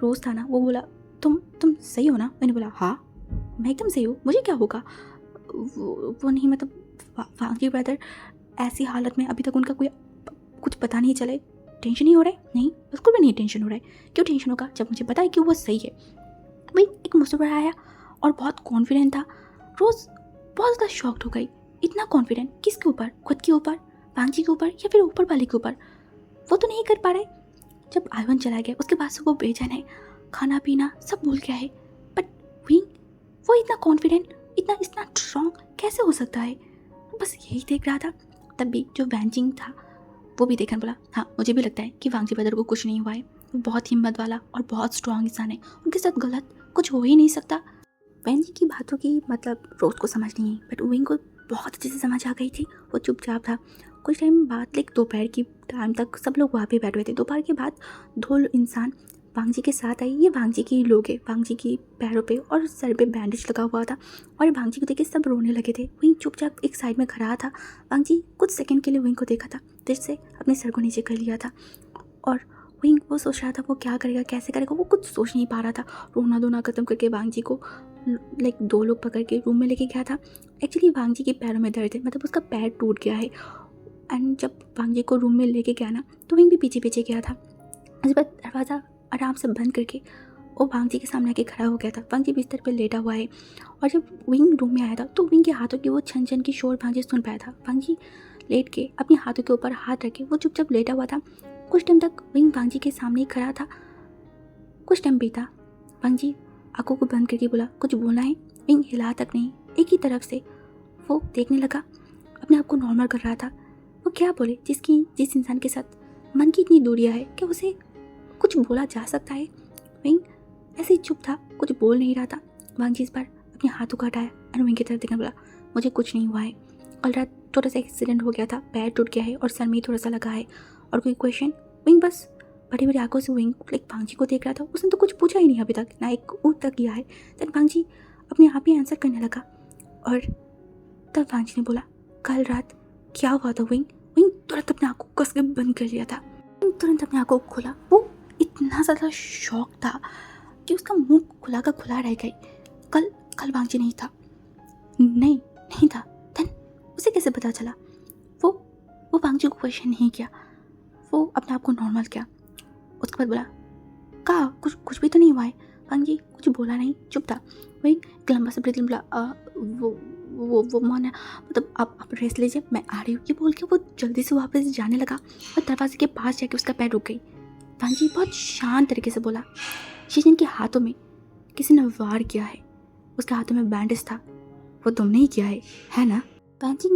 रोज़ था ना वो बोला, तुम सही हो ना? मैंने बोला हाँ मैं एकदम सही हूँ, मुझे क्या होगा? वो नहीं, मतलब वांगी ब्रदर ऐसी हालत में अभी तक उनका कोई कुछ पता नहीं चले, टेंशन नहीं हो रहा है? नहीं, बिल्कुल भी नहीं टेंशन हो रहा है। क्यों टेंशन होगा जब मुझे पता है कि वो सही है। भाई एक मुस्कुरा आया और बहुत कॉन्फिडेंट था। रोज़ बहुत ज़्यादा शॉक्ड हो गई, इतना कॉन्फिडेंट किसके ऊपर? खुद के ऊपर, वांगी के ऊपर, या फिर ऊपर वाले के ऊपर? वो तो नहीं कर पा रहे। जब आयवन चला गया उसके बाद से वो बेचैन है, खाना पीना सब भूल गया है। बट विंग, वो इतना कॉन्फिडेंट, इतना इतना स्ट्रॉन्ग कैसे हो सकता है? बस यही देख रहा था। तब भी जो वैंजिंग था वो भी देखने बोला, हाँ मुझे भी लगता है कि वांगी ब्रदर को कुछ नहीं हुआ है। वो बहुत हिम्मत वाला और बहुत स्ट्रॉन्ग इंसान है, उनके साथ गलत कुछ हो ही नहीं सकता। वैंजी की बातों की मतलब रोज को समझ नहीं आई, बट विंग को बहुत अच्छे से समझ आ गई थी। वो चुपचाप था। कुछ टाइम बाद लाइक दोपहर की टाइम तक सब लोग वहाँ पे बैठे हुए थे। दोपहर के बाद दो इंसान वांगजी के साथ आई। ये वांगजी की लोग है। वांगजी की पैरों पे और सर पे बैंडेज लगा हुआ था और वांगजी को देख के सब रोने लगे थे। विंग चुपचाप एक साइड में खड़ा था। वांगजी कुछ सेकंड के लिए विंग को देखा था, फिर से अपने सर को नीचे कर लिया था और विंग वो सोच रहा था वो क्या करेगा, कैसे करेगा, वो कुछ सोच नहीं पा रहा था। रोना धोना ख़त्म करके वांगजी को लाइक दो लोग पकड़ के रूम में लेके गया था। एक्चुअली वांगजी के पैरों में दर्द है, मतलब उसका पैर टूट गया है। एंड जब वांगजी को रूम में लेके गया ना तो विंग भी पीछे पीछे गया था। उसके बाद दरवाज़ा आराम से बंद करके वो वांगजी के सामने आके खड़ा हो गया था। वांगजी बिस्तर पर लेटा हुआ है और जब विंग रूम में आया था तो विंग के हाथों की वो छन छन की शोर वांगजी सुन पाया था। वांगजी लेट के अपने हाथों के ऊपर हाथ रख के वो चुपचाप लेटा हुआ था। कुछ टाइम तक विंग वांगजी के सामने ही खड़ा था। कुछ टाइम बीता। वांगजी आंखों को बंद करके बोला, कुछ बोलना है? विंग हिला तक नहीं, एक ही तरफ से वो देखने लगा, अपने आप को नॉर्मल कर रहा था। वो क्या बोले जिस इंसान के साथ मन की इतनी दूरियां है, क्या उसे कुछ बोला जा सकता है? विंग ऐसे ही चुप था, कुछ बोल नहीं रहा था। वांगजी इस बार अपने हाथों को हटाया और विंग की तरफ देखने बोला, मुझे कुछ नहीं हुआ है। कल रात छोटा सा एक्सीडेंट हो गया था, पैर टूट गया है और सर में थोड़ा सा लगा है। और कोई क्वेश्चन? विंग बस बड़ी बड़ी आंखों से विंग लाइक वांगजी को देख रहा था। उसने तो कुछ पूछा ही नहीं अभी तक, ना एक ऊट तक किया है। तब वांगजी अपने आप ही आंसर करने लगा और तब वांगजी ने बोला, कल रात क्या हुआ था विंग? विंग तुरंत अपने आंखों को कस के बंद कर लिया था। विंग तुरंत अपने आंखों को खोला। वो इतना ज़्यादा शॉक था कि उसका मुंह खुला का खुला रह गई। कल वांगजी नहीं था। नहीं था। देन उसे कैसे पता चला? वो वांगजी को क्वेश्चन नहीं किया, वो अपने आप को नॉर्मल किया। उसके बाद बोला, कहा कुछ भी तो नहीं हुआ है? वांगजी कुछ बोला नहीं, चुप था। वही एक लंबा सा ब्रेथ बोला, वो माना मतलब आप रेस्ट लीजिए, मैं आ रही हूँ। ये बोल के वो जल्दी से वापस जाने लगा और दरवाजे के पास जाके उसका पैर रुक गई। वांगजी बहुत शांत तरीके से बोला, शीजन के हाथों में किसी ने वार किया है, उसके हाथों में बैंडेज था, वो तुमने ही किया है ना? वांगजी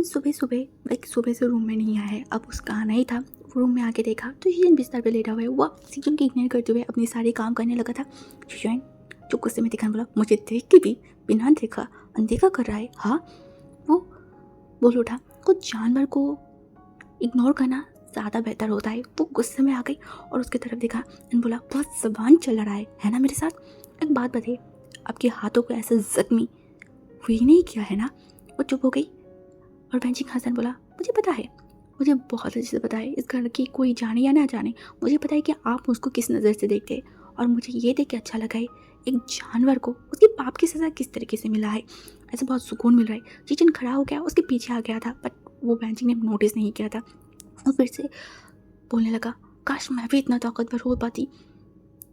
सुबह से रूम में नहीं आया है, अब उसका आना ही था। रूम में आके देखा तो शीजन बिस्तर पे लेटा हुआ है। वो शीजन की इग्नोर करते हुए अपने सारे काम करने लगा था। शीजन जो गुस्से में दिखाने बोला, मुझे देख के भी बिना देखा अनदेखा कर रहा है? हाँ, वो बोल उठा, कुछ जानवर को इग्नोर करना ज़्यादा बेहतर होता है। वो गुस्से में आ गई और उसकी तरफ देखा और बोला, बहुत ज़बान चल रहा है ना मेरे साथ? एक बात बताइए, आपके हाथों को ऐसे जख्मी हुई नहीं किया है ना? वो चुप हो गई और बेंचिंग हसन बोला, मुझे पता है, मुझे बहुत अच्छे से पता है, इस घर की कोई जाने या ना जाने, मुझे पता है कि आप उसको किस नज़र से देखते हैं। और मुझे ये देख के अच्छा लगा है, एक जानवर को उसके पाप की सज़ा किस तरीके से मिला है, ऐसे बहुत सुकून मिल रहा है। चीचन खड़ा हो गया, उसके पीछे आ गया था, बट वो बेंचिंग ने नोटिस नहीं किया था। और फिर से बोलने लगा, काश मैं भी इतना ताकतवर हो पाती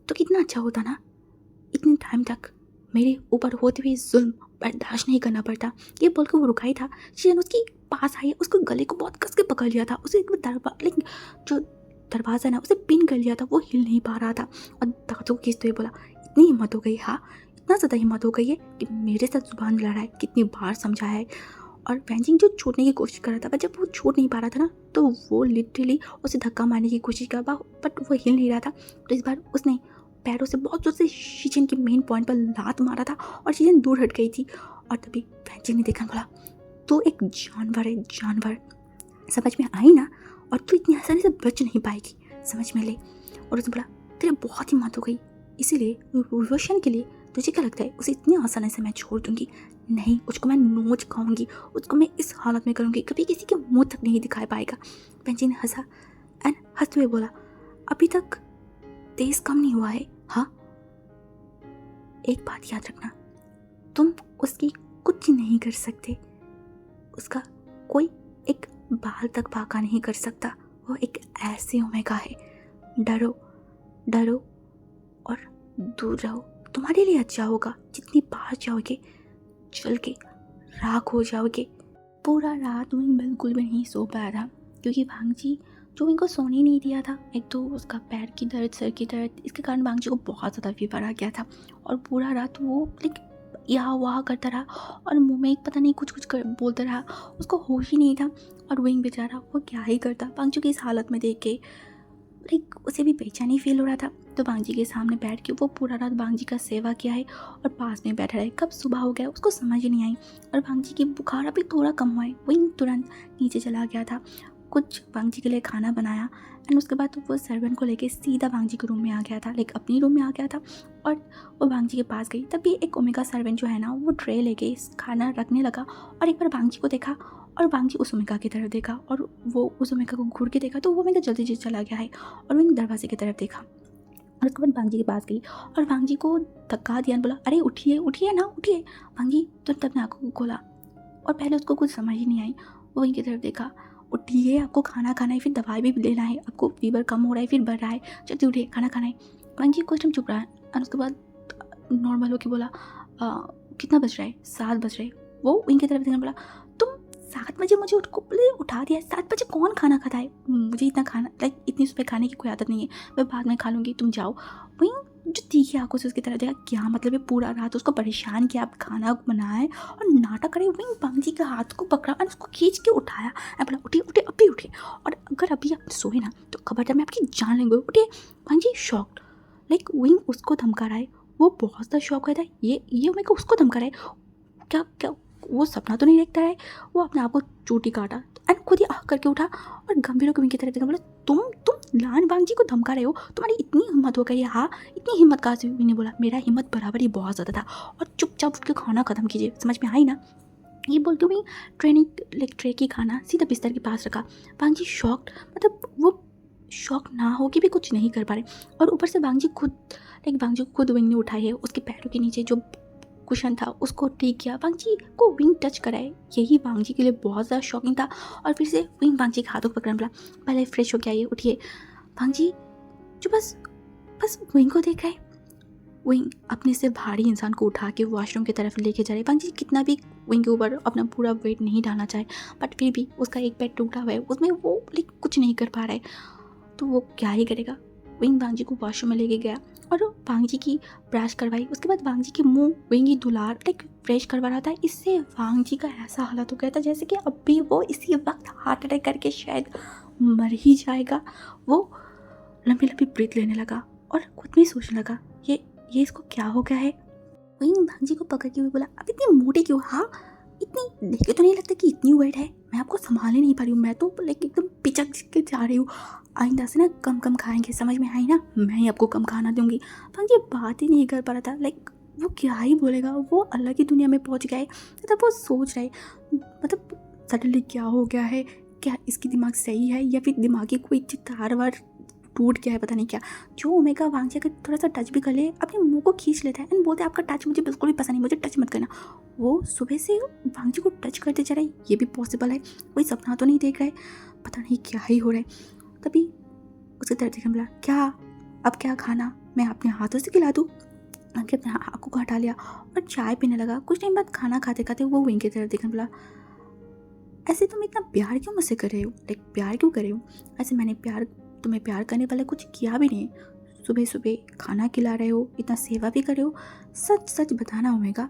तो कितना अच्छा होता ना। इतने टाइम तक मेरे ऊपर होते हुए जुल्म बर्दाश्त नहीं करना पड़ता। ये बोल के वो रुका ही था। शीजन उसके पास आई, उसको गले को बहुत कस के पकड़ लिया था। उसे लेकिन जो दरवाज़ा ना उसे पिन कर लिया था, वो हिल नहीं पा रहा था। और दांतों को खींचते हुए बोला, इतनी हिम्मत हो गई? हाँ, इतना ज़्यादा हिम्मत हो गई है कि मेरे साथ जुबान लड़ा है, कितनी बार समझाया है। और बेंचिंग जो छूटने की कोशिश कर रहा था, पर जब वो छूट नहीं पा रहा था ना, तो वो लिटरली उसे धक्का मारने की कोशिश कर, बट वो हिल नहीं रहा था। तो इस बार उसने पैरों से बहुत जोर से शीजन के मेन पॉइंट पर लात मारा था और शीजन दूर हट गई थी। और तभी बेंचिंग ने देखा, बोला, तो एक जानवर है, जानवर। समझ में आई ना? और तू इतनी आसानी से बच नहीं पाएगी, समझ में ले। और उसने बोला, तेरे बहुत हिम्मत हो गई, इसीलिए रोशन के लिए तुझे क्या लगता है उसे इतनी आसानी से मैं छोड़ दूंगी? नहीं, उसको मैं नोच खाऊंगी, उसको मैं इस हालत में करूंगी, कभी किसी के मुंह तक नहीं दिखा पाएगा। बेंचिंग ने हंसा एंड हंसते हुए बोला, अभी तक तेज कम नहीं हुआ है? हाँ, एक बात याद रखना, तुम उसकी कुछ नहीं कर सकते, उसका कोई एक बाल तक बाका नहीं कर सकता। वो एक ऐसी ओमेगा है। डरो डरो और दूर रहो, तुम्हारे लिए अच्छा होगा। जितनी बाहर जाओगे चल के राख हो जाओगे। पूरा रात विंग बिल्कुल भी नहीं सो पाया था, क्योंकि भांगजी जो विंग को सोने नहीं दिया था, एक तो उसका पैर की दर्द, सर की दर्द, इसके कारण भांगजी को बहुत ज़्यादा फीवर आ गया था। और पूरा रात वो यहाँ वहाँ करता रहा और मुंह में एक पता नहीं कुछ कुछ बोलता रहा। उसको होश ही नहीं था। और विंग बेचारा वो क्या ही करता भांगजी की इस हालत में देख के। उसे भी बेचैनी फील हो रहा था। तो भांगजी के सामने बैठ के वो पूरा रात भांगजी का सेवा किया है और पास में बैठा रहे। कब सुबह हो गया उसको समझ ही नहीं आई। और भांगजी की बुखार अभी थोड़ा कम हुआ है। विंग तुरंत नीचे चला गया था, कुछ भांगजी के लिए खाना बनाया एंड उसके बाद वो सर्वेंट को लेके सीधा भांगजी के रूम में आ गया था, अपनी रूम में आ गया था। और वो भांगजी के पास गई, तभी एक ओमेगा सर्वेंट जो है ना, वो ट्रे लेके खाना रखने लगा। और एक बार भांगजी को देखा और भांगजी उस ओमेगा की तरफ देखा और वो उस ओमेगा को घूर के देखा, तो वो ओमेगा जल्दी जल्दी चला गया है। और वो दरवाजे की तरफ देखा और उसके बाद भांगजी के पास गई और भांगजी को धक्का दिया, बोला अरे उठिए उठिए ना उठिए। भांगजी तुरंत अपने आंखों को खोला और पहले उसको कुछ समझ ही नहीं आई। वो वहीं की तरफ देखा, उठिए आपको खाना खाना है, फिर दवाई भी लेना है, आपको फीवर कम हो रहा है फिर बढ़ रहा है, जल्दी उठिए खाना खाना है। भांगजी कुछ टाइम चुप रहा और उसके बाद नॉर्मल होकर बोला कितना बज रहा है, 7 बज रहे। वो वहीं की तरफ देखने बोला, तुम 7 बजे मुझे उठा दिया। 7 बजे कौन खाना खाता है? मुझे इतना खाना इतनी सुबह खाने की कोई आदत नहीं है, मैं बाद में खा लूँगी, तुम जाओ। वहीं जो तीखी आंखों से उसकी तरफ देखा, क्या मतलब है? पूरा रात उसको परेशान किया, आप खाना बनाए और नाटक करे। वहीं भांगजी के हाथ को पकड़ा और उसको खींच के उठाया। बोला उठिए उठिए अभी उठिए, और अगर अभी आप सोए ना तो खबरदार मैं आपकी जान लेंगे, उठिए। भांगजी शॉक्ड, वहीं उसको धमका रहा है। वो बहुत ज़्यादा शौक था, ये मेरे को उसको धमका रहा है। क्या क्या वो सपना तो नहीं देखता है? वो अपने आप को चोटी काटा एंड खुद ही आह करके उठा और गंभीर की तरफ देखा, बोला तुम लान भांगजी को धमका रहे हो? तुम्हारी इतनी हिम्मत हो गई? हाँ, इतनी हिम्मत कहाँ से? मैंने बोला मेरा हिम्मत बराबर ही बहुत ज़्यादा था, और चुपचाप उठ के खाना खत्म कीजिए, समझ में आई ना? ये बोलते हुए ट्रे की खाना सीधा बिस्तर के पास रखा। भांगजी शॉक्ड, वो शौक ना हो कि भी कुछ नहीं कर पा रहे। और ऊपर से भांगजी को खुद विंग ने उठाई है, उसके पैरों के नीचे जो कुशन था उसको ठीक किया, भांगजी को विंग टच कराए। यही भांगजी के लिए बहुत ज़्यादा शॉकिंग था। और फिर से विंग भांगजी के हाथों को पकड़ने बोला, पहले फ्रेश हो के आइए, उठिए। भांगजी जो बस विंग को देख रहा है। विंग अपने से भारी इंसान को उठा के वॉशरूम की तरफ लेके जा रहे। भांगजी कितना भी विंग के ऊपर अपना पूरा वेट नहीं डालना चाहे, बट फिर भी उसका एक पैर टूटा हुआ है, उसमें वो कुछ नहीं कर पा रहा है, तो वो क्या ही करेगा। विंग भांगजी को वॉशरूम में लेके गया और भांगजी की ब्रश करवाई। उसके बाद भांगजी के मुंह विंग ही दुलार फ्रेश करवा रहा था। इससे भांगजी का ऐसा हालत हो गया था जैसे कि अभी वो इसी वक्त हार्ट अटैक करके शायद मर ही जाएगा। वो लंबी लंबी ब्रीथ लेने लगा और खुद में सोचने लगा, ये इसको क्या हो गया है। विंग भांगजी को पकड़ के हुए बोला, अब इतनी मोटी क्यों? हाँ, इतनी देखे तो नहीं लगता कि इतनी वेट है, मैं आपको संभाल ही नहीं पा रही हूँ, मैं तो एकदम पिचक के जा रही हूँ। आइंदा से ना कम खाएंगे, समझ में आई ना? मैं ही आपको कम खाना दूंगी। भांगजी बात ही नहीं कर पा रहा था। वो क्या ही बोलेगा, वो अलग ही दुनिया में पहुंच गया है। वो सोच रहा है सडनली क्या हो गया है, क्या इसकी दिमाग सही है या फिर दिमागी कोई तार वार टूट गया है, पता नहीं क्या। जो ओमेगा भांगजी अगर थोड़ा सा टच भी कर ले अपने मुंह को खींच लेता है एंड बोलते हैं आपका टच मुझे बिल्कुल भी पसंद नहीं, मुझे टच मत करना। वो सुबह से भांगजी को टच करते जा रहा है, ये भी पॉसिबल है? कोई सपना तो नहीं देख रहा है? पता नहीं क्या ही हो रहा है। तभी उसके तरफ देखने बोला, क्या अब क्या खाना मैं अपने हाथों से खिला दूँ? अपने आंखों को हटा लिया और चाय पीने लगा। कुछ टाइम बाद खाना खाते खाते वो विंग की तरफ देखने बोला, ऐसे तुम इतना प्यार क्यों मुझसे कर रहे हो? प्यार क्यों कर रहे हो? ऐसे मैंने तुम्हें प्यार करने वाला कुछ किया भी नहीं। सुबह सुबह खाना खिला रहे हो, इतना सेवा भी कर रहे हो, सच सच बताना ओमेगा,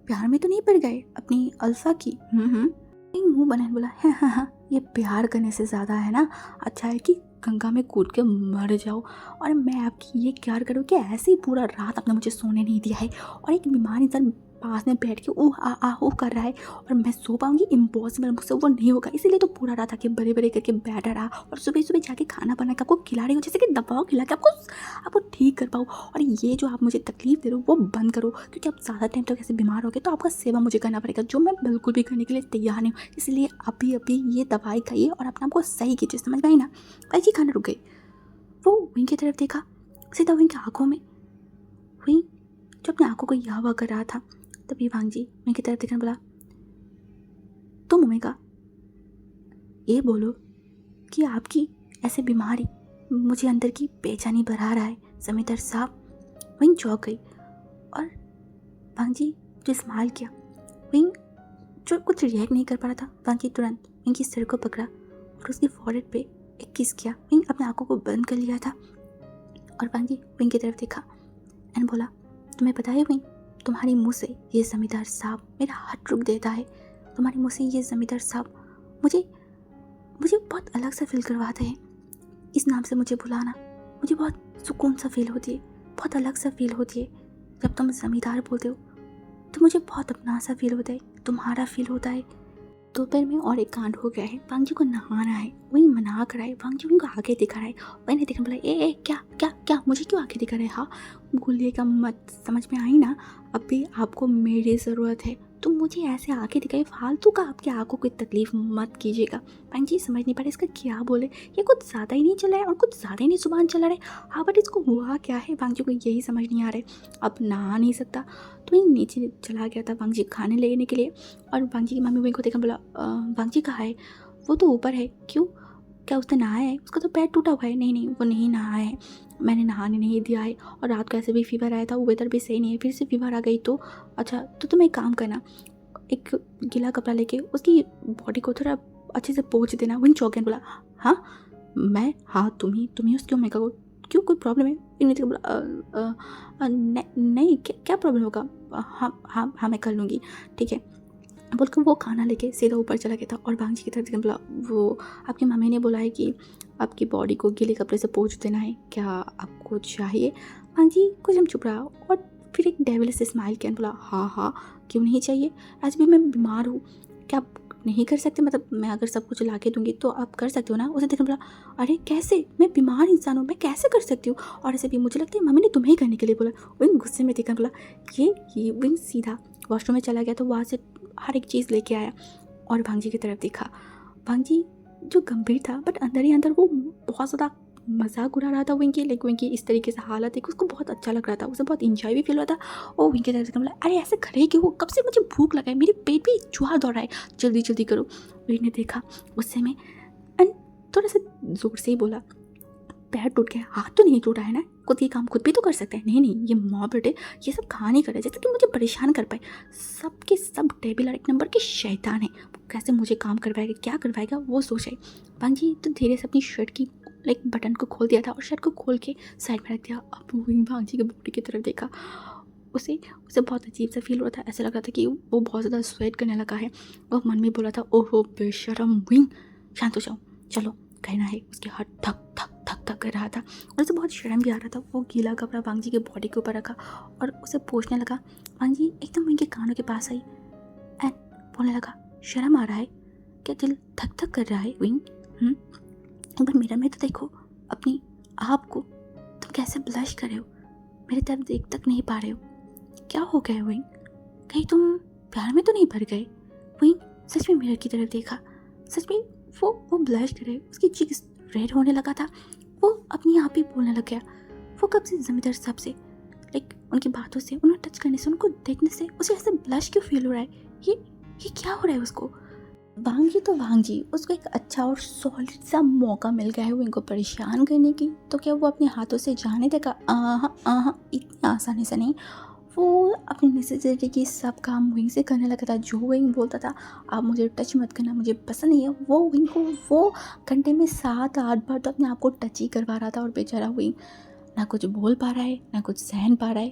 प्यार में तो नहीं पड़ गए अपनी अल्फा की? मुंह बनाने बोला, हाँ, ये प्यार करने से ज़्यादा है ना, अच्छा है कि गंगा में कूद के मर जाओ और मैं आपकी ये प्यार करूँ कि ऐसे ही पूरा रात आपने मुझे सोने नहीं दिया है और एक बीमार इंसान पास में बैठ के ऊह आ हो कर रहा है और मैं सो पाऊंगी? इम्पॉसिबल, मुझसे वो नहीं होगा। इसीलिए तो पूरा रात आके बड़े बड़े करके बैठा रहा और सुबह सुबह जाके खाना बना के आपको खिला रही हो, जैसे कि दबाव खिला के आपको ठीक कर पाओ। और ये जो आप मुझे तकलीफ दे रहे हो वो बंद करो, क्योंकि आप ज़्यादा टाइम तक ऐसे बीमार हो गए तो आपका सेवा मुझे करना पड़ेगा, जो मैं बिल्कुल भी करने के लिए तैयार नहीं हूँ। इसलिए अभी ये दवाई खाइए और अपने आपको सही कीजिए, समझ में आई ना? भाई खाना रुक गई। वो विंग की तरफ देखा, सीधा विंग की आंखों में। विंग जो अपनी आंखों को यावा कर रहा था, तभी भांगजी विंग की तरफ देखने बोला, तुम ओमेगा ये बोलो कि आपकी ऐसे बीमारी मुझे अंदर की बेचैनी बढ़ा रहा है जमींदार साहब। वहीं चौंक गई और भांजी जो स्माइल किया, वहीं जो कुछ रिएक्ट नहीं कर पा रहा था, भांजी तुरंत इनकी सिर को पकड़ा और उसकी फॉरहेड पे एक किस किया। वहीं अपने आंखों को बंद कर लिया था और भांजी विंग की तरफ देखा एंड बोला, तुम्हें पता है विंग, तुम्हारे मुंह से ये जमींदार साहब मेरा हाथ रुक देता है। तुम्हारे मुंह से ये जमींदार साहब मुझे मुझे बहुत अलग सा फील करवाते हैं। इस नाम से मुझे बुलाना मुझे बहुत सुकून सा फील होती है, बहुत अलग सा फील होती है। जब तुम जमींदार बोलते हो तो मुझे बहुत अपना सा फील होता है, तुम्हारा फील होता है। दोपहर में और एक कांड हो गया है, वांगजी को नहाना है, वही मना कर रहा है। वांगजी उनको आगे दिखा रहा है, मैंने देखा बोला ए क्या क्या क्या मुझे क्यों आगे दिखा रहा है? हाँ भूलिएगा मत, समझ में आई ना, अभी आपको मेरी ज़रूरत है, तो मुझे ऐसे आगे दिखाए, फालतू का आपकी आंखों को तकलीफ मत कीजिएगा। वांगजी समझ नहीं पा रहे इसका क्या बोले, ये कुछ ज़्यादा ही नहीं चला है और कुछ ज़्यादा ही नहीं जुबान चला रहा है। हाँ बट इसको हुआ क्या है, वांगजी को यही समझ नहीं आ रहा है। अब नहा नहीं सकता तो ये नीचे चला गया था वांगजी खाने लेने के लिए। और वांगजी की मम्मी वहीं को देखा बोला, वांगजी कहाँ है? वो तो ऊपर है। क्यों, क्या उसने नहाया है? उसका तो पैर टूटा हुआ है। नहीं नहीं वो नहीं नहाया है, मैंने नहाने नहीं दिया है। और रात को ऐसे भी फीवर आया था, वेदर भी सही नहीं है, फिर से फीवर आ गई तो अच्छा तो तुम एक काम करना, एक गीला कपड़ा लेके उसकी बॉडी को थोड़ा अच्छे से पोंछ देना। विंग चौंक बोला, हाँ मैं? हाँ तुम ही उसकी मेकअप, क्यों कोई प्रॉब्लम है? इन्हें तो बोला नहीं क्या प्रॉब्लम होगा, हाँ हाँ हाँ मैं कर लूँगी, ठीक है बोलकर वो खाना लेके सीधा ऊपर चला गया था। और वांगजी की तरफ देखकर बोला, वो आपकी मम्मी ने बोला है कि आपकी बॉडी को गीले कपड़े से पोंछ देना है, क्या आपको चाहिए? वांगजी कुछ हम चुप रहा और फिर एक डेविल से स्माइल किया, बोला हाँ हाँ क्यों नहीं चाहिए, आज भी मैं बीमार हूँ, क्या आप नहीं कर सकते? मतलब मैं अगर सब कुछ ला के दूँगी तो आप कर सकते हो ना? उसे देखकर बोला, अरे कैसे, मैं बीमार इंसान हूँ, मैं कैसे कर सकती हूँ? और ऐसे भी मुझे लगता है मम्मी ने तुम्हें करने के लिए बोला। विंग गुस्से में देखकर बोला, ये विंग सीधा वॉशरूम में चला गया तो वहाँ से हर एक चीज़ लेके आया और वांगजी की तरफ देखा। वांगजी जो गंभीर था बट अंदर ही अंदर वो बहुत ज़्यादा मजाक उड़ा रहा था विंकी, लाइक विंकी इस तरीके से हालत है कि उसको बहुत अच्छा लग रहा था, उसे बहुत इंजॉय भी फील हो रहा था। और विंकी की तरफ से बोला, अरे ऐसे खड़े क्यों हो, कब से मुझे भूख लगा है, मेरे पेट भी चूहा दौड़ रहा है, जल्दी जल्दी करो। विंकी ने देखा गुस्से में एंड थोड़ा सा जोर से ही बोला, पैर टूट गया, हाथ तो नहीं टूटा है ना, खुद ये काम खुद भी तो कर सकते हैं। नहीं नहीं ये माँ बेटे ये सब कहा नहीं कर रहे जैसे कि मुझे परेशान कर पाए, सब के सब टेबल और एक नंबर के शैतान है, कैसे मुझे काम करवाएगा, क्या करवाएगा वो सोच रहे। वांगजी तो धीरे से अपनी शर्ट की लाइक बटन को खोल दिया था और शर्ट को खोल के साइड में रख दिया। अब वांगजी की बॉडी की तरफ देखा, उसे उसे बहुत अजीब सा फील हो रहा था, ऐसा लग रहा था कि वो बहुत ज़्यादा स्वेट करने लगा है। और मन में बोला था, ओहो बेशरम विंग, शांत हो जाओ, चलो कहना है। उसके हाथ ठक ठक ठक ठक कर रहा था और उसे बहुत शर्म भी आ रहा था। वो गीला कपड़ा वांगजी के बॉडी के ऊपर रखा और उसे पोंछने लगा। वांगजी एकदम विंग के कानों के पास आई एंड बोलने लगा, शर्म आ रहा है क्या, दिल धक धक कर रहा है विंग? एक बार मिरर में तो देखो अपनी आप को, तुम कैसे ब्लश कर रहे हो, मेरी तरफ देख तक नहीं पा रहे हो, क्या हो गया विंग? कहीं तुम प्यार में तो नहीं भर गए? विंग सच में मिरर की तरफ देखा, सच में वो ब्लश करे, उसकी चीक्स रेड होने लगा था। वो अपनी आप ही बोलने लग गया। वो कब से जमींदार साहब से लाइक उनकी बातों से, उन्हें टच करने से, उनको देखने से उसे ऐसे ब्लश क्यों फील हो रहा है? ये क्या हो रहा है उसको? वांगजी तो वांगजी, उसको एक अच्छा और सॉलिड सा मौका मिल गया है वो इनको परेशान करने की, तो क्या वो अपने हाथों से जाने देगा? इतनी आसानी से नहीं। वो अपनी नेसेसिटी की सब काम विंग से करने लगा था। जो विंग बोलता था आप मुझे टच मत करना, मुझे पसंद नहीं है, वो विंग को वो घंटे में 7-8 बार तो अपने आप को टच ही करवा रहा था। और बेचारा विंग ना कुछ बोल पा रहा है ना कुछ सहन पा रहा है,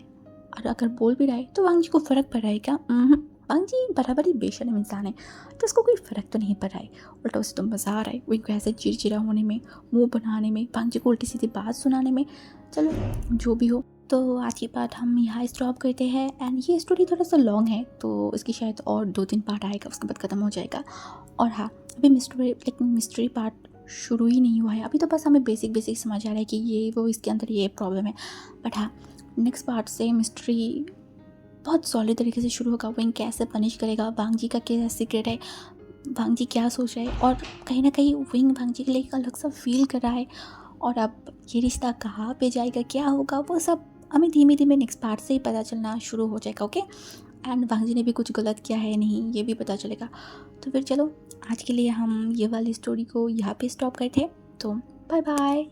और अगर बोल भी रहा है तो वांगजी को फ़र्क पड़ रहा है क्या? वांगजी बराबर ही बेशर्म इंसान है, तो उसको कोई फ़र्क तो नहीं पड़ रहा है, उल्टा उसे तो मज़ा आ रहा है विंग को ऐसे चिड़चिड़ा होने में, मुँह बनाने में, वांगजी को उल्टी सीधी बात सुनाने में। चलो जो भी हो, तो आज की पार्ट हम यहाँ स्टॉप करते हैं। एंड ये स्टोरी थोड़ा सा लॉन्ग है तो इसकी शायद और 2-3 पार्ट आएगा, उसके बाद ख़त्म हो जाएगा। और हाँ अभी मिस्ट्री पार्ट शुरू ही नहीं हुआ है, अभी तो बस हमें बेसिक समझ आ रहा है कि ये वो इसके अंदर ये प्रॉब्लम है। बट हाँ नेक्स्ट पार्ट से मिस्ट्री बहुत सॉलिड तरीके से शुरू होगा। विंग कैसे पनिश करेगा, वांगजी का क्या सीक्रेट है, वांगजी क्या सोच रहा है, और कहीं ना कहीं विंग वांगजी के लिए एक अलग सा फील कर रहा है। और अब ये रिश्ता कहाँ पे जाएगा, क्या होगा, वो सब हमें धीमे धीमे नेक्स्ट पार्ट से ही पता चलना शुरू हो जाएगा। ओके एंड वांगजी ने भी कुछ गलत किया है नहीं ये भी पता चलेगा। तो फिर चलो आज के लिए हम ये वाली स्टोरी को यहाँ पे स्टॉप करते हैं। तो बाय बाय।